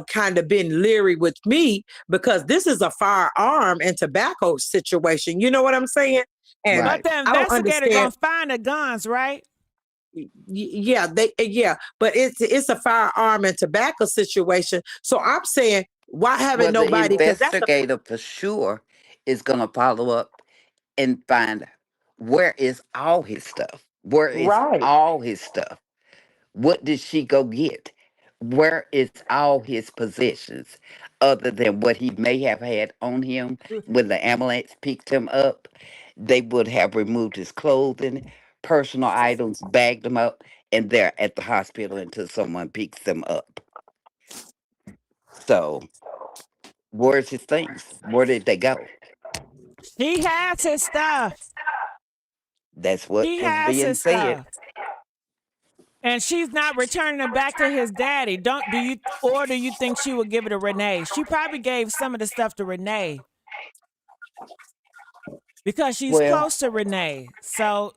kind of been leery with me because this is a firearm and tobacco situation. You know what I'm saying? And But right. the I don't investigator understand. gonna find the guns, right? Yeah, but it's a firearm and tobacco situation. So I'm saying, why haven't Well, the nobody? Because that's the investigator for sure is going to follow up and find where is all his stuff. Where is right. all his stuff? What did she go get? Where is all his possessions other than what he may have had on him when the ambulance picked him up? They would have removed his clothing, personal items, bagged them up, and they're at the hospital until someone picks them up. So, where's his things? Where did they go? She has his stuff. That's what She was has being his said. stuff. And she's not returning it back to his daddy. Do you think she would give it to Renee? She probably gave some of the stuff to Renee because she's Well, close to Renee. So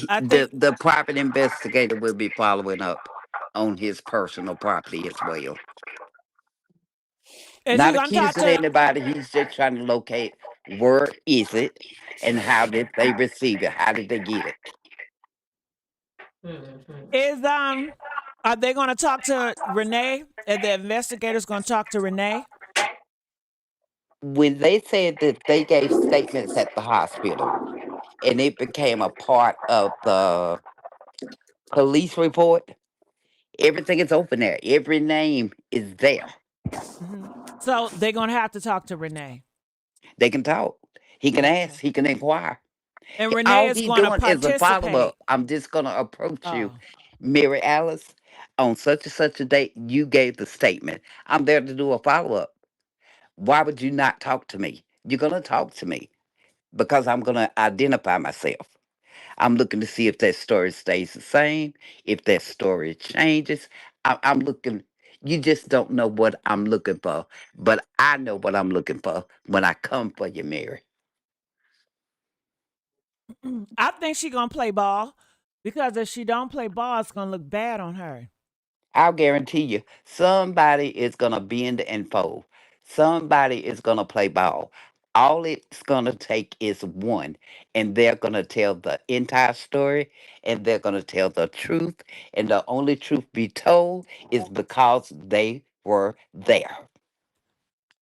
I think The private investigator will be following up on his personal property as well. is he Not gonna talk accusing to anybody. He's just trying to locate where is it and how did they receive it? How did they get it? Mhm. is are they gonna talk to Renee? And the investigators gonna talk to Renee? When they said that they gave statements at the hospital and it became a part of the police report, everything is open there. Every name is there. Hmm. So they're gonna have to talk to Renee. They can talk. He can Okay. ask. He can inquire. And Renee All is he gonna doing is a follow participate. up. I'm just gonna approach you, Oh. Mary Alice, on such and such a date. You gave the statement. I'm there to do a follow up. Why would you not talk to me? You're gonna talk to me because I'm gonna identify myself. I'm looking to see if that story stays the same, if that story changes. I'm looking. You just don't know what I'm looking for, but I know what I'm looking for when I come for you, Mary. I think she gonna play ball because if she don't play ball, it's gonna look bad on her. I'll guarantee you, somebody is going to bend and fold. Somebody is going to play ball. All it's going to take is one, and they're going to tell the entire story, and they're going to tell the truth. And the only truth be told is because they were there.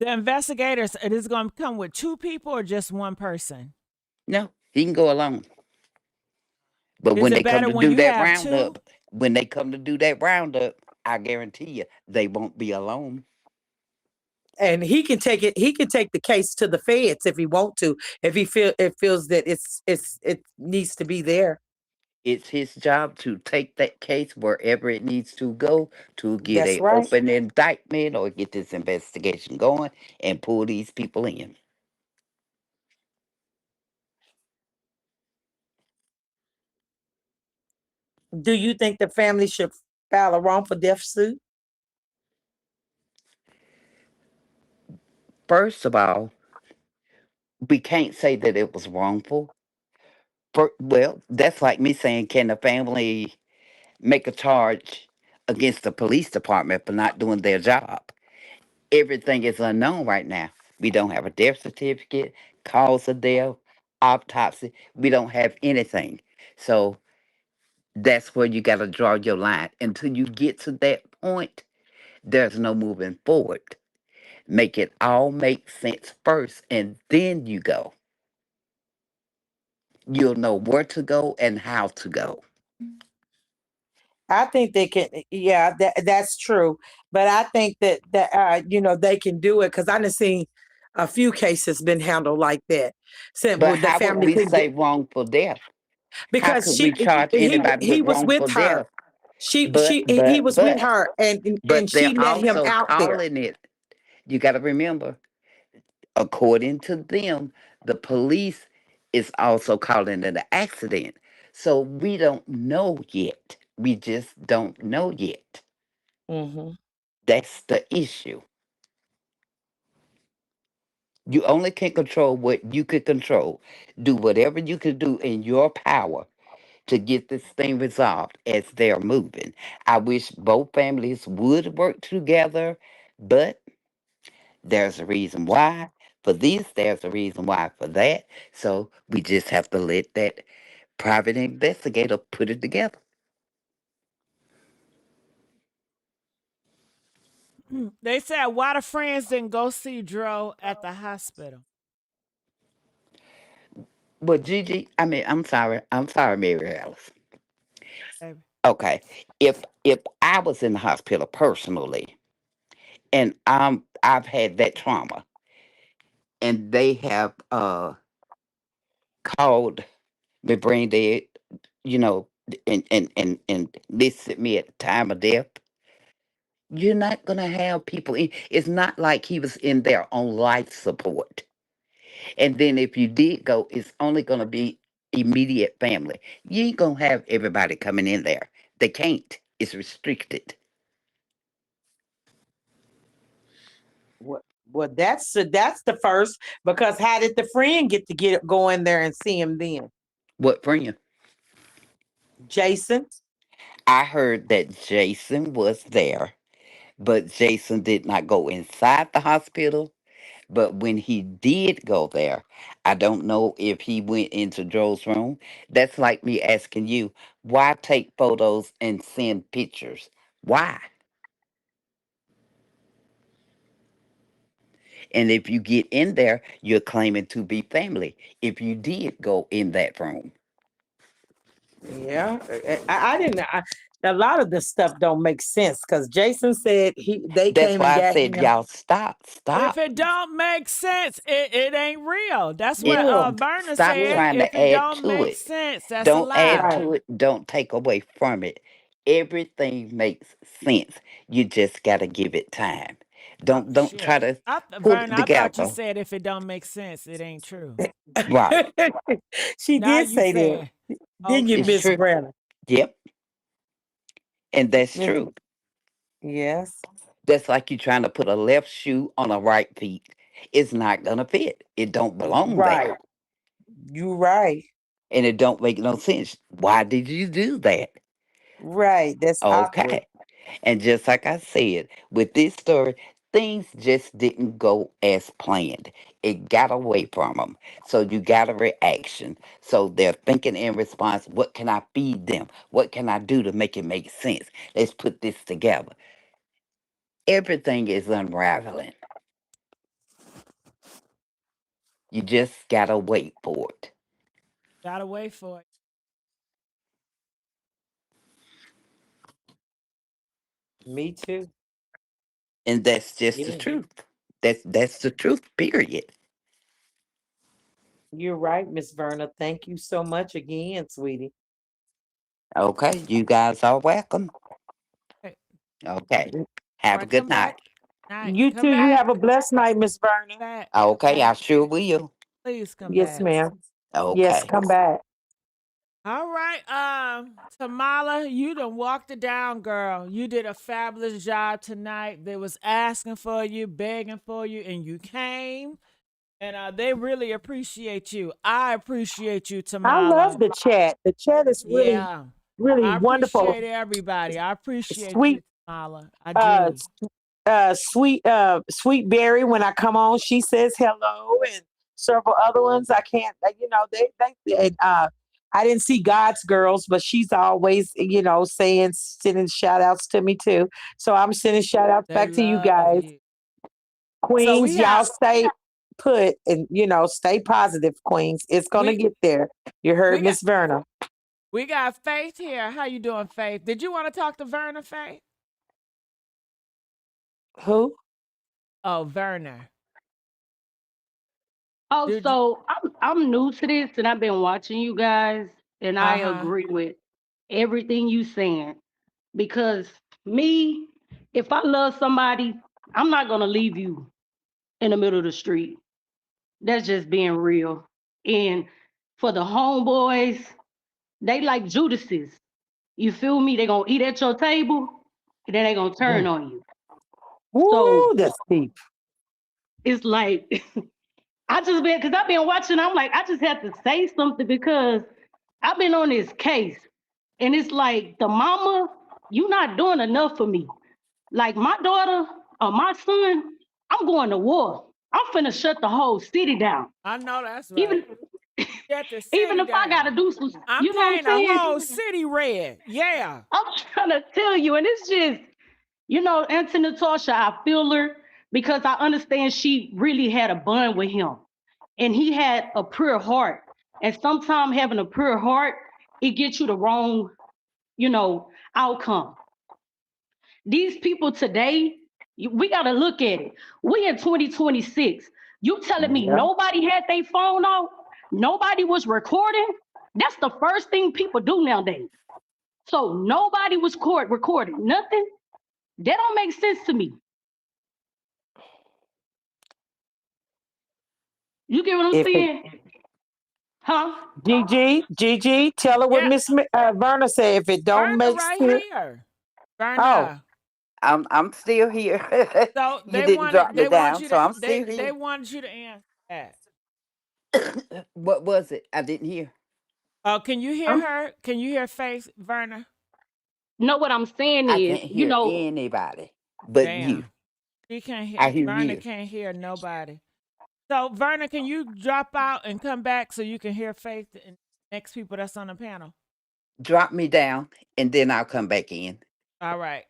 The investigators, it is gonna come with two people or just one person. No, he can go alone. But Is when it they come better to when do you that have two? roundup, when they come to do that roundup, I guarantee you they won't be alone. And he can take it. He can take the case to the feds if he want to. If he feels that it needs to be there. It's his job to take that case wherever it needs to go to get That's a right. open indictment or get this investigation going and pull these people in. Do you think the family should file a wrongful death suit? First of all, we can't say that it was wrongful. Well, that's like me saying, can the family make a charge against the police department for not doing their job? Everything is unknown right now. We don't have a death certificate, cause of death, autopsy. We don't have anything. So that's where you got to draw your line. Until you get to that point, there's no moving forward. Make it all make sense first, and then you go. You'll know where to go and how to go. I think they can. Yeah, that's true. But I think that they can do it because I done seen a few cases been handled like that. Said But with the how would family we could get say wrongful death? How because could we charge anybody he with was with wrongful her. death? She he was with But, her and she they're let him also out there. calling it. You got to remember, according to them, the police is also calling it an accident. So we don't know yet. We just don't know yet. Hmm. That's the issue. You only can control what you can control. Do whatever you can do in your power to get this thing resolved as they're moving. I wish both families would work together, but there's a reason why for this, there's a reason why for that. So we just have to let that private investigator put it together. They said why the friends didn't go see Dro at the hospital. But Gigi, I mean, I'm sorry, Mary Alice. Baby. Okay, if I was in the hospital personally, and I've had that trauma, and they have called me brain dead, you know, and listed me at the time of death. You're not gonna have people in. It's not like he was in there on life support. And then if you did go, it's only gonna be immediate family. You ain't gonna have everybody coming in there. They can't. It's restricted. Well, that's the first because how did the friend get to go in there and see him then? What friend? Jason. I heard that Jason was there, but Jason did not go inside the hospital. But when he did go there, I don't know if he went into Joe's room. That's like me asking you, why take photos and send pictures? Why? And if you get in there, you're claiming to be family. If you did go in that room, Yeah, I didn't. A lot of this stuff don't make sense because Jason said they that's came and why I got said, him. y'all stop, If stop. it don't make sense, it ain't real. That's what It Yeah, Verna stop yeah, said. trying If to it add don't to make it. sense, that's a Don't add lie. right, to it. Don't take away from it. Everything makes sense. You just gotta give it time. Oh Don't try shit. to pull it Verna, I thought you together. said if it don't make sense, it ain't true. Right. she Now did you say that. said, Didn't you, It's okay. Miss true. Brenner? Yep. And that's Miss, true. yes, That's like you trying to put a left shoe on a right feet. It's not gonna fit. It don't belong right. there. You right, And it don't make no sense. Why did you do that? right. That's awkward. Okay. And just like I said, with this story, things just didn't go as planned. It got away from them. So you got a reaction. So they're thinking in response, what can I feed them? What can I do to make it make sense? Let's put this together. Everything is unraveling. You just got to wait for it. Gotta wait for it. Me too. And that's just the Yeah, truth. That's the truth, period. you're right, Miss Verna. Thank you so much again, sweetie. Okay, you guys are welcome. Hey, Okay. all Have a right, good come night. back. Night. You Come too. You back. have a blessed night, Miss Verna. Back. Come Okay, I back. sure will. Please come Yes, back. ma'am. Yes, Okay. come back. All right, Tamala, you done walked it down, girl. You did a fabulous job tonight. They was asking for you, begging for you, and you came. And they really appreciate you. I appreciate you, I love Tamala. the chat. The chat is really, Yeah. really I wonderful. appreciate everybody. I appreciate you, Sweet, Tamala. I uh, do. Sweet Berry. When I come on, she says hello, and several other ones. I can't, and I didn't see God's girls, but she's always, sending shout outs to me too. So I'm sending shout outs They back to you love guys, you. So we Queens. Y'all have stay put and stay positive, Queens. It's gonna we get there. You heard we got Miss Verna. we got Faith here. How you doing, Faith? Did you want to talk to Verna, Faith? Who? Oh, Verna. Oh, Did you? so I'm new to this and I've been watching you guys and I Uh-huh. agree with everything you saying because me, if I love somebody, I'm not gonna leave you in the middle of the street. That's just being real. And for the homeboys, they like Judases. You feel me? They gonna eat at your table and then they gonna turn Mm. on you. So Woo, that's deep. it's like I just been because I've been watching. I'm like, I just have to say something because I've been on this case, and it's like the mama, you not doing enough for me. Like my daughter or my son, I'm going to war. I'm finna shut the whole city down. I know that's right. Even Shut the even city if I gotta down. do some, I'm you know what I'm painting a saying? whole city red. Yeah. I'm trying to tell you, and it's just, Auntie Natasha, I feel her because I understand she really had a bond with him. And he had a pure heart. And sometimes having a pure heart, it gets you the wrong, outcome. These people today, we got to look at it. We in 2026. You telling me Yeah. nobody had their phone out? Nobody was recording? That's the first thing people do nowadays. So nobody was recording nothing. That don't make sense to me. You get what I'm If it saying? Huh? Gigi, tell her what Yeah. Miss Verna said. If it don't Verna make right sense, here. oh, Verna. I'm still here. So You didn't drop me down, so I'm still they here. wanted you to answer that. What was it? I didn't hear. Oh, can you hear her? Can you hear Faith, Verna? know what I'm saying I is, can't hear anybody but you. Damn. She can't hear. I hear Verna you. can't hear nobody. So, Verna, can you drop out and come back so you can hear Faith and next people that's on the panel? Drop me down and then I'll come back in. All right.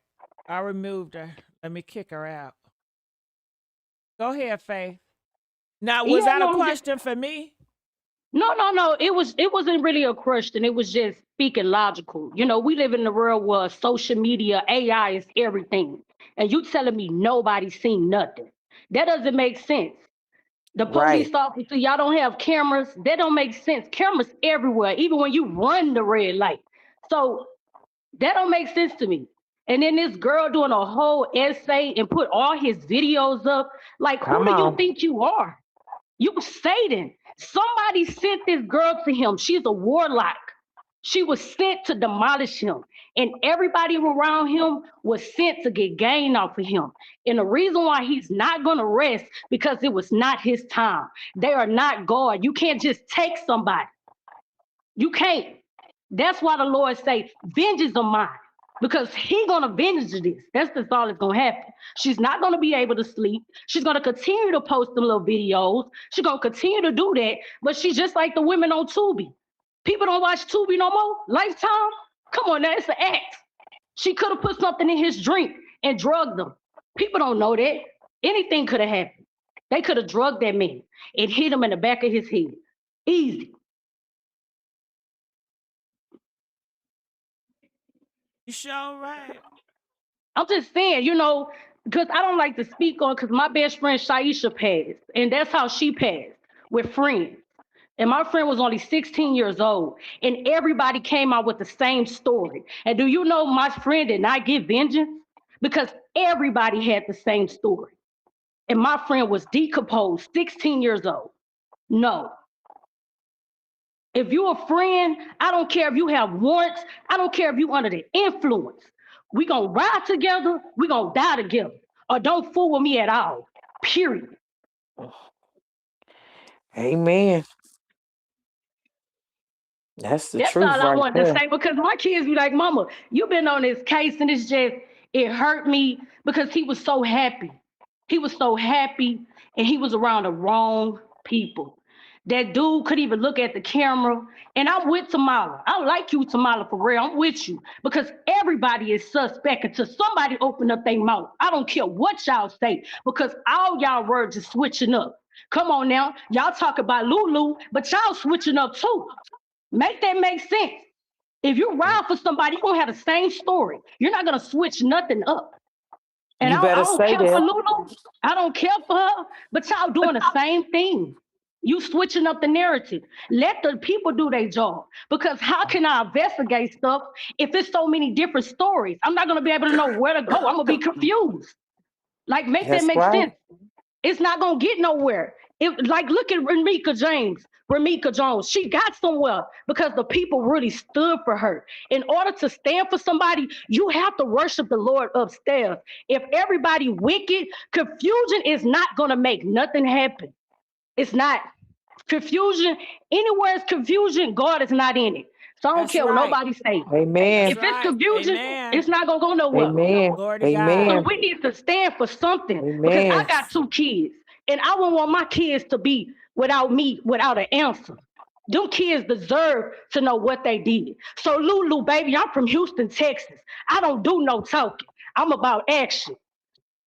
I removed her. Let me kick her out. Go ahead, Faith. Now, was yeah, that a no, I'm just question for me? no. It wasn't really a question. It was just speaking logical. You know, we live in the world where social media, AI is everything, and you telling me nobody's seen nothing. That doesn't make sense. The Right. police officer, y'all don't have cameras. That don't make sense. Cameras everywhere, even when you run the red light. So that don't make sense to me. And then this girl doing a whole essay and put all his videos up. Like, who Come do you on. think you are? You Satan. Somebody sent this girl to him. She's a warlock. She was sent to demolish him. And everybody around him was sent to get gain off of him. And the reason why he's not going to rest, because it was not his time. They are not God. You can't just take somebody. You can't. That's why the Lord say, vengeance of mine. Because he gonna vengeance this. That's just all that's gonna happen. She's not gonna be able to sleep. She's gonna continue to post them little videos. She's gonna continue to do that. But she's just like the women on Tubi. People don't watch Tubi no more. Lifetime. Come on now, it's an act. She could have put something in his drink and drugged him. People don't know that. Anything could have happened. They could have drugged that man and hit him in the back of his head. Easy. You sure right. I'm just saying, you know, because I don't like to speak on, because my best friend Shaisha passed, and that's how she passed, with friends. And my friend was only 16 years old, and everybody came out with the same story. And do you know my friend did not get vengeance? Because everybody had the same story. And my friend was decomposed, 16 years old. No. If you a friend, I don't care if you have warrants, I don't care if you under the influence. We gonna ride together, we gonna die together. Or don't fool with me at all. Period. Amen. That's the That's truth all I right wanted to there. say, because my kids be like, Mama, you've been on this case, and it's just, it hurt me because he was so happy. He was so happy, and he was around the wrong people. That dude could even look at the camera. And I'm with Tamala. I like you, Tamala, for real. I'm with you because everybody is suspect until somebody open up their mouth. I don't care what y'all say, because all y'all words are switching up. Come on now. Y'all talk about Lulu, but y'all switching up too. Make that make sense. If you ride for somebody, you're gonna have the same story. You're not gonna switch nothing up. And You I better don't say care for that. Lulu. I don't care for her, but y'all doing the same thing. You switching up the narrative. Let the people do their job. Because how can I investigate stuff if it's so many different stories? I'm not gonna be able to know where to go. I'm gonna be confused. Like, make that That's make right. sense. It's not gonna get nowhere. Like, look at Ramika Jones. She got somewhere because the people really stood for her. In order to stand for somebody, you have to worship the Lord upstairs. If everybody wicked, confusion is not gonna make nothing happen. It's not. Confusion, anywhere it's confusion, God is not in it. So I don't That's care what right. nobody say. That's Amen. If it's right. confusion, Amen. it's not gonna go nowhere. Amen. Glory to God. So Amen. we need to stand for something, because I Amen. got two kids, and I wouldn't want my kids to be without me, without an answer. Them kids deserve to know what they did. So Lulu, baby, I'm from Houston, Texas. I don't do no talking. I'm about action.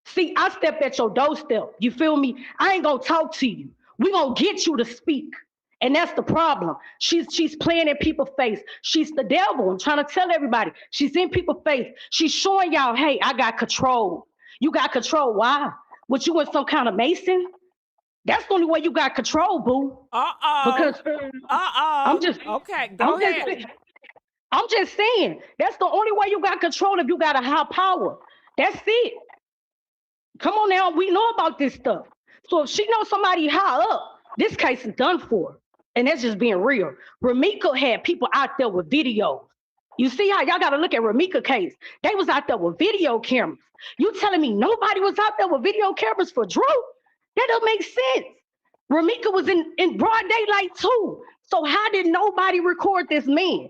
See, I step at your doorstep. You feel me? I ain't gonna talk to you. We gonna get you to speak. And that's the problem. She's playing in people's face. She's the devil. I'm trying to tell everybody. She's in people's face. She's showing y'all, hey, I got control. You got control. Why? What, you in some kind of Mason? That's the only way you got control, boo. Uh-oh. Because I'm Uh-oh. just Okay, go I'm just ahead. I'm just saying that's the only way you got control, if you got a high power. That's it. Come on now, we know about this stuff. So if she knows somebody high up, this case is done for. And that's just being real. Ramika had people out there with videos. You see how y'all got to look at Ramika case. They was out there with video cameras. You telling me nobody was out there with video cameras for Drew? That don't make sense. Ramika was in broad daylight too. So how did nobody record this man?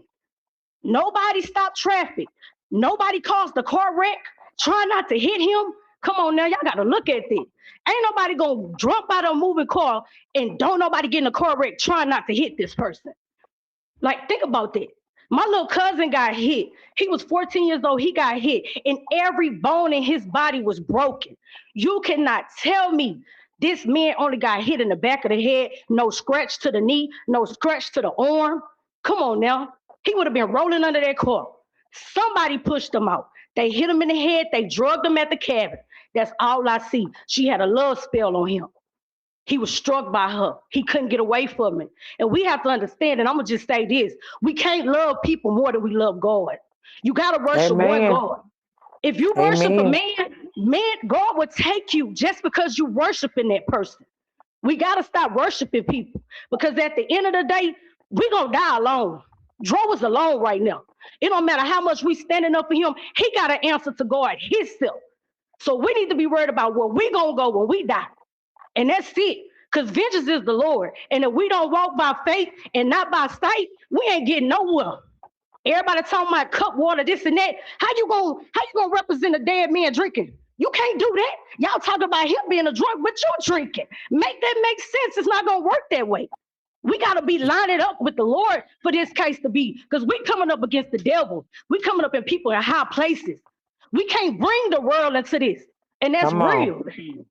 Nobody stopped traffic. Nobody caused the car wreck. Trying not to hit him. Come on now, y'all got to look at this. Ain't nobody gonna jump out of a moving car and don't nobody get in a car wreck trying not to hit this person. Like, think about that. My little cousin got hit. He was 14 years old. He got hit, and every bone in his body was broken. You cannot tell me this man only got hit in the back of the head, no scratch to the knee, no scratch to the arm. Come on now. He would have been rolling under that car. Somebody pushed him out. They hit him in the head. They drugged him at the cabin. That's all I see. She had a love spell on him. He was struck by her. He couldn't get away from it. And we have to understand, and I'm going to just say this, we can't love people more than we love God. You got to worship one God. If you worship a man, God will take you just because you worshiping that person. We got to stop worshiping people because at the end of the day, we're going to die alone. Dro is alone right now. It don't matter how much we standing up for him. He got to answer to God himself. So we need to be worried about where we going to go when we die. And that's it. Because vengeance is the Lord. And if we don't walk by faith and not by sight, we ain't getting nowhere. Everybody talking about cup water, this and that. How you gonna represent a dead man drinking? You can't do that. Y'all talking about him being a drunk, but you drinking. Make that make sense. It's not gonna work that way. We gotta be lining up with the Lord for this case to be, because we coming up against the devil. We coming up in people in high places. We can't bring the world into this. And that's real.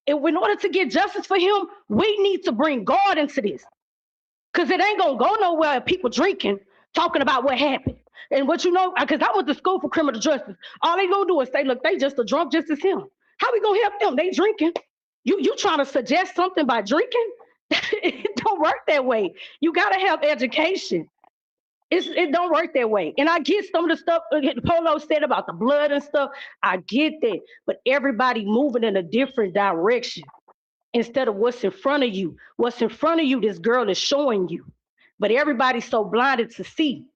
And in order to get justice for him, we need to bring God into this. Because it ain't gonna go nowhere if people drinking, talking about what happened. And what you know, because I went to school for criminal justice. All they gonna do is say, look, they just a drunk just as him. How we gonna help them? They drinking. You trying to suggest something by drinking? It don't work that way. You gotta have education. It don't work that way. And I get some of the stuff Polo said about the blood and stuff. I get that. But everybody moving in a different direction instead of what's in front of you. What's in front of you, this girl is showing you. But everybody's so blinded to see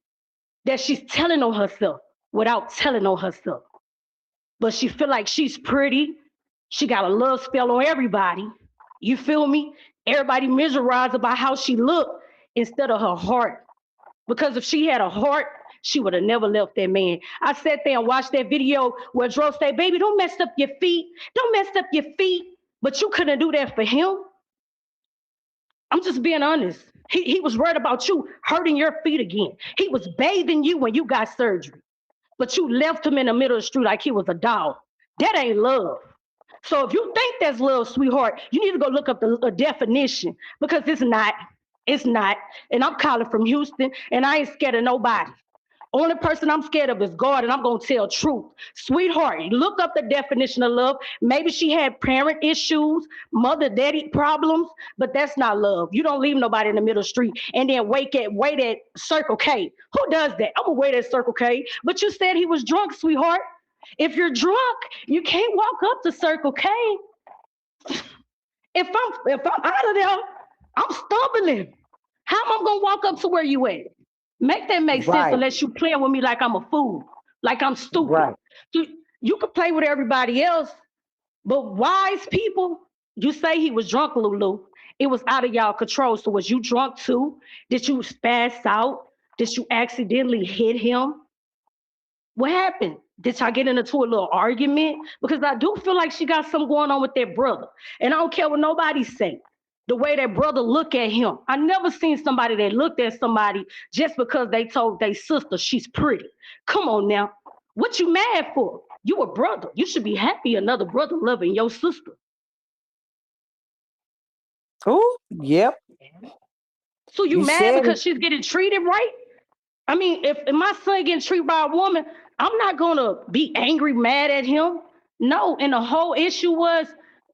that she's telling on herself without telling on herself. But she feel like she's pretty. She got a love spell on everybody. You feel me? Everybody miserized about how she looked instead of her heart. Because if she had a heart, she would have never left that man. I sat there and watched that video where Dro said, baby, don't mess up your feet. Don't mess up your feet. But you couldn't do that for him. I'm just being honest. He was worried about you hurting your feet again. He was bathing you when you got surgery. But you left him in the middle of the street like he was a dog. That ain't love. So if you think that's love, sweetheart, you need to go look up the definition because it's not. It's not. And I'm calling from Houston, and I ain't scared of nobody. Only person I'm scared of is God, and I'm going to tell truth. Sweetheart, look up the definition of love. Maybe she had parent issues, mother-daddy problems, but that's not love. You don't leave nobody in the middle of the street and then wait at Circle K. Who does that? I'm going to wait at Circle K. But you said he was drunk, sweetheart. If you're drunk, you can't walk up to Circle K. If I'm out of there, I'm stumbling. How am I going to walk up to where you at? Make that make sense unless you playing with me like I'm a fool, like I'm stupid. Right. You can play with everybody else, but wise people, you say he was drunk, Lulu. It was out of y'all control. So was you drunk too? Did you spaz out? Did you accidentally hit him? What happened? Did y'all get into a little argument? Because I do feel like she got something going on with that brother. And I don't care what nobody say. The way that brother look at him. I never seen somebody that looked at somebody just because they told their sister she's pretty. Come on now. What you mad for? You a brother. You should be happy another brother loving your sister. Oh, yep. So you mad because she's getting treated right? I mean, if my son getting treated by a woman, I'm not going to be angry, mad at him. No, and the whole issue was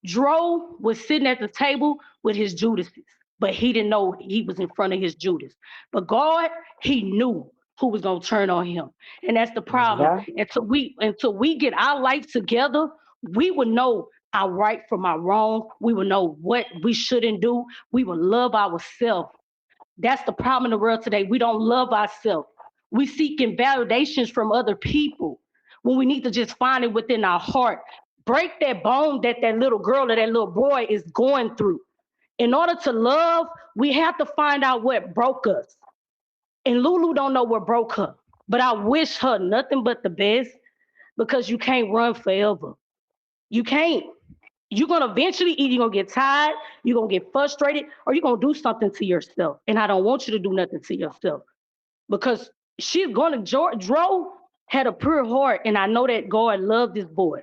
Dro was sitting at the table with his Judases, but he didn't know he was in front of his Judas. But God, he knew who was going to turn on him. And that's the problem. Yeah. Until we get our life together, we will know our right from our wrong. We will know what we shouldn't do. We will love ourselves. That's the problem in the world today. We don't love ourselves. We seeking validations from other people when we need to just find it within our heart. Break that bone that little girl or that little boy is going through. In order to love, we have to find out what broke us. And Lulu don't know what broke her. But I wish her nothing but the best because you can't run forever. You can't. You're gonna eventually either you're gonna get tired, you're gonna get frustrated, or you're gonna do something to yourself. And I don't want you to do nothing to yourself because she's gonna Dro had a pure heart, and I know that God loved this boy.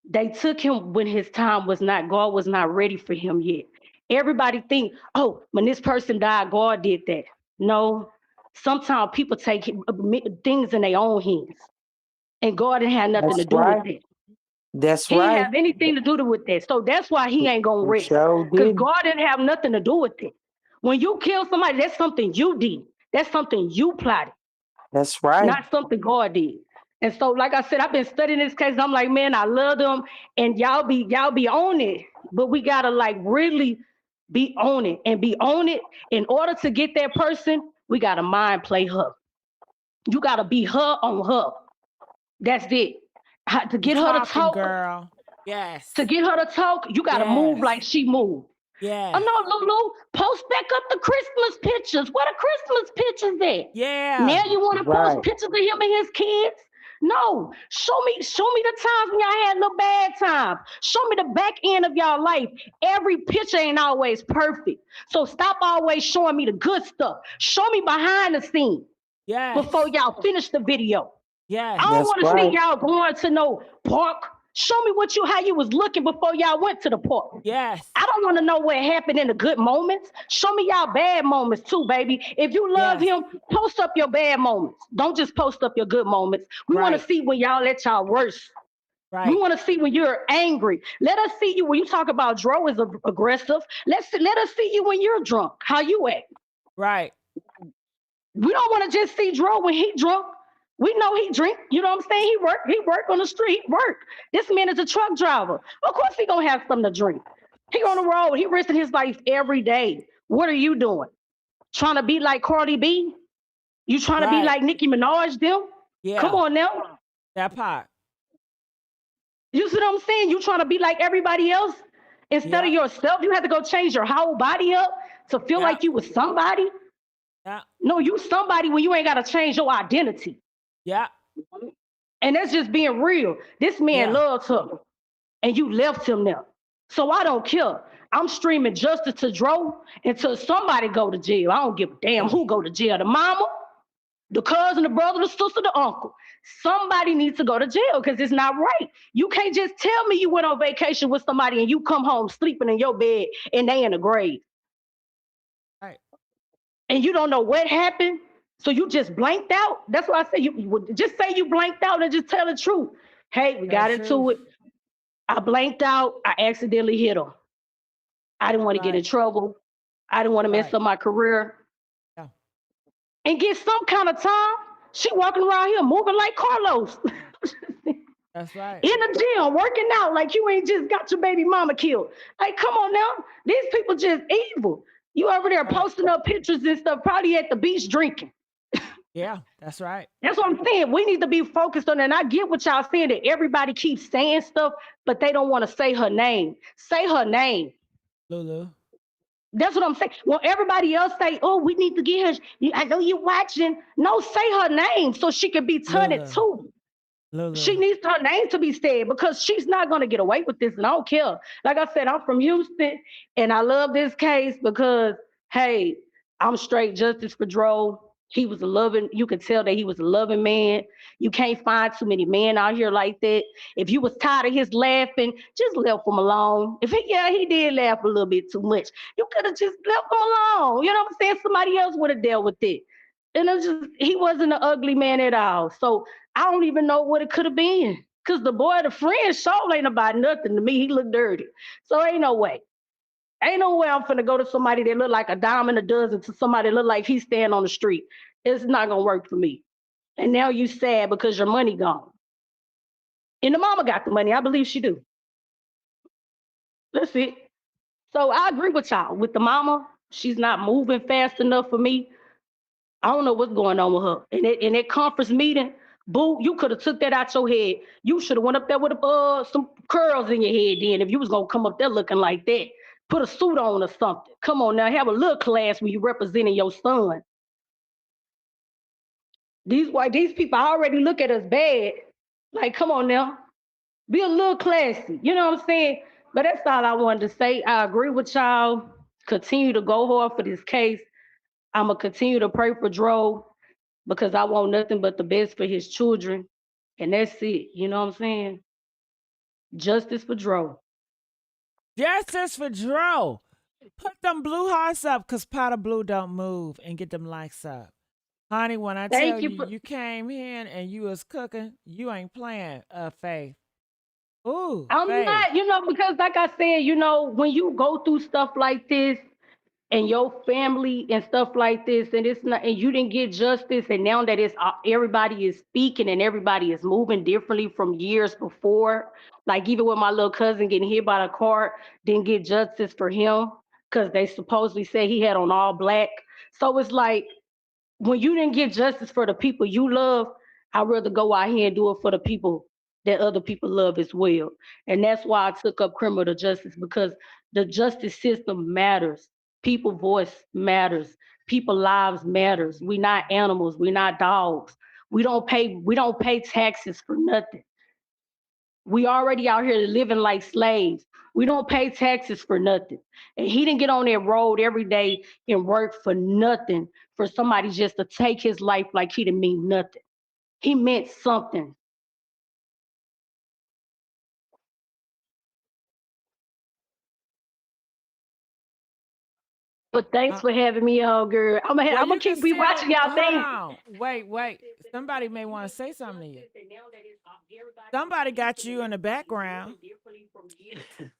They took him when his time was not, God was not ready for him yet. Everybody think, oh, when this person died, God did that. No, sometimes people take things in their own hands, and God didn't have nothing to That's do with right. that. That's He didn't right. have anything to do with that. So that's why he ain't gonna You rest. sure Because did. God didn't have nothing to do with it. When you kill somebody, that's something you did. That's something you plotted, That's right. not something God did. And so, like I said, I've been studying this case. And I'm like, man, I love them, and y'all be on it. But we gotta like really be on it and be on it. In order to get that person, we gotta mind play her. You gotta be her on her. That's it. To You get her to talking, talk, girl. to Yes. get her to talk, you gotta move like Yes. she moved. Oh Yes. no, Lulu, post back up the Christmas pictures. Where the Christmas pictures at? Yeah. Now you want to post Right. pictures of him and his kids? No, show me the times when y'all had little bad times. Show me the back end of y'all life. Every picture ain't always perfect. So stop always showing me the good stuff. Show me behind the scenes before Yes. y'all finish the video. I don't Yes. That's want to see right. y'all going to no park. Show me how you was looking before y'all went to the park. I Yes. don't want to know what happened in the good moments. Show me y'all bad moments too, baby. If you love Yes. him, post up your bad moments. Don't just post up your good moments. We want to Right. see when y'all let y'all worse. We Right. want to see when you're angry. Let us see you when you talk about Dro is aggressive. Let us see you when you're drunk. How you act. Right. We don't want to just see Dro when he drunk. We know he drink. You know what I'm saying? He work on the street. He work. This man is a truck driver. Of course he gonna have something to drink. He on the road. He risking his life every day. What are you doing? Trying to be like Cardi B? You trying to be Right. like Nicki Minaj? Them? Come Yeah. on now. That part. You see what I'm saying? You trying to be like everybody else instead of Yeah. yourself. You had to go change your whole body up to feel Yeah. like you was somebody. Yeah. No, you somebody when you ain't got to change your identity. Yeah. And that's just being real. This man Yeah. loves her, and you left him there. So I don't care. I'm streaming justice to Dro until somebody go to jail. I don't give a damn Yeah. who go to jail. The mama, the cousin, the brother, the sister, the uncle. Somebody needs to go to jail because it's not right. You can't just tell me you went on vacation with somebody and you come home sleeping in your bed and they in the grave Right. and you don't know what happened. So you just blanked out. That's why I say you just say you blanked out and just tell the truth. Hey, we got That's true. into it. I blanked out. I accidentally hit him. I didn't want to get in Right. trouble. I didn't want to mess Right. up my career Yeah. and get some kind of time. She walking around here moving like Carlos That's right. in the gym, working out like you ain't just got your baby mama killed. Like, come on now. These people just evil. You over there Right. posting up pictures and stuff, probably at the beach drinking. Yeah. That's right. That's what I'm saying. We need to be focused on it. And I get what y'all saying that everybody keeps saying stuff, but they don't want to say her name. Say her name. Lulu. That's what I'm saying. When everybody else say, "Oh, we need to get her," I know you're watching. No, say her name so she can be tuned Lulu. too. She Lulu. needs her name to be said because she's not going to get away with this. And I don't care. Like I said, I'm from Houston and I love this case because, hey, I'm straight justice for Dro. He was a loving, you could tell that he was a loving man. You can't find too many men out here like that. If you was tired of his laughing, just left him alone. Yeah, he did laugh a little bit too much. You could have just left him alone. You know what I'm saying? Somebody else would have dealt with it. And he wasn't an ugly man at all. So I don't even know what it could have been. Cause the boy, the friend, Shaw ain't about nothing to me. He looked dirty. So ain't no way. Ain't no way I'm finna go to somebody that look like a dime in a dozen to somebody that look like he's standing on the street. It's not gonna work for me. And now you sad because your money gone. And the mama got the money. I believe she do. That's it. So I agree with y'all. With the mama, she's not moving fast enough for me. I don't know what's going on with her. In that conference meeting, boo, you could have took that out your head. You should have went up there with some curls in your head then if you was gonna come up there looking like that. Put a suit on or something. Come on now, have a little class when you representing your son. These people already look at us bad. Like, come on now, be a little classy. You know what I'm saying? But that's all I wanted to say. I agree with y'all. Continue to go hard for this case. I'm gonna continue to pray for Dro because I want nothing but the best for his children, and that's it. You know what I'm saying? Justice for Dro. Justice for Dro. Put them blue hearts up because powder blue don't move and get them likes up. Honey, when I tell Thank you you for. you came in and you was cooking, you ain't playing, Faith. Ooh, I'm Faith. not, because like I said, when you go through stuff like this and your family and stuff like this, and it's not, and you didn't get justice, and now that it's everybody is speaking and everybody is moving differently from years before. Like even with my little cousin getting hit by the car, didn't get justice for him because they supposedly said he had on all black. So it's like when you didn't get justice for the people you love, I'd rather go out here and do it for the people that other people love as well. And that's why I took up criminal justice because the justice system matters. People voice matters. People lives matters. We not animals. We not dogs. We don't pay taxes for nothing. We already out here living like slaves. We don't pay taxes for nothing. And he didn't get on that road every day and work for nothing for somebody just to take his life like he didn't mean nothing. He meant something. But thanks Uh, for having me on, girl. I'm gonna, well, I'm gonna you can keep be still watching y'all hold things. on. Wait. Somebody may want to say something to you. Somebody got you in the background.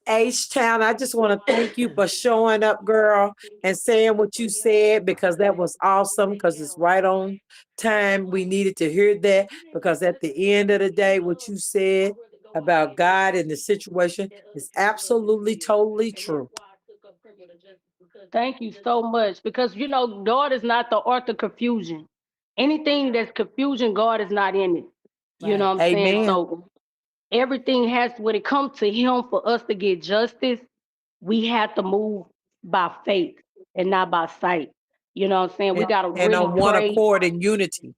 H Town, I just want to thank you for showing up, girl, and saying what you said because that was awesome because it's right on time. We needed to hear that because at the end of the day, what you said about God and the situation is absolutely, totally true. Thank you so much. Because God is not the author of confusion. Anything that's confusion, God is not in it. You know Right. what I'm saying? Amen. So everything has when it comes to him for us to get justice, we have to move by faith and not by sight. You know what I'm saying? We gotta And really on one pray. accord and unity.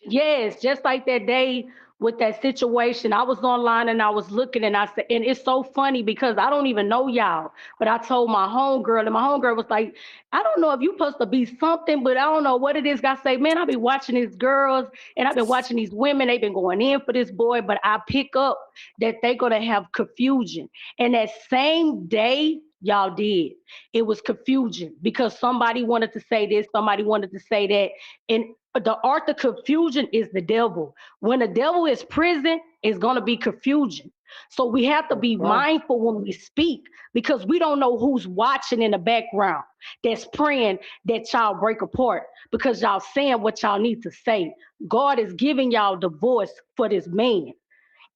Yes, just like that day with that situation. I was online and I was looking and I said, and it's so funny because I don't even know y'all, but I told my homegirl, and my homegirl was like, I don't know if you supposed to be something, but I don't know what it is. I say, man, I've been watching these girls and I've been watching these women. They've been going in for this boy, but I pick up that they're gonna have confusion. And that same day, y'all did. It was confusion because somebody wanted to say this, somebody wanted to say that. And the art of confusion is the devil. When the devil is present, it's going to be confusion. So we have to That's be right. mindful when we speak because we don't know who's watching in the background that's praying that y'all break apart because y'all saying what y'all need to say. God is giving y'all the voice for this man.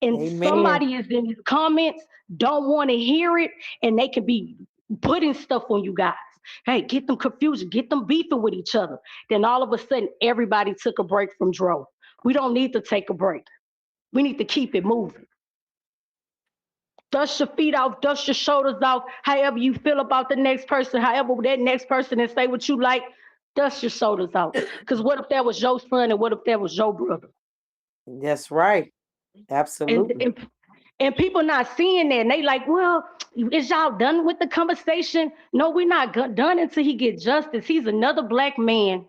And Amen. somebody is in these comments, don't want to hear it, and they can be putting stuff on you guys. Hey, get them confused, get them beefing with each other. Then all of a sudden, everybody took a break from Dro. We don't need to take a break. We need to keep it moving. Dust your feet off, dust your shoulders off, however you feel about the next person, however that next person and say what you like, dust your shoulders off. Because what if that was your son and what if that was your brother? That's right. And, Absolutely. and and people not seeing that, and they like, well, is y'all done with the conversation? No, we're not done until he get justice. He's another black man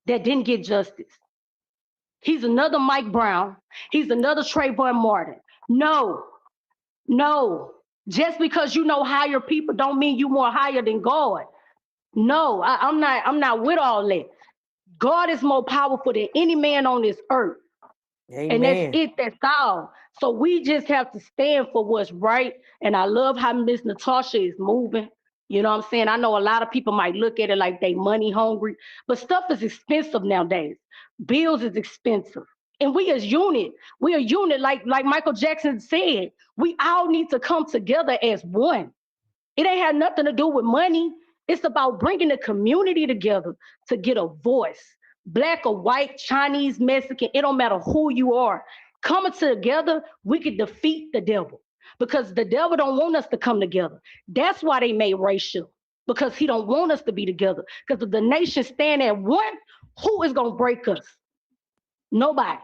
that didn't get justice. He's another Mike Brown. He's another Trayvon Martin. No, no. Just because you know higher people don't mean you more higher than God. No, I'm not. I'm not with all that. God is more powerful than any man on this earth. And that's Amen. it, that's all. So we just have to stand for what's right. And I love how Miss Natasha is moving. You know what I'm saying? I know a lot of people might look at it like they money hungry, but stuff is expensive nowadays. Bills is expensive. And we a unit, like Michael Jackson said, we all need to come together as one. It ain't had nothing to do with money. It's about bringing the community together to get a voice. Black or white, Chinese, Mexican, it don't matter who you are. Coming together, we can defeat the devil because the devil don't want us to come together. That's why they made racial because he don't want us to be together. Because if the nation stand at one, who is going to break us? Nobody.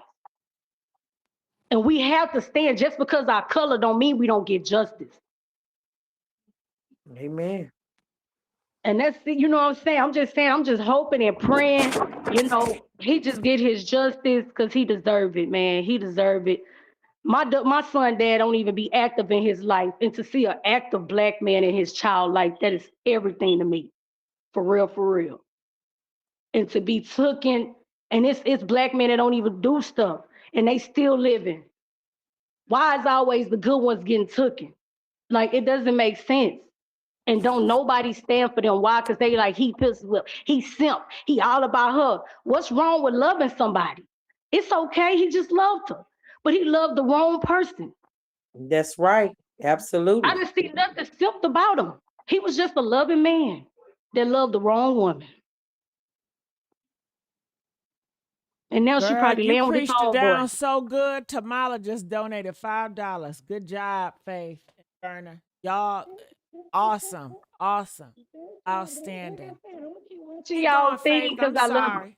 And we have to stand. Just because our color don't mean we don't get justice. Amen. And that's, you know what I'm saying? I'm just saying, I'm just hoping and praying, he just get his justice because he deserve it, man. He deserve it. My son dad don't even be active in his life. And to see an active black man in his child life, that is everything to me. For real, for real. And to be taken, and it's black men that don't even do stuff and they still living. Why is always the good ones getting taken? Like it doesn't make sense. And don't nobody stand for them. Why? Because they like he pissed with, he simp, he all about her. What's wrong with loving somebody? It's okay. He just loved her, but he loved the wrong person. That's right. I Absolutely. didn't see nothing simp about him. He was just a loving man that loved the wrong woman. And now she Girl, probably you laying with his preached it down homeboy. so good. Tamala just donated $5. Good job, Faith and Turner. Y'all, awesome, awesome, outstanding. Watching Keep y'all going, thing Faith. because I'm I love it. sorry.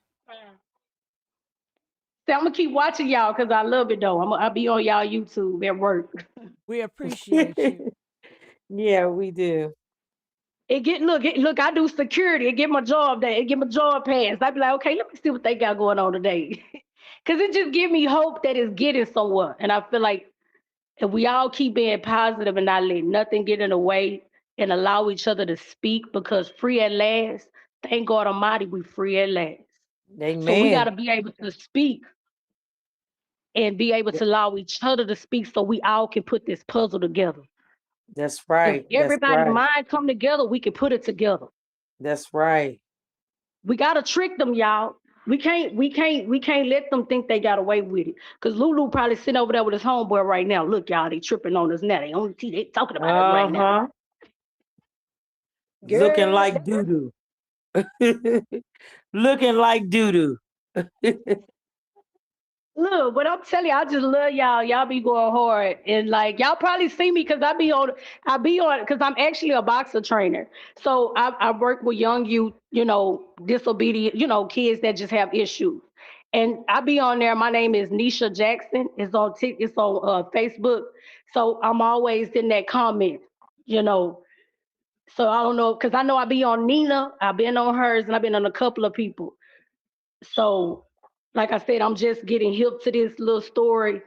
So I'm gonna keep watching y'all because I love it though. I'll be on y'all YouTube at work. We appreciate you. Yeah, we do. Look, I do security. It get my job day. It get my job passed. I be like, okay, let me see what they got going on today. Cause it just give me hope that it's getting somewhere. And I feel like if we all keep being positive and not let nothing get in the way and allow each other to speak, because free at last, thank God Almighty, we free at last. So we Amen. gotta be able to speak and be able to allow each other to speak so we all can put this puzzle together. That's If right. That's everybody right. mind come together, we can put it together. That's right. We gotta trick them, y'all. We can't let them think they got away with it. Cause Lulu probably sitting over there with his homeboy right now. Look, y'all, they tripping on us now. They only see they talking about us right now. Uh-huh. Looking Girl, like doo-doo. Looking like doo-doo. look, but I'm telling you, I just love y'all. Y'all be going hard, and like y'all probably see me because I be on because I'm actually a boxer trainer. So I work with young youth, disobedient, kids that just have issues, and I be on there. My name is Nisha Jackson. It's on Facebook. So I'm always in that comment, you know. So I don't know because I know I be on Nina. I've been on hers, and I've been on a couple of people. So, like I said, I'm just getting hip to this little story,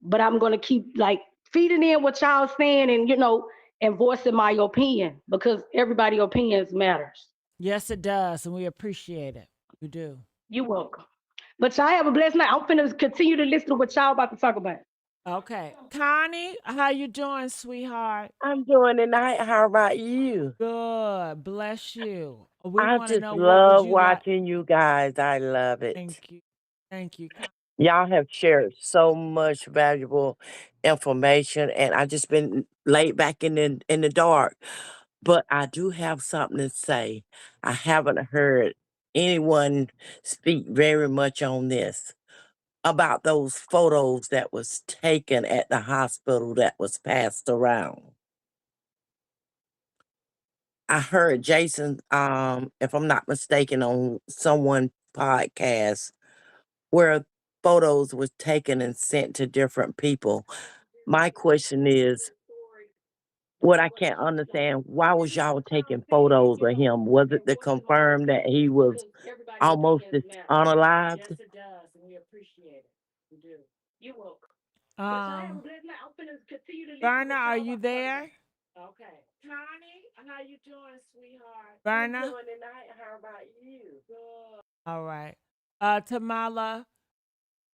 but I'm gonna keep like feeding in what y'all saying and and voicing my opinion because everybody's opinions matters. Yes, it does, and we appreciate it. We do. You welcome. But y'all have a blessed night. I'm finna continue to listen to what y'all about to talk about. Okay, Connie, how you doing, sweetheart? I'm doing tonight. How about you? Good, bless you. We I want to just know what would love you like? watching you guys. I love it. Thank you, thank you. Y'all have shared so much valuable information, and I just been laid back in the dark. But I do have something to say. I haven't heard anyone speak very much on this about those photos that was taken at the hospital that was passed around. I heard Jason, if I'm not mistaken, on someone podcast where photos was taken and sent to different people. My question is, what I can't understand, why was y'all taking photos of him? Was it to confirm that he was almost unalived? Um, Verna, are you there? Okay, Connie, how you doing, sweetheart? I'm Verna, doing tonight. How about you? all right. Tamala,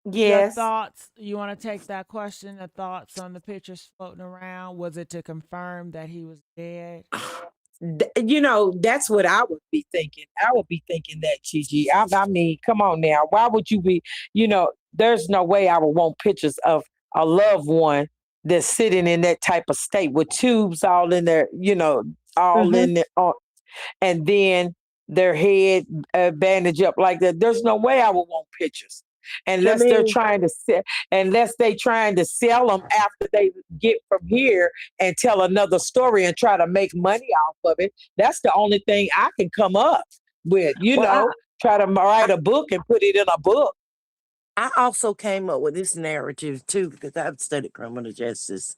your Yes. thoughts? You want to take that question? The thoughts on the pictures floating around? Was it to confirm that he was dead? That's what I would be thinking. I would be thinking that, Gigi. I mean, come on now. Why would you be, there's no way I would want pictures of a loved one that's sitting in that type of state with tubes all in there, all Hmm. in there. And then their head bandaged up like that. There's no way I would want pictures unless they're Shemaine, trying to sell, unless they trying to sell them after they get from here and tell another story and try to make money off of it. That's the only thing I can come up with. well, Try to write a book and put it in a book. I also came up with this narrative too because I've studied criminal justice.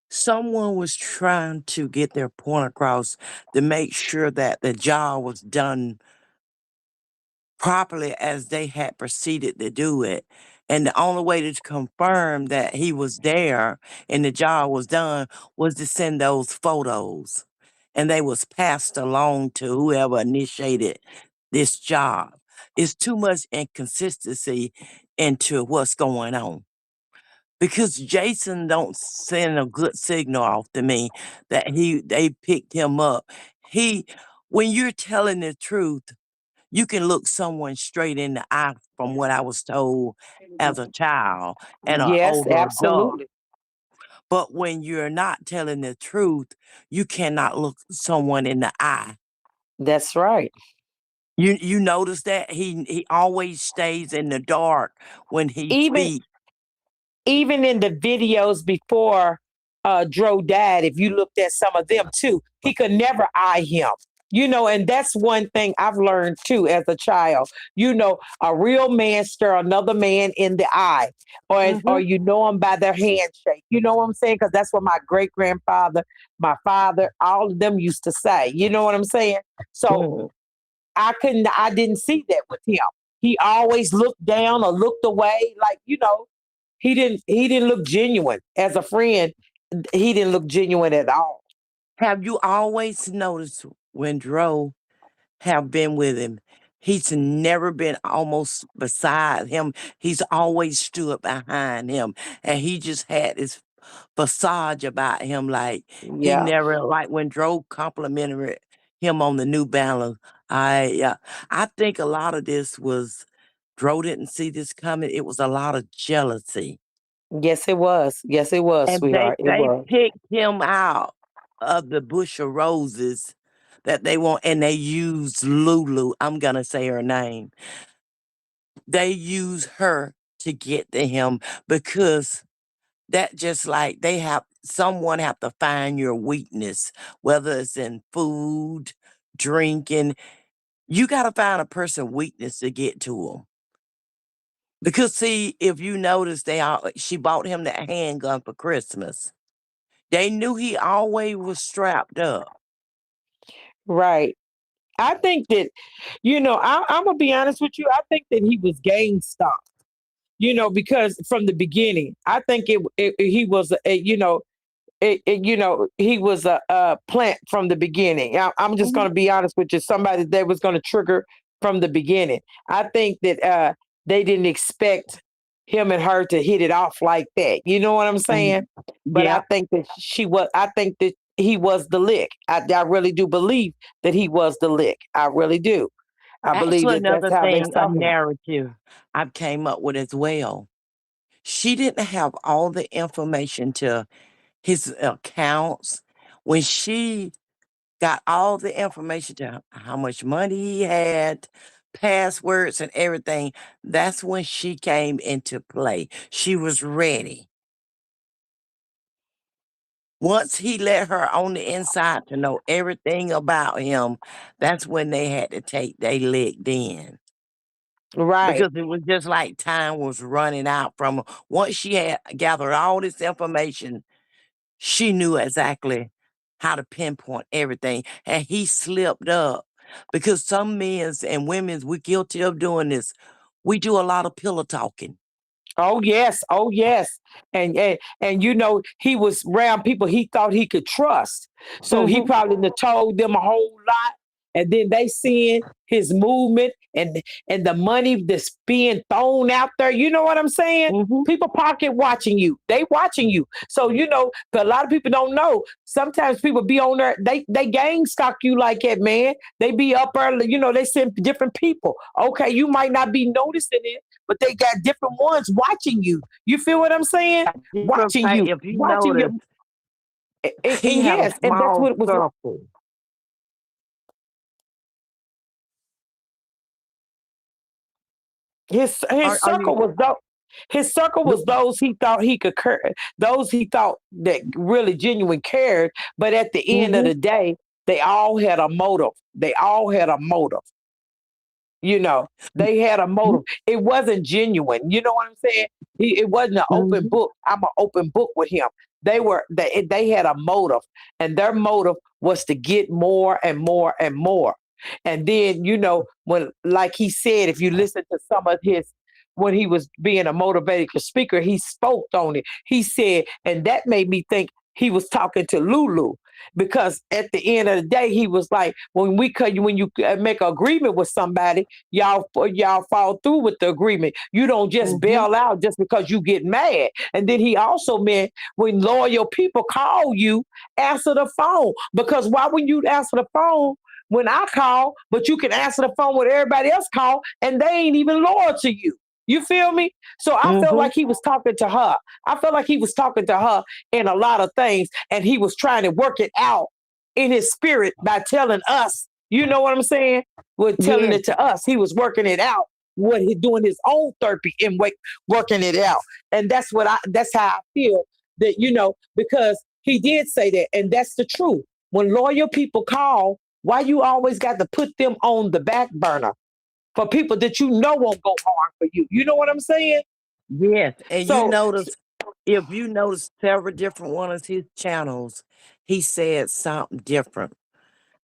Someone was trying to get their point across to make sure that the job was done properly as they had proceeded to do it. And the only way to confirm that he was there and the job was done was to send those photos. And they was passed along to whoever initiated this job. It's too much inconsistency into what's going on. Because Jason don't send a good signal off to me that they picked him up. He when you're telling the truth, you can look someone straight in the eye from what I was told as a child and an Yes, older adult. absolutely. But when you're not telling the truth, you cannot look someone in the eye. That's right. You notice that he always stays in the dark when he Even speaks. even in the videos before Dro died, if you looked at some of them too, he could never eye him. And that's one thing I've learned too as a child. A real man stare another man in the eye, or Hmm. you know them by their handshake. You know what I'm saying? Because that's what my great grandfather, my father, all of them used to say. You know what I'm saying? So Hmm. I didn't see that with him. He always looked down or looked away, like he didn't look genuine as a friend. He didn't look genuine at all. Have you always noticed when Dro have been with him, he's never been almost beside him. He's always stood behind him. And he just had this facade about him. Like he Yeah. never like when Dro complimented him on the New Balance. I think a lot of this was Dro didn't see this coming. It was a lot of jealousy. Yes, it was. Yes, it was, And they sweetheart. It they was. picked him out of the bush of roses that they want, and they used Lulu. I'm gonna say her name. They use her to get to him because that just like someone have to find your weakness, whether it's in food, drinking. You got to find a person weakness to get to them. Because see, if you notice, she bought him that handgun for Christmas. They knew he always was strapped up. Right. I think that, I'm gonna be honest with you. I think that he was gang stalked. Because from the beginning, I think he was, he was a plant from the beginning. I'm just Mhm. going to be honest with you. Somebody that was going to trigger from the beginning. I think that they didn't expect him and her to hit it off like that. You know what I'm Mm, saying? But I yeah. think that I think that he was the lick. I really do believe that he was the lick. I really do. I believe Actually, that that's another how they thing, a saw him. narrative I came up with as well. She didn't have all the information to his accounts. When she got all the information to how much money he had, passwords and everything, that's when she came into play. She was ready. Once he let her on the inside to know everything about him, that's when they had to take they licked in. Right. Because it was just like time was running out from her. Once she had gathered all this information, she knew exactly how to pinpoint everything, and he slipped up because some men's and women's, we're guilty of doing this. We do a lot of pillow talking. Oh yes, oh yes, and he was around people he thought he could trust, so he Mhm, probably done told them a whole lot, and then they seeing his movement and the money that's being thrown out there. You know what I'm saying? mhm. People pocket watching you. They watching you. So 'cause a lot of people don't know. Sometimes people be on there. They gang stalk you like that, man. They be up early. They send different people. Okay, you might not be noticing it, but they got different ones watching you. You feel what I'm saying? Different Watching pay you, if you watching notice, you, and, he and had a yes, and that's small what it was. circle. His Are circle you was those. His circle was those he thought he could those he thought that really genuine cared. But at the end of mhm. the day, they all had a motive. They all had a motive. You know, they had a motive. It wasn't genuine. You know what I'm saying? It wasn't an open Mhm. book. I'm an open book with him. They had a motive, and their motive was to get more and more and more. And then when, like he said, if you listen to some of his when he was being a motivated speaker, he spoke on it. He said, and that made me think he was talking to Lulu because at the end of the day, he was like, when you make an agreement with somebody, y'all fall through with the agreement. You don't just Mhm. bail out just because you get mad. And then he also meant when loyal people call you, answer the phone because why would you answer the phone? When I call, but you can answer the phone when everybody else call, and they ain't even loyal to you. You feel me? So I felt Mhm. like he was talking to her. I felt like he was talking to her in a lot of things, and he was trying to work it out in his spirit by telling us. You know what I'm saying? With telling Yes. it to us, he was working it out. What he doing his own therapy and working it out, and that's how I feel that because he did say that, and that's the truth. When loyal people call, why you always got to put them on the back burner for people that you know won't go hard for you? You know what I'm saying? Yes, and So, if you notice several different one of his channels, he said something different.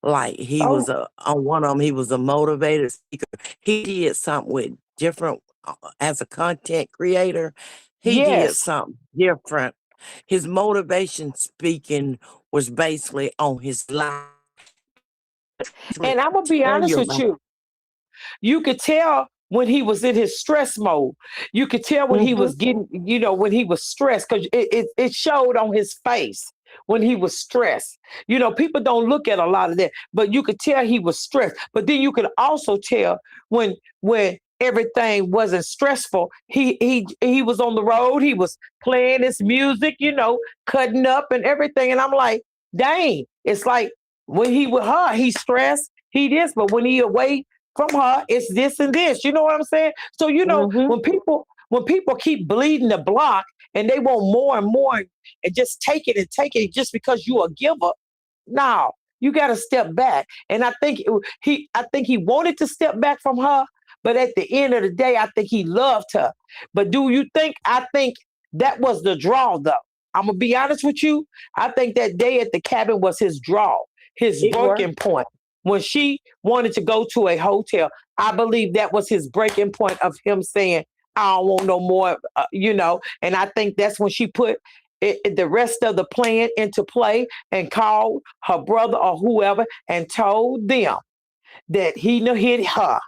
Like he oh was on one of them, he was a motivated speaker. He did something with different as a content creator. He did yes, something different. His motivation speaking was basically on his life, basically and I'm gonna be tell honest you with about. you. You could tell when he was in his stress mode. You could tell when he Mhm. was getting, when he was stressed, because it showed on his face when he was stressed. People don't look at a lot of that, but you could tell he was stressed. But then you could also tell when everything wasn't stressful. He was on the road. He was playing his music, cutting up and everything. And I'm like, dang, it's like when he with her, he's stressed. He this, but when he away from her, it's this and this. You know what I'm saying? So Mhm. when people keep bleeding the block and they want more and more and just take it just because you a giver, no, you got to step back. And I think he wanted to step back from her, but at the end of the day, I think he loved her. But do you think? I think that was the draw, though. I'm gonna be honest with you. I think that day at the cabin was his draw, his It were. breaking point. When she wanted to go to a hotel, I believe that was his breaking point of him saying, "I don't want no more," And I think that's when she put the rest of the plan into play and called her brother or whoever and told them that he knew hit her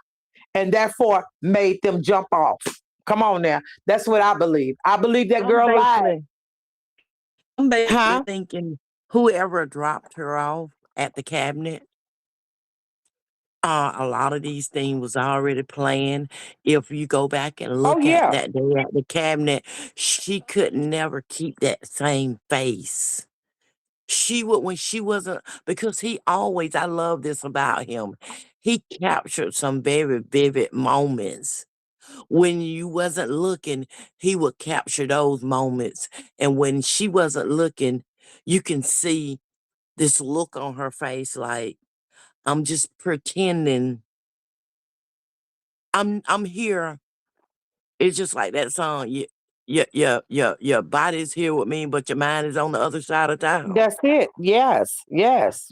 and therefore made them jump off. Come on now. That's what I believe. I believe that I'm girl lied. basically I'm basically Huh? thinking whoever dropped her off at the cabinet, a lot of these things was already planned. If you go back and Oh, look at yeah. that day at the cabinet, she could never keep that same face. She would when she wasn't because he always I love this about him. He captured some very vivid moments. When you wasn't looking, he would capture those moments. And when she wasn't looking, you can see this look on her face like, I'm just pretending I'm here. It's just like that song. Your body's here with me, but your mind is on the other side of town. That's it. Yes. Yes.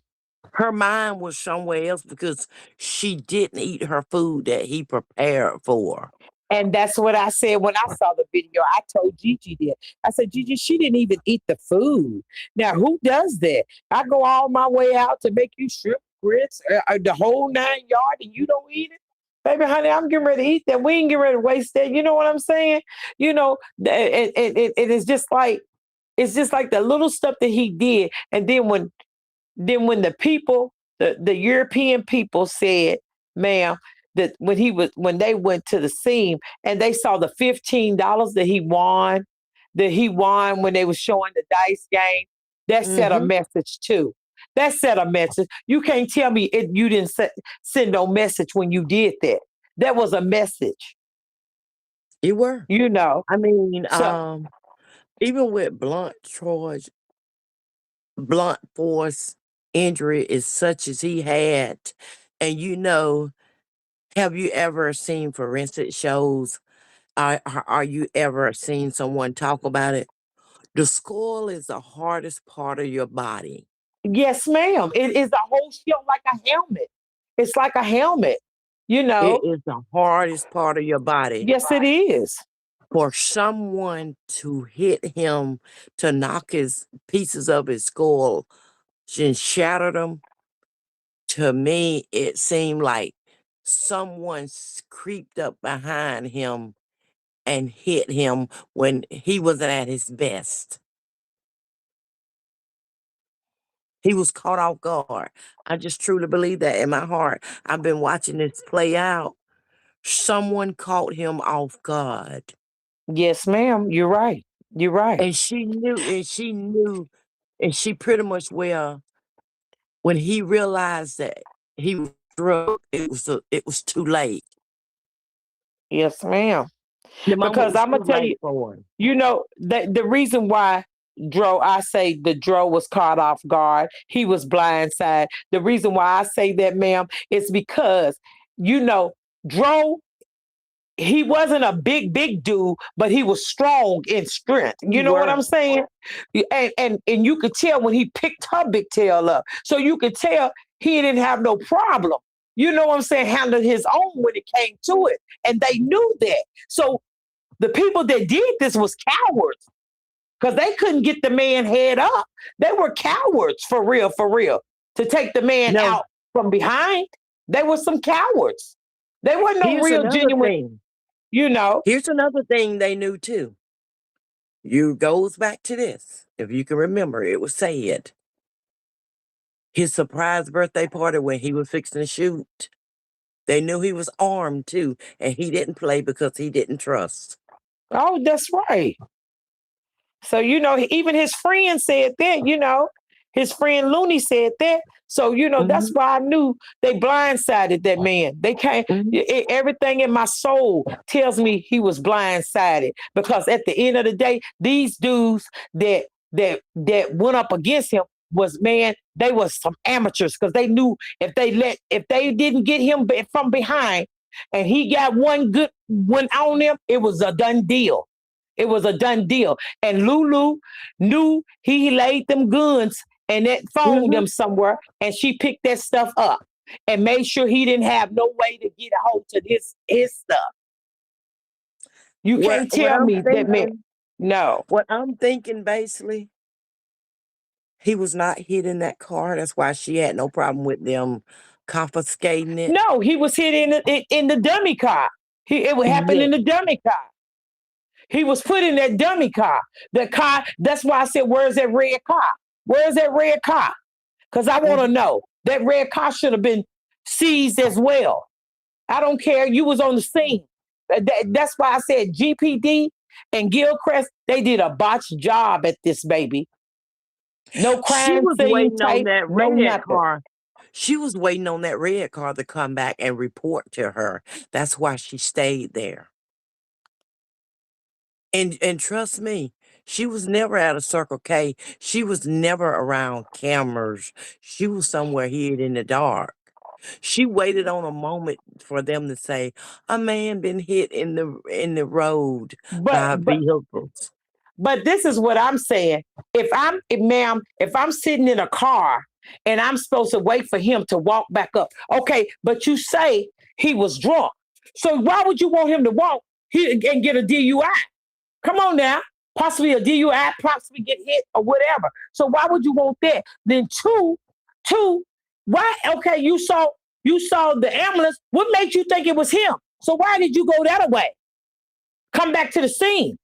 Her mind was somewhere else because she didn't eat her food that he prepared for. And that's what I said when I saw the video. I told Gigi that. I said, Gigi, she didn't even eat the food. Now, who does that? I go all my way out to make you shrimp grits, the whole 9 yard, and you don't eat it? Baby, honey, I'm getting ready to eat that. We ain't getting ready to waste that. You know what I'm saying? It's just like the little stuff that he did. And then when the European people said, ma'am, that when they went to the scene and they saw the $15 that he won when they was showing the dice game, that set a Mhm. message too. That set a message. You can't tell me you didn't send no message when you did that. That was a message, You were. you know. I mean, So even with blunt force injury as such as he had, and Have you ever seen forensic shows? Are you ever seen someone talk about it? The skull is the hardest part of your body. Yes, ma'am. It is a whole shield like a helmet. It's like a helmet, you It know. is the hardest part of your body. Yes, it is. For someone to hit him, to knock his pieces of his skull and shatter them, to me, it seemed like someone creeped up behind him and hit him when he wasn't at his best. He was caught off guard. I just truly believe that in my heart. I've been watching this play out. Someone caught him off guard. Yes, ma'am. You're right. You're right. And she pretty much, well, when he realized that he was drugged, it was too late. Yes, ma'am. The moment Because was I'm gonna too tell you, late for him. you know, the reason why I say the Dro was caught off guard, he was blindsided. The reason why I say that, ma'am, is because you know, Dro, he wasn't a big dude, but he was strong in strength. He You know what I'm was. saying? And you could tell when he picked her big tail up. So you could tell he didn't have no problem. You know what I'm saying? Handling his own when it came to it. And they knew that. So the people that did this was cowards because they couldn't get the man head up. They were cowards for real, to take the man No, out from behind. They were some cowards. They weren't no here's real another genuine, thing. you know. Here's another thing they knew too. You goes back to this. If you can remember, it was said his surprise birthday party when he was fixing to shoot. They knew he was armed too, and he didn't play because he didn't trust. Oh, that's right. So, you know, even his friend said that, you know, his friend Looney said that. So, you know, that's Mhm, why I knew they blindsided that man. They can't, mhm, everything in my soul tells me he was blindsided because at the end of the day, these dudes that went up against him was, man, they was some amateurs because they knew if they didn't get him from behind and he got one good one on them, it was a done deal. It was a done deal. And Lulu knew he laid them guns and that phoned mhm. them somewhere, and she picked that stuff up and made sure he didn't have no way to get a hold to his stuff. You What can't what tell I'm me that man. thinking, No, what I'm thinking basically, he was not hitting that car. That's why she had no problem with them confiscating it. no, he was hit in the dummy car. It would happen Yeah. in the dummy car. He was put in that dummy car. The car. That's why I said, "Where's that red car? Where's that red car?" Because I want to Mhm. know that red car should have been seized as well. I don't care. You was on the scene. That's why I said GPD and Gilchrist, they did a botched job at this, baby. No She crime was scene waiting on tape, that no red nothing. car. She was waiting on that red car to come back and report to her. That's why she stayed there. And trust me, she was never at a Circle K. She was never around cameras. She was somewhere hid in the dark. She waited on a moment for them to say, "A man been hit in the road But by but vehicles." but this is what I'm saying. Ma'am, if I'm sitting in a car and I'm supposed to wait for him to walk back up, okay, but you say he was drunk. So why would you want him to walk and get a DUI? Come on now. Possibly a DUI, possibly get hit or whatever. So why would you want that? Then two, why? Okay, you saw the ambulance. What made you think it was him? So why did you go that way? Come back to the scene.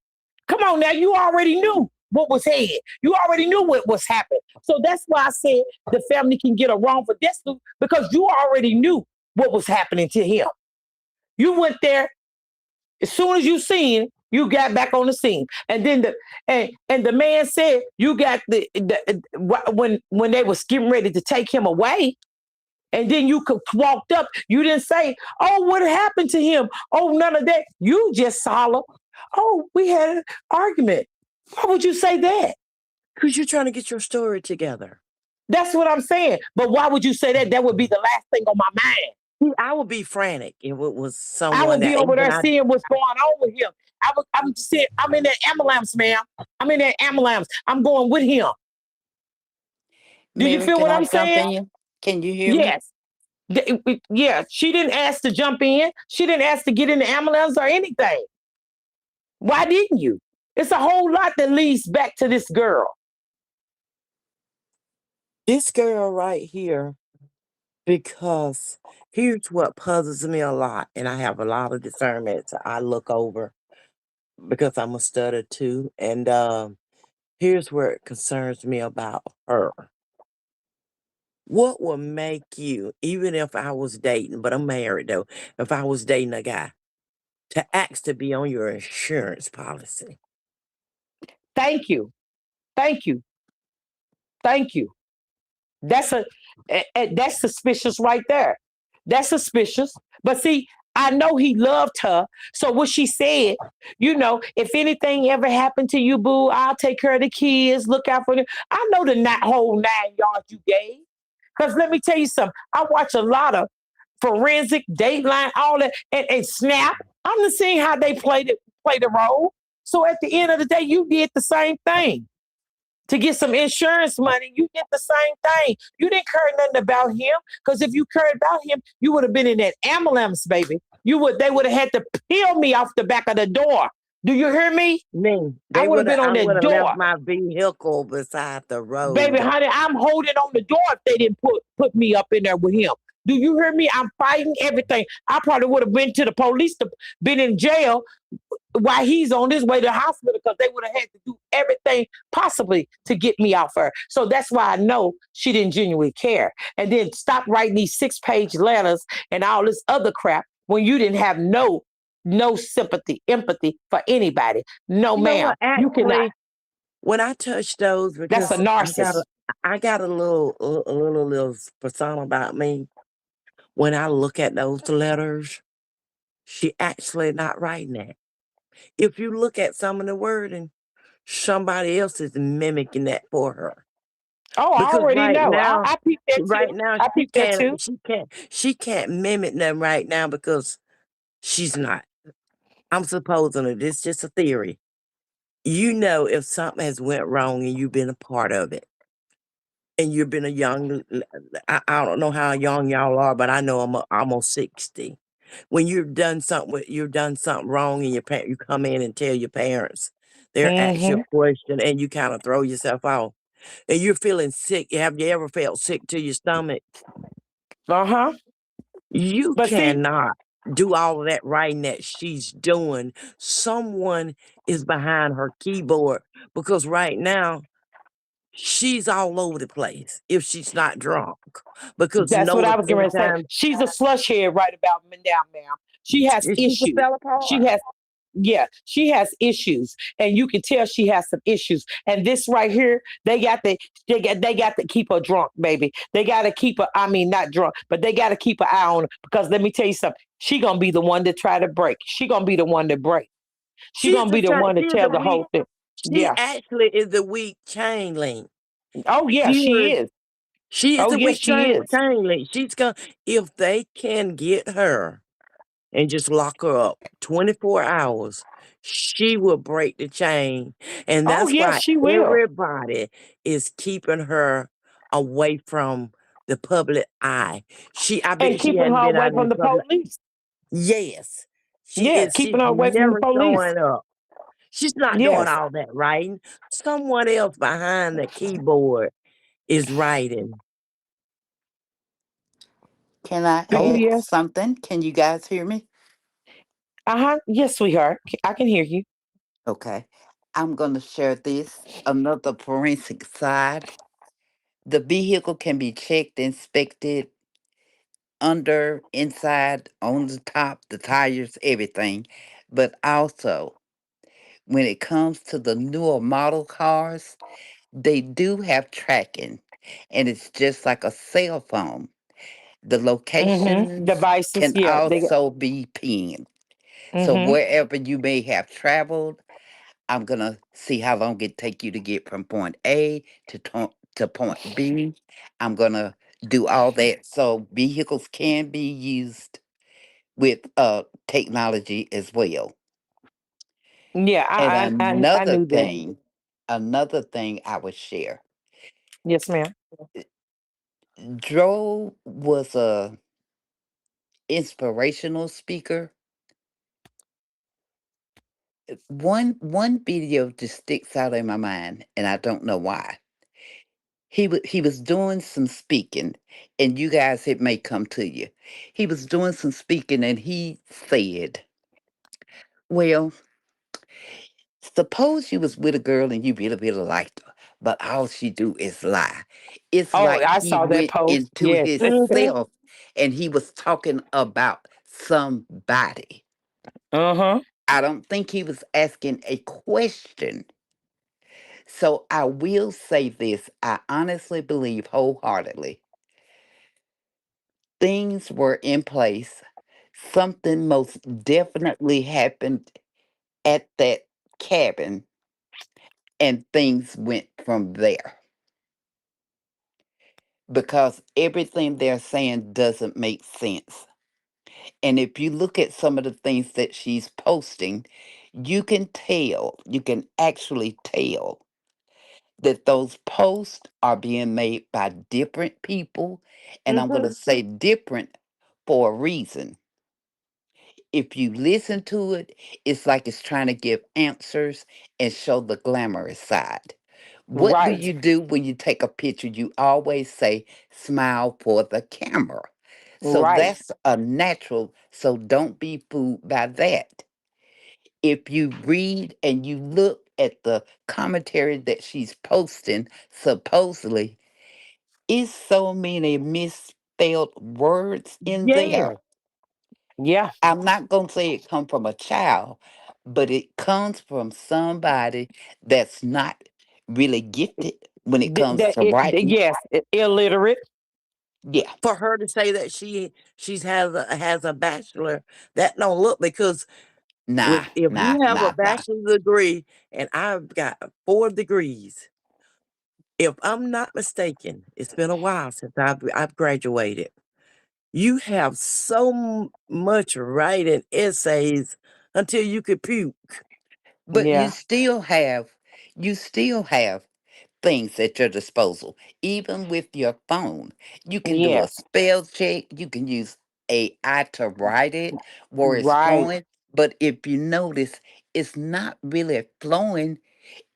Come on now, you already knew what was head. You already knew what was happening. So that's why I said the family can get a wrongful death suit because you already knew what was happening to him. You went there as soon as you seen, you got back on the scene, and then and the man said you got when they was getting ready to take him away, and then you could walked up. You didn't say, "Oh, what happened to him?" Oh, none of that. You just hollered, "Oh, we had an argument." Why would you say that? Because you're trying to get your story together. That's what I'm saying. But why would you say that? That would be the last thing on my mind. See, I would be frantic if it was I someone would be that over even there I. seeing what's going on with him. I'm just saying, I'm in that ambulance, ma'am. I'm in that ambulance. I'm going with him. Do you Mary, feel can what I I'm jump saying? in? Can you hear me? Yes. Yeah, she didn't ask to jump in. She didn't ask to get in the ambulance or anything. Why didn't you? It's a whole lot that leads back to this girl. This girl right here, because here's what puzzles me a lot, and I have a lot of discernment I look over because I'm a stutter too. And here's where it concerns me about her. What would make you, even if I was dating, but I'm married though, if I was dating a guy, to ask to be on your insurance policy? Thank you. Thank you. Thank you. That's that's suspicious right there. That's suspicious. But see, I know he loved her. So what she said, if anything ever happened to you, boo, I'll take care of the kids, look out for them. I know the whole 9 yards you gave. Because let me tell you something. I watch a lot of forensic, Dateline, all that, and Snap. I'm just seeing how they play the role. So at the end of the day, you did the same thing to get some insurance money. You did the same thing. You didn't care nothing about him because if you cared about him, you would have been in that ambulance, baby. They would have had to peel me off the back of the door. Do you hear me? Me, I would have been I on would that have left door. my vehicle beside the Baby, road. honey, I'm holding on the door if they didn't put me up in there with him. Do you hear me? I'm fighting everything. I probably would have been to the police, been in jail while he's on his way to the hospital because they would have had to do everything possibly to get me off her. So that's why I know she didn't genuinely care. And then stop writing these 6-page letters and all this other crap when you didn't have no sympathy, empathy for anybody. No, You know ma'am, what? you cannot. Actually, when I touch those, That's a because narcissist. I got a little persona about me. When I look at those letters, she actually not writing that. If you look at some of the wording, somebody else is mimicking that for her. Oh, I Because already know. I peeped that right too. now I peeped that too. she can't mimic them right now because she's not. I'm supposing it. It's just a theory. You know if something has went wrong and you've been a part of it, and you've been a young, I don't know how young y'all are, but I know I'm almost 60. When you've done something wrong, and you come in and tell your parents, they're ask you Mm-hmm. a question, and you kind of throw yourself off, and you're feeling sick. Have you ever felt sick to your stomach? Uh-huh. You But see, cannot do all of that writing that she's doing. Someone is behind her keyboard because right now she's all over the place if she's not drunk. Because that's what I was going to say. anytime She's a slush head right about now, ma'am. She has she just issues. fell She apart. has, yeah, she has issues, and you can tell she has some issues. And this right here, they got to keep her drunk, baby. They got to keep her. I mean, not drunk, but they got to keep an eye on her because let me tell you something. She gonna be the one to try to break. She gonna be the one to break. She She's gonna the be the chain, one to she's the tell the weak, whole thing. she Yeah. actually is the weak chain link. Oh yeah, She she is is. she is Oh the yeah, weak she is. chain link. She's gonna if they can get her and just lock her up 24 hours, she will break the chain. And Oh that's yeah, why she will. everybody is keeping her away from the public eye. I And bet she keeping hadn't her been away out in from the the public. police. Yes. Yeah, She's keeping her away from the never police. showing up. She's not doing Yes. all that writing. Someone else behind the keyboard is writing. Can I Oh add yes. something? Can you guys hear me? Uh-huh. Yes, sweetheart. I can hear you. Okay. I'm going to share this another forensic side. The vehicle can be checked, inspected under, inside, on the top, the tires, everything. But also, when it comes to the newer model cars, they do have tracking, and it's just like a cell phone. The Mm-hmm. locations Devices. can Yeah. also be pinned. So Mm-hmm. wherever you may have traveled, I'm gonna see how long it take you to get from point A to point B. I'm gonna do all that. So vehicles can be used with technology as well. Yeah, And I knew that. another thing I would share. Yes, ma'am. Dro was a inspirational speaker. One video just sticks out in my mind, and I don't know why. He was doing some speaking, and you guys, it may come to you. He was doing some speaking, and he said, "Well, suppose you was with a girl and you really, really liked her, but all she do is lie." It's Oh, like I he saw that went post. into Yes. himself and he was talking about somebody. Uh-huh. I don't think he was asking a question. So I will say this. I honestly believe wholeheartedly things were in place. Something most definitely happened at that cabin, and things went from there because everything they're saying doesn't make sense. And if you look at some of the things that she's posting, you can actually tell that those posts are being made by different people. And I'm going to Mm-hmm. say different for a reason. If you listen to it, it's like it's trying to give answers and show the glamorous side. What do Right. you do when you take a picture? You always say, smile for the camera. So Right. that's a natural. So don't be fooled by that. If you read and you look at the commentary that she's posting, supposedly, it's so many misspelled words in Yeah. there. Yeah. I'm not going to say it come from a child, but it comes from somebody that's not really gifted when it comes to writing. Yes, illiterate. Yeah, For her to say that she's has a bachelor, that don't look, because nah, with if nah, you have a nah, nah. bachelor's degree and I've got 4 degrees, if I'm not mistaken, it's been a while since I've graduated. You have so much writing essays until you could puke. But Yeah. you still have things at your disposal. Even with your phone, you can do a Yes. spell check. You can use AI to write it where it's Right. flowing. But if you notice, it's not really flowing.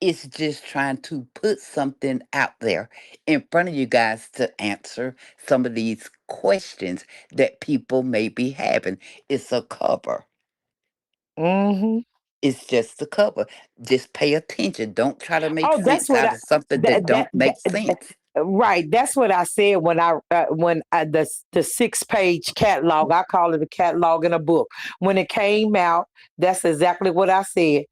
It's just trying to put something out there in front of you guys to answer some of these questions that people may be having. It's a cover. Mm-hmm. It's just a cover. Just pay attention. Don't try to make Oh, that's sense what out I of something that that, don't make sense. right. That's what I said when the 6 page catalog. I call it a catalog in a book. When it came out, that's exactly what I said.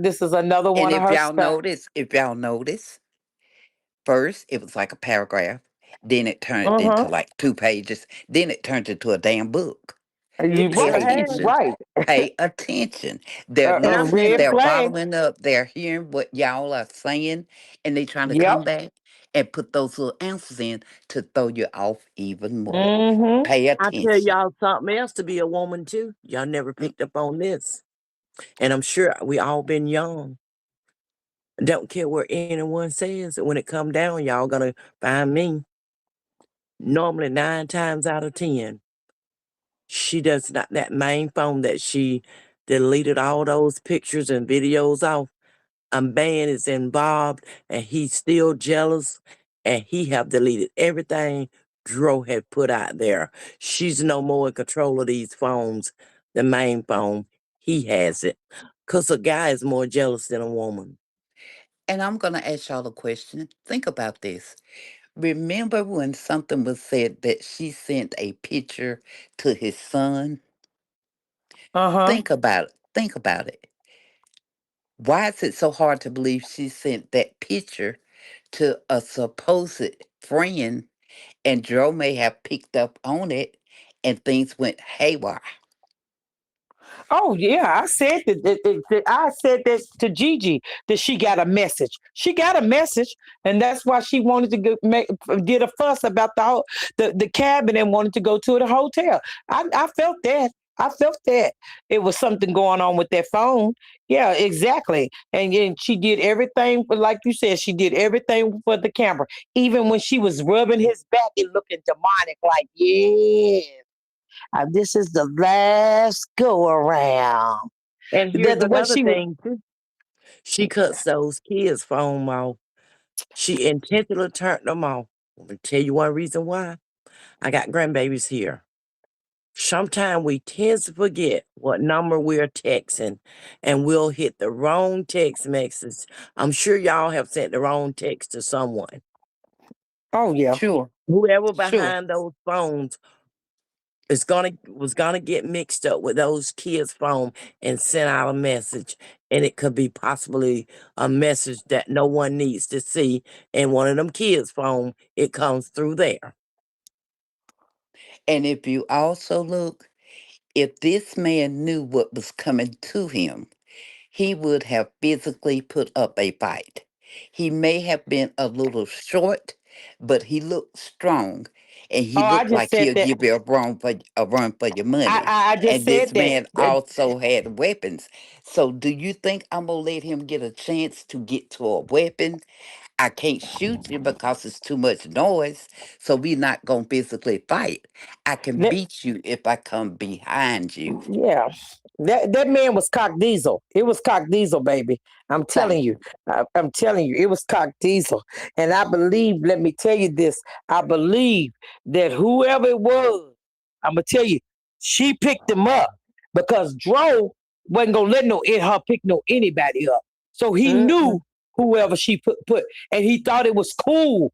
This is another And one of her stuff. if y'all notice, first it was like a paragraph, then it turned into Uh-huh. like 2 pages, then it turned into a damn book. It You Pay sure right, has. attention. right. Pay attention. They're And A I'm listening, red sure, they're flag. following up, they're hearing what y'all are saying, and they trying to Yep. come back and put those little answers in to throw you off even more. Mm-hmm. Pay I tell attention. y'all something else to be a woman too. Y'all never picked up on this. And I'm sure we all been young. Don't care what anyone says. When it come down, y'all gonna find me. Normally 9 times out of 10, she does not, that main phone that she deleted all those pictures and videos off. A man is involved and he's still jealous, and he have deleted everything Dro had put out there. She's no more in control of these phones. The main phone, he has it. Cause a guy is more jealous than a woman. And I'm going to ask y'all a question. Think about this. Remember when something was said that she sent a picture to his son? Uh-huh. Think about it. Think about it. Why is it so hard to believe she sent that picture to a supposed friend and Joe may have picked up on it and things went haywire? Oh yeah, I said that I said that to Gigi that she got a message. She got a message, and that's why she wanted to get a fuss about the cabin and wanted to go to the hotel. I felt that. I felt that it was something going on with that phone. Yeah, exactly. And then she did everything, like you said, she did everything for the camera. Even when she was rubbing his back and looking demonic, like, yeah, this is the last go around. And here's What another she was. thing too. She cuts those kids' phone off. She intentionally turned them off. I'm gonna tell you one reason why. I got grandbabies here. Sometimes we tend to forget what number we're texting and we'll hit the wrong text message. I'm sure y'all have sent the wrong text to someone. Oh yeah, Sure, Whoever sure. behind those phones was gonna get mixed up with those kids' phone and send out a message. And it could be possibly a message that no one needs to see. And one of them kids' phone, it comes through there. And if you also look, if this man knew what was coming to him, he would have physically put up a fight. He may have been a little short, but he looked strong, and oh, he I looked just like said he'll that. give you a run for your I, money. I, I just And this said that. man also had weapons. So, do you think I'm gonna let him get a chance to get to a weapon? I can't shoot you because it's too much noise. So we're not gonna physically fight. I can that beat you if I come behind you. yeah, that man was cock diesel. It was cock diesel, baby. I'm telling Thank you. you. I'm telling you, it was cock diesel. And I believe. Let me tell you this. I believe that whoever it was, I'm gonna tell you, she picked him up because Dro wasn't gonna let her pick anybody up. So he knew Mm-mm. whoever she put, and he thought it was cool.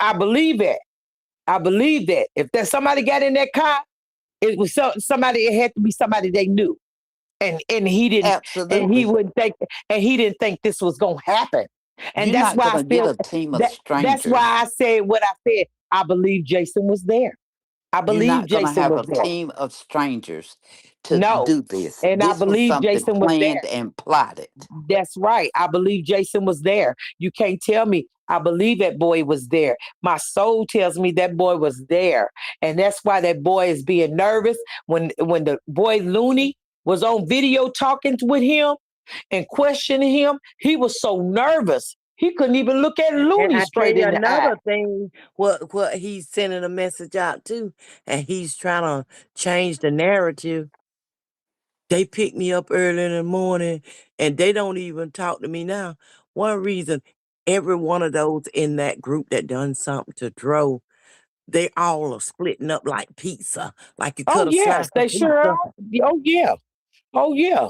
I believe that. I believe that if that somebody got in that car, it was somebody. It had to be somebody they knew, and he didn't, and he Absolutely. wouldn't think, and he didn't think this was gonna happen. And You're that's not why I gonna get feel a team of that. That's why strangers. I said what I said. I believe Jason was there. I You're believe not gonna Jason have was a there. team of strangers to No, do this. and I This was believe something Jason was planned there. and plotted. That's right. I believe Jason was there. You can't tell me. I believe that boy was there. My soul tells me that boy was there. And that's why that boy is being nervous. When the boy Looney was on video talking with him and questioning him, he was so nervous. He couldn't even look at And Looney I tell straight you in the eye. another thing, what he's sending a message out to, and he's trying to change the narrative. They pick me up early in the morning and they don't even talk to me now. One reason, every one of those in that group that done something to Dro, they all are splitting up like pizza, like you Oh cut a yes, slice of they sure are. pizza. Oh yeah. Oh yeah.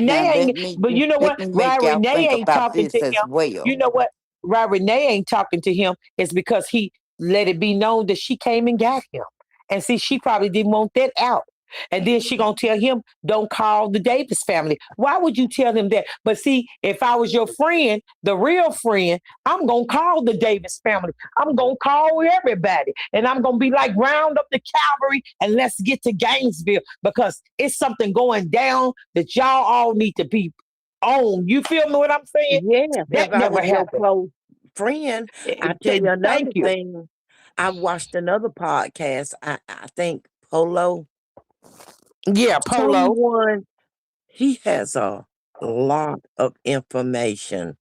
Now Renee ain't, but you know let what? me Why make y'all Renee think ain't about talking to this him? as You well. know what? Why Renee ain't talking to him is because he let it be known that she came and got him. And see, she probably didn't want that out. And then she gonna tell him, "Don't call the Davis family." Why would you tell him that? But see, if I was your friend, the real friend, I'm gonna call the Davis family. I'm gonna call everybody, and I'm gonna be like, round up the cavalry and let's get to Gainesville because it's something going down that y'all all need to be on. You feel me? What I'm saying? Yeah, if That I never was your happened. close friend, I tell you Thank another you. thing. I watched another podcast. I think Polo, Yeah, Polo. someone he has a lot of information,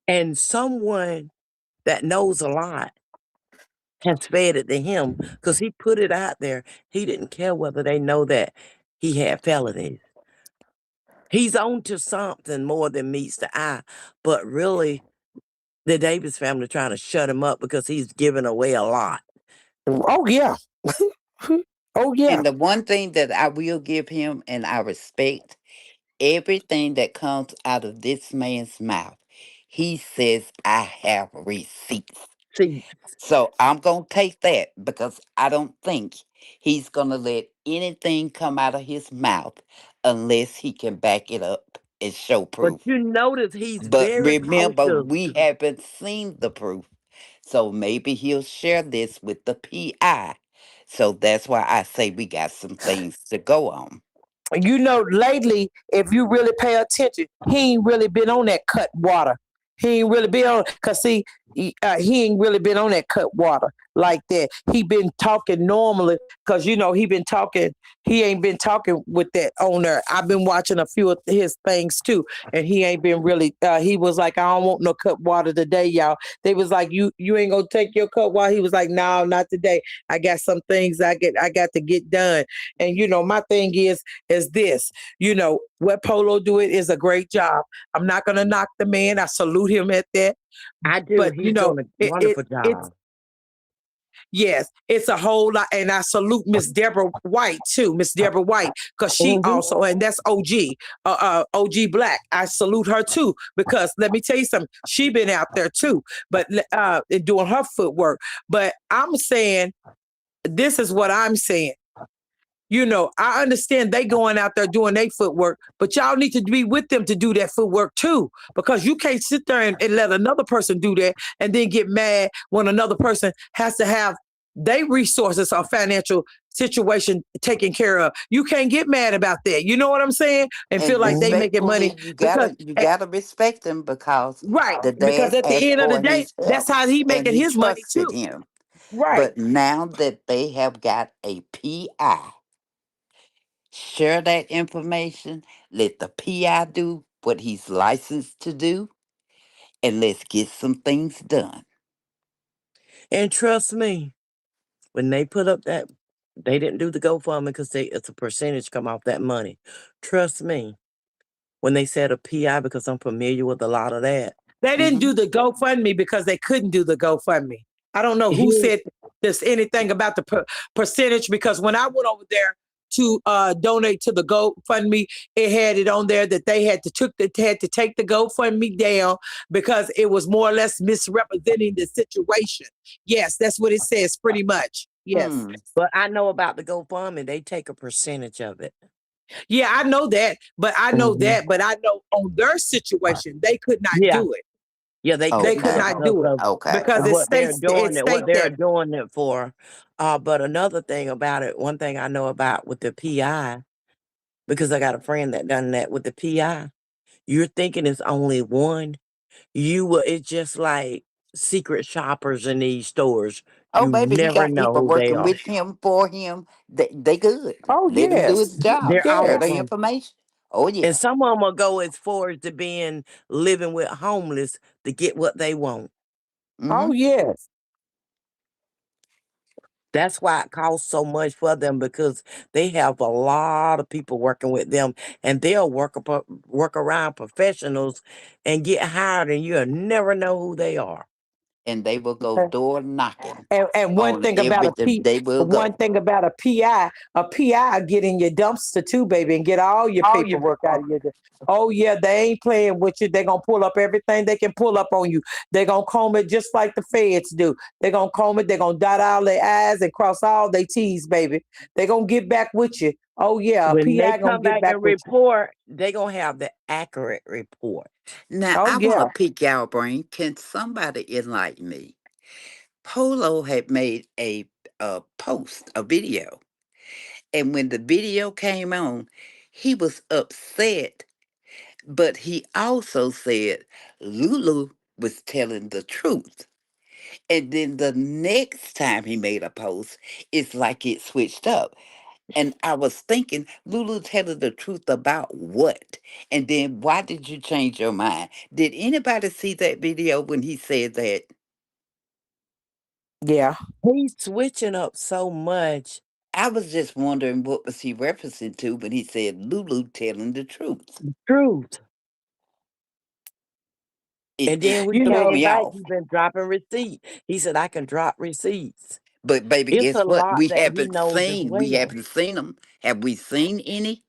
and someone that knows a lot has fed it to him because he put it out there. He didn't care whether they know that he had felonies. He's on to something more than meets the eye, but really, the Davis family trying to shut him up because he's giving away a lot. Oh yeah. Oh yeah. And the one thing that I will give him and I respect, everything that comes out of this man's mouth, he says, I have receipts. See, So I'm going to take that because I don't think he's going to let anything come out of his mouth unless he can back it up and show but proof. you notice he's But very remember, cautious. we haven't seen the proof. So maybe he'll share this with the PI. So that's why I say we got some things to go on. Lately, if you really pay attention, he ain't really been on that cut water. He ain't really been on, cause see, he ain't really been on that cut water like that. He been talking normally, cause he been talking. He ain't been talking with that on there. I've been watching a few of his things too, and he ain't been really. He was like, I don't want no cut water today, y'all. They was like, you ain't gonna take your cut water. He was like, no, not today. I got some things I got to get done. And my thing is this. What Polo do it is a great job. I'm not gonna knock the man. I salute him at that. I do. But He's doing a it wonderful it's job. yes, it's a whole lot. And I salute Miss Deborah White too, Miss Deborah White, because she Hmm. also, and that's OG, OG Black. I salute her too, because let me tell you something. She been out there too, but doing her footwork. But I'm saying, this is what I'm saying. I understand they going out there doing their footwork, but y'all need to be with them to do that footwork too, because you can't sit there and let another person do that and then get mad when another person has to have their resources or financial situation taken care of. You can't get mad about that. You know what I'm saying? And feel And like they making money respectfully, you because gotta you gotta respect him because right, the because dad at the asked end of the for day, his that's help how he and making he his money trusted too. him. Right. But now that they have got a PI, share that information, let the PI do what he's licensed to do, and let's get some things done. And trust me, when they put up that, they didn't do the GoFundMe because it's a percentage come off that money. Trust me, when they said a PI, because I'm familiar with a lot of that. They didn't Hmm. do the GoFundMe because they couldn't do the GoFundMe. I don't know who He, said this anything about the percentage, because when I went over there to donate to the GoFundMe, it had it on there that they had to take the GoFundMe down because it was more or less misrepresenting the situation. Yes, that's what it says pretty much. Yes. Hmm. but I know about the GoFundMe, they take a percentage of it. Yeah, I know that, Hmm. but I know on their situation they could not Yeah, do it. yeah, they They couldn't could do Okay. it not because do it of Okay. because it what states they're that. doing it for. But another thing about it, one thing I know about with the PI, because I got a friend that done that with the PI. You're thinking it's only one. It's just like secret shoppers in these stores. Oh, You baby, he never got know people who they working are. with him for him. They good. Oh Let him do his yes, job. They're Share the yes. awesome. information. Oh And yeah. some of them will go as far as to being living with homeless to get what they want. Oh Hmm. yes. That's why it costs so much for them, because they have a lot of people working with them, and they'll work around professionals and get hired, and you'll never know who they are. And they will go door knocking And on everything. They will one go. thing about a PI get in your dumpster too, baby, and get all your paperwork out of your. Oh yeah, they ain't playing with you. They gonna pull up everything they can pull up on you. They gonna comb it just like the feds do. They gonna comb it. They gonna dot all their I's and cross all their T's, baby. They gonna get back with you. Oh yeah, a When they PI gonna come get back back and with you. report, they gonna have the accurate report. Now Oh I want yeah. to pick y'all brain. Can somebody enlighten me? Polo had made a post, a video, and when the video came on, he was upset. But he also said Lulu was telling the truth. And then the next time he made a post, it's like it switched up. And I was thinking, Lulu telling the truth about what? And then why did you change your mind? Did anybody see that video when he said that? Yeah. He's switching up so much. I was just wondering what was he referencing to when he said Lulu telling the truth. Truth. It And then we You threw know. came me back, off. he's been dropping receipts. He said, I can drop receipts. But baby, It's guess a what? lot We that he haven't knows as seen. We well. haven't seen them. Have we seen any?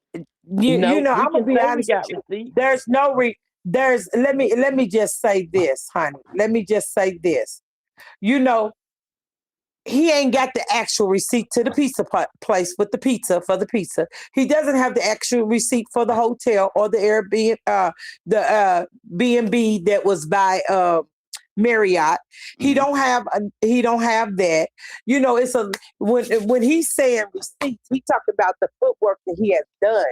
No, we I'm gonna can be say we honest with got you. receipts. There's no there's let me just say this, honey. Let me just say this. You know, he ain't got the actual receipt to the pizza place with the pizza for the pizza. He doesn't have the actual receipt for the hotel or the Airbnb, the B&B that was by Marriott. He Hmm. don't have he don't have that. You know, it's a when he's saying receipts, he talked about the footwork that he has done.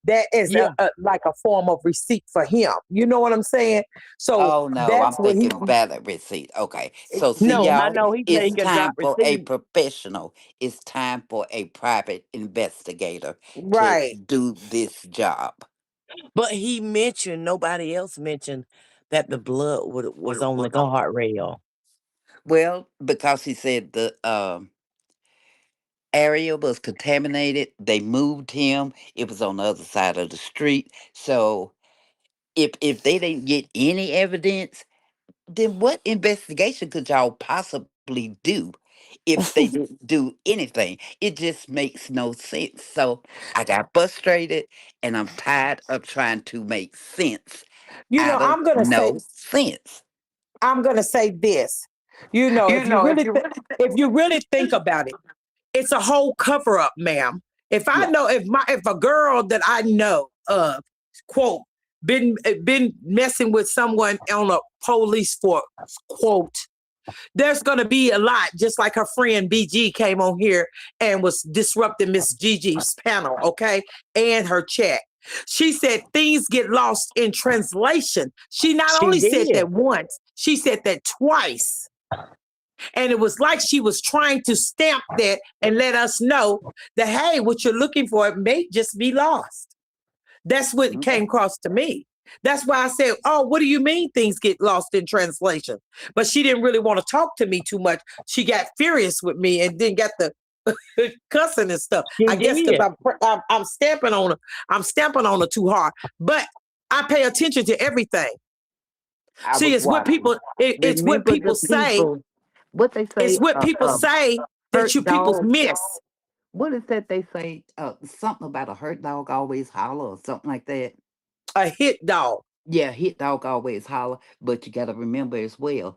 That is Yeah. like a form of receipt for him. You know what I'm saying? So Oh no, I'm that's what he. thinking valid receipt. Okay. So see No, I y'all, know he said he it's can drop time for a receipts, professional. It's time for a private investigator to right. do this job. but he mentioned nobody else mentioned that the blood was on the guardrail. Well, because he said the area was contaminated, they moved him. It was on the other side of the street. So if they didn't get any evidence, then what investigation could y'all possibly do if they didn't do anything? It just makes no sense. So I got frustrated and I'm tired of trying to make sense You know, out of no sense. I'm gonna say this. You know, if you really think about it, it's a whole cover up, ma'am. If I Yeah. know if a girl that I know of quote been messing with someone on a police force quote, there's gonna be a lot, just like her friend BG came on here and was disrupting Miss Gigi's panel, okay, and her chat. She said things get lost in translation. She not She only said did. that once, she said that twice. And it was like she was trying to stamp that and let us know that, hey, what you're looking for may just be lost. That's what Okay. came across to me. That's why I said, oh, what do you mean things get lost in translation? But she didn't really want to talk to me too much. She got furious with me and then got the cussing and stuff. She I guess because did. I'm stamping on her. I'm stamping on her too hard. But I pay attention to everything. I See, was it's what watching. people. It's what Remember people the say. people, what they It's say, what people say that hurt you people dog. miss. What is that they say? Something about a hurt dog always holler or something like that. A hit dog. Yeah, hit dog always holler, but you got to remember as well,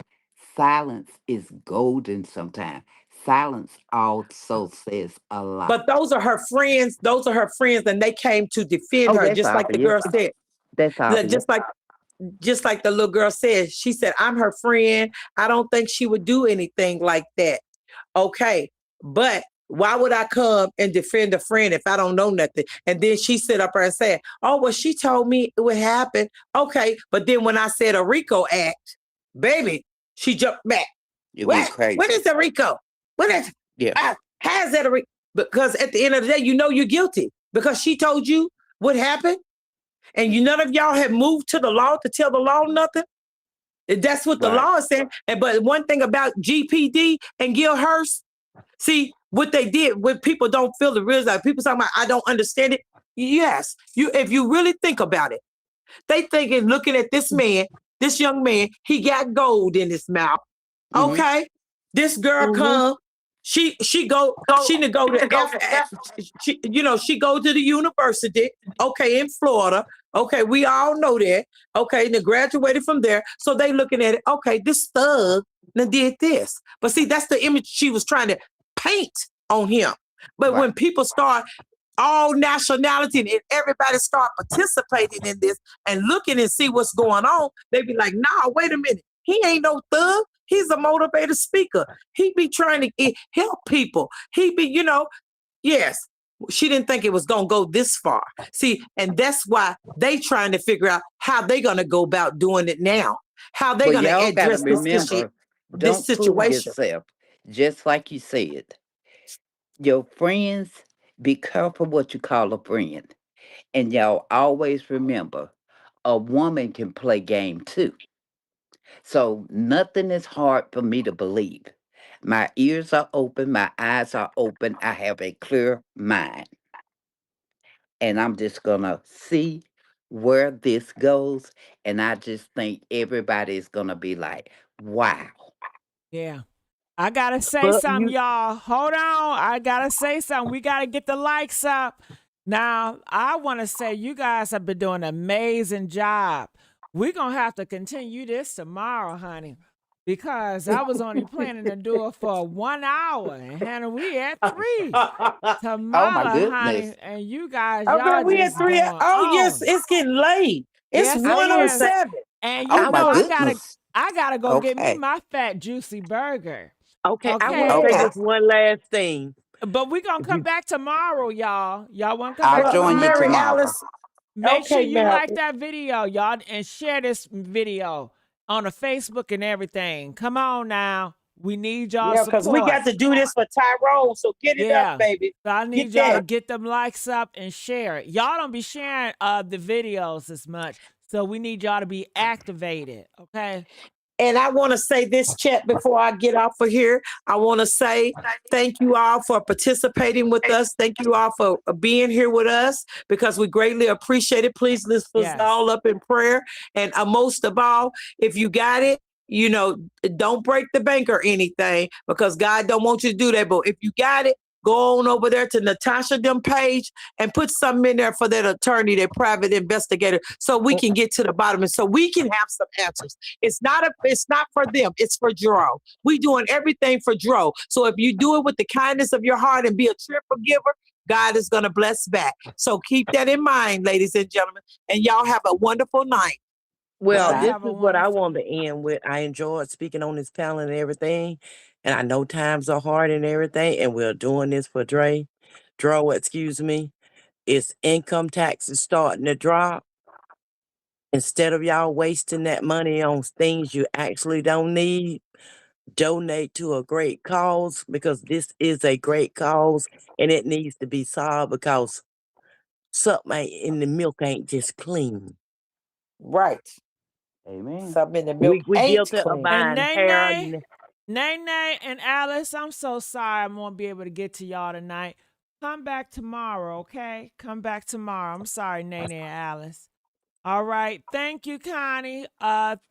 silence is golden sometimes. Silence also says a lot. But those are her friends. Those are her friends, and they came to defend Oh, her, that's just like the obvious. girl said. That's obvious. Just like the little girl said. She said, "I'm her friend. I don't think she would do anything like that." Okay, but why would I come and defend a friend if I don't know nothing? And then she sit up there and said, "Oh, well, she told me it would happen." Okay, but then when I said a RICO act, baby, she jumped back. It went What? What crazy. is a RICO? What is? Yeah. How's that a RICO? Because at the end of the day, you know you're guilty because she told you what happened, and you none of y'all have moved to the law to tell the law nothing. That's what the Right. law is saying. And but one thing about GPD and Gil Hurst, see what they did when people don't feel the real, like people talking about I don't understand it. Yes, you if you really think about it, they thinking looking at this man, this young man, he got gold in his mouth. Mm-hmm. Okay, this girl Hmm. come, she to go to she, you know, she go to the university. Okay, in Florida. Okay, we all know that. Okay, then graduated from there. So they looking at it. Okay, this thug then did this. But see, that's the image she was trying to paint on him. But Right. when people start all nationality and everybody start participating in this and looking and see what's going on, they be like, nah, wait a minute. He ain't no thug. He's a motivated speaker. He be trying to help people. He be, you know, yes. She didn't think it was gonna go this far. See, and that's why they trying to figure out how they gonna go about doing it now. How they Well, gonna y'all got to address remember, this don't fool situation. yourself. Just like you said, your friends, be careful what you call a friend. And y'all always remember, a woman can play game too. So nothing is hard for me to believe. My ears are open, my eyes are open, I have a clear mind. And I'm just going to see where this goes. And I just think everybody is going to be like, wow. Yeah. I gotta say But something, y'all. Hold on. I gotta say something. We gotta get the likes up. Now, I want to say you guys have been doing an amazing job. We're gonna have to continue this tomorrow, honey. Because I was only planning to do it for 1 hour. And Hannah, we at 3 Oh my tomorrow, honey. goodness. And you guys, Okay, y'all we at just three. going Oh yes, on. it's getting late. It's Yes, I it want to is. say, 107. And Oh you I know, my want I to, gotta goodness. I gotta go get me Okay. my fat juicy burger. Okay, I want to Okay. say Okay. this one last thing. But we gonna If come you, back tomorrow, y'all. Y'all wanna come I'll back Well, join you Mary tomorrow? tomorrow. Alice. Make sure Okay, you Mary. like that video, y'all, and share this video on the Facebook and everything. Come on now. We need y'all Yeah, because we support. got to do this for Tyrone. So get it up, Yeah. baby. So I Get need y'all to that. get them likes up and share it. Y'all don't be sharing the videos as much. So we need y'all to be activated. Okay. And I want to say this, chat, before I get off of here. I want to say thank you all for participating with us. Thank you all for being here with us because we greatly appreciate it. Please lift us Yes. all up in prayer. And most of all, if you got it, you know, don't break the bank or anything because God don't want you to do that. But if you got it, go on over there to Natasha them page and put something in there for that attorney, that private investigator, so we can get to the bottom and so we can have some answers. It's not for them, it's for Dro. We doing everything for Dro. So if you do it with the kindness of your heart and be a triple giver, God is gonna bless back. So keep that in mind, ladies and gentlemen, and y'all have a wonderful night. well, Y'all Bye-bye. this have a is what I wonderful wanted to end with. I enjoyed speaking on this panel and everything, and I know times are hard and everything, and we're doing this for Dro, excuse me. It's income taxes starting to drop. Instead of y'all wasting that money on things you actually don't need, donate to a great cause because this is a great cause and it needs to be solved because something in the milk ain't just clean. Right. Amen. Something in the milk We ain't guilty of clean. And buying hair. Nene and Alice, I'm so sorry I won't be able to get to y'all tonight. Come back tomorrow, okay? Come back tomorrow. I'm sorry, Nene and Alice. All right. Thank you, Connie.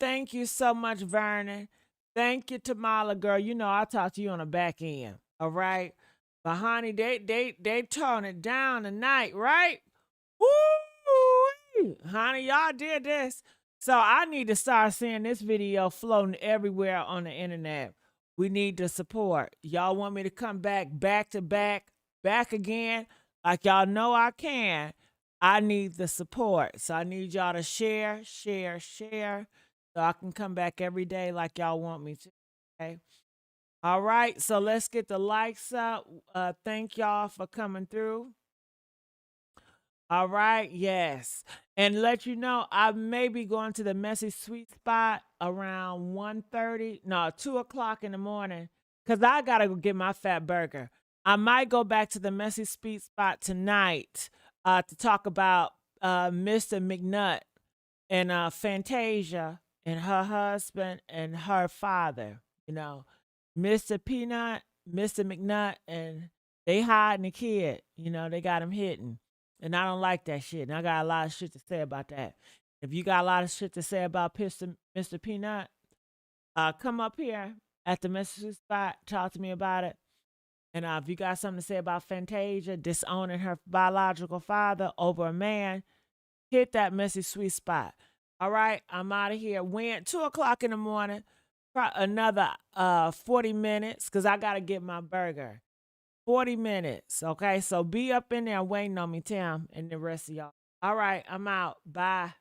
Thank you so much, Vernon. Thank you, Tamala girl. You know I'll talk to you on the back end. All right. But honey, they tone it down tonight, right? Woo! Honey, y'all did this. So I need to start seeing this video floating everywhere on the internet. We need the support. Y'all want me to come back to back again? Like y'all know I can. I need the support. So I need y'all to share, so I can come back every day like y'all want me to. Okay. All right. So let's get the likes up. Thank y'all for coming through. All right, yes. And let you know, I may be going to the Messy Sweet Spot around 1:30, no, 2 o'clock in the morning, because I got to go get my fat burger. I might go back to the Messy Sweet Spot tonight to talk about Mr. McNutt and Fantasia and her husband and her father. You know, Mr. Peanut, Mr. McNutt, and they hiding the kid. You know, they got him hidden. And I don't like that shit. And I got a lot of shit to say about that. If you got a lot of shit to say about Mr. Peanut, come up here at the message spot, talk to me about it. And if you got something to say about Fantasia disowning her biological father over a man, hit that messy sweet spot. All right, I'm out of here. When 2 o'clock in the morning, another 40 minutes, because I got to get my burger. 40 minutes. Okay, so be up in there waiting on me, Tim, and the rest of y'all. All right, I'm out. Bye.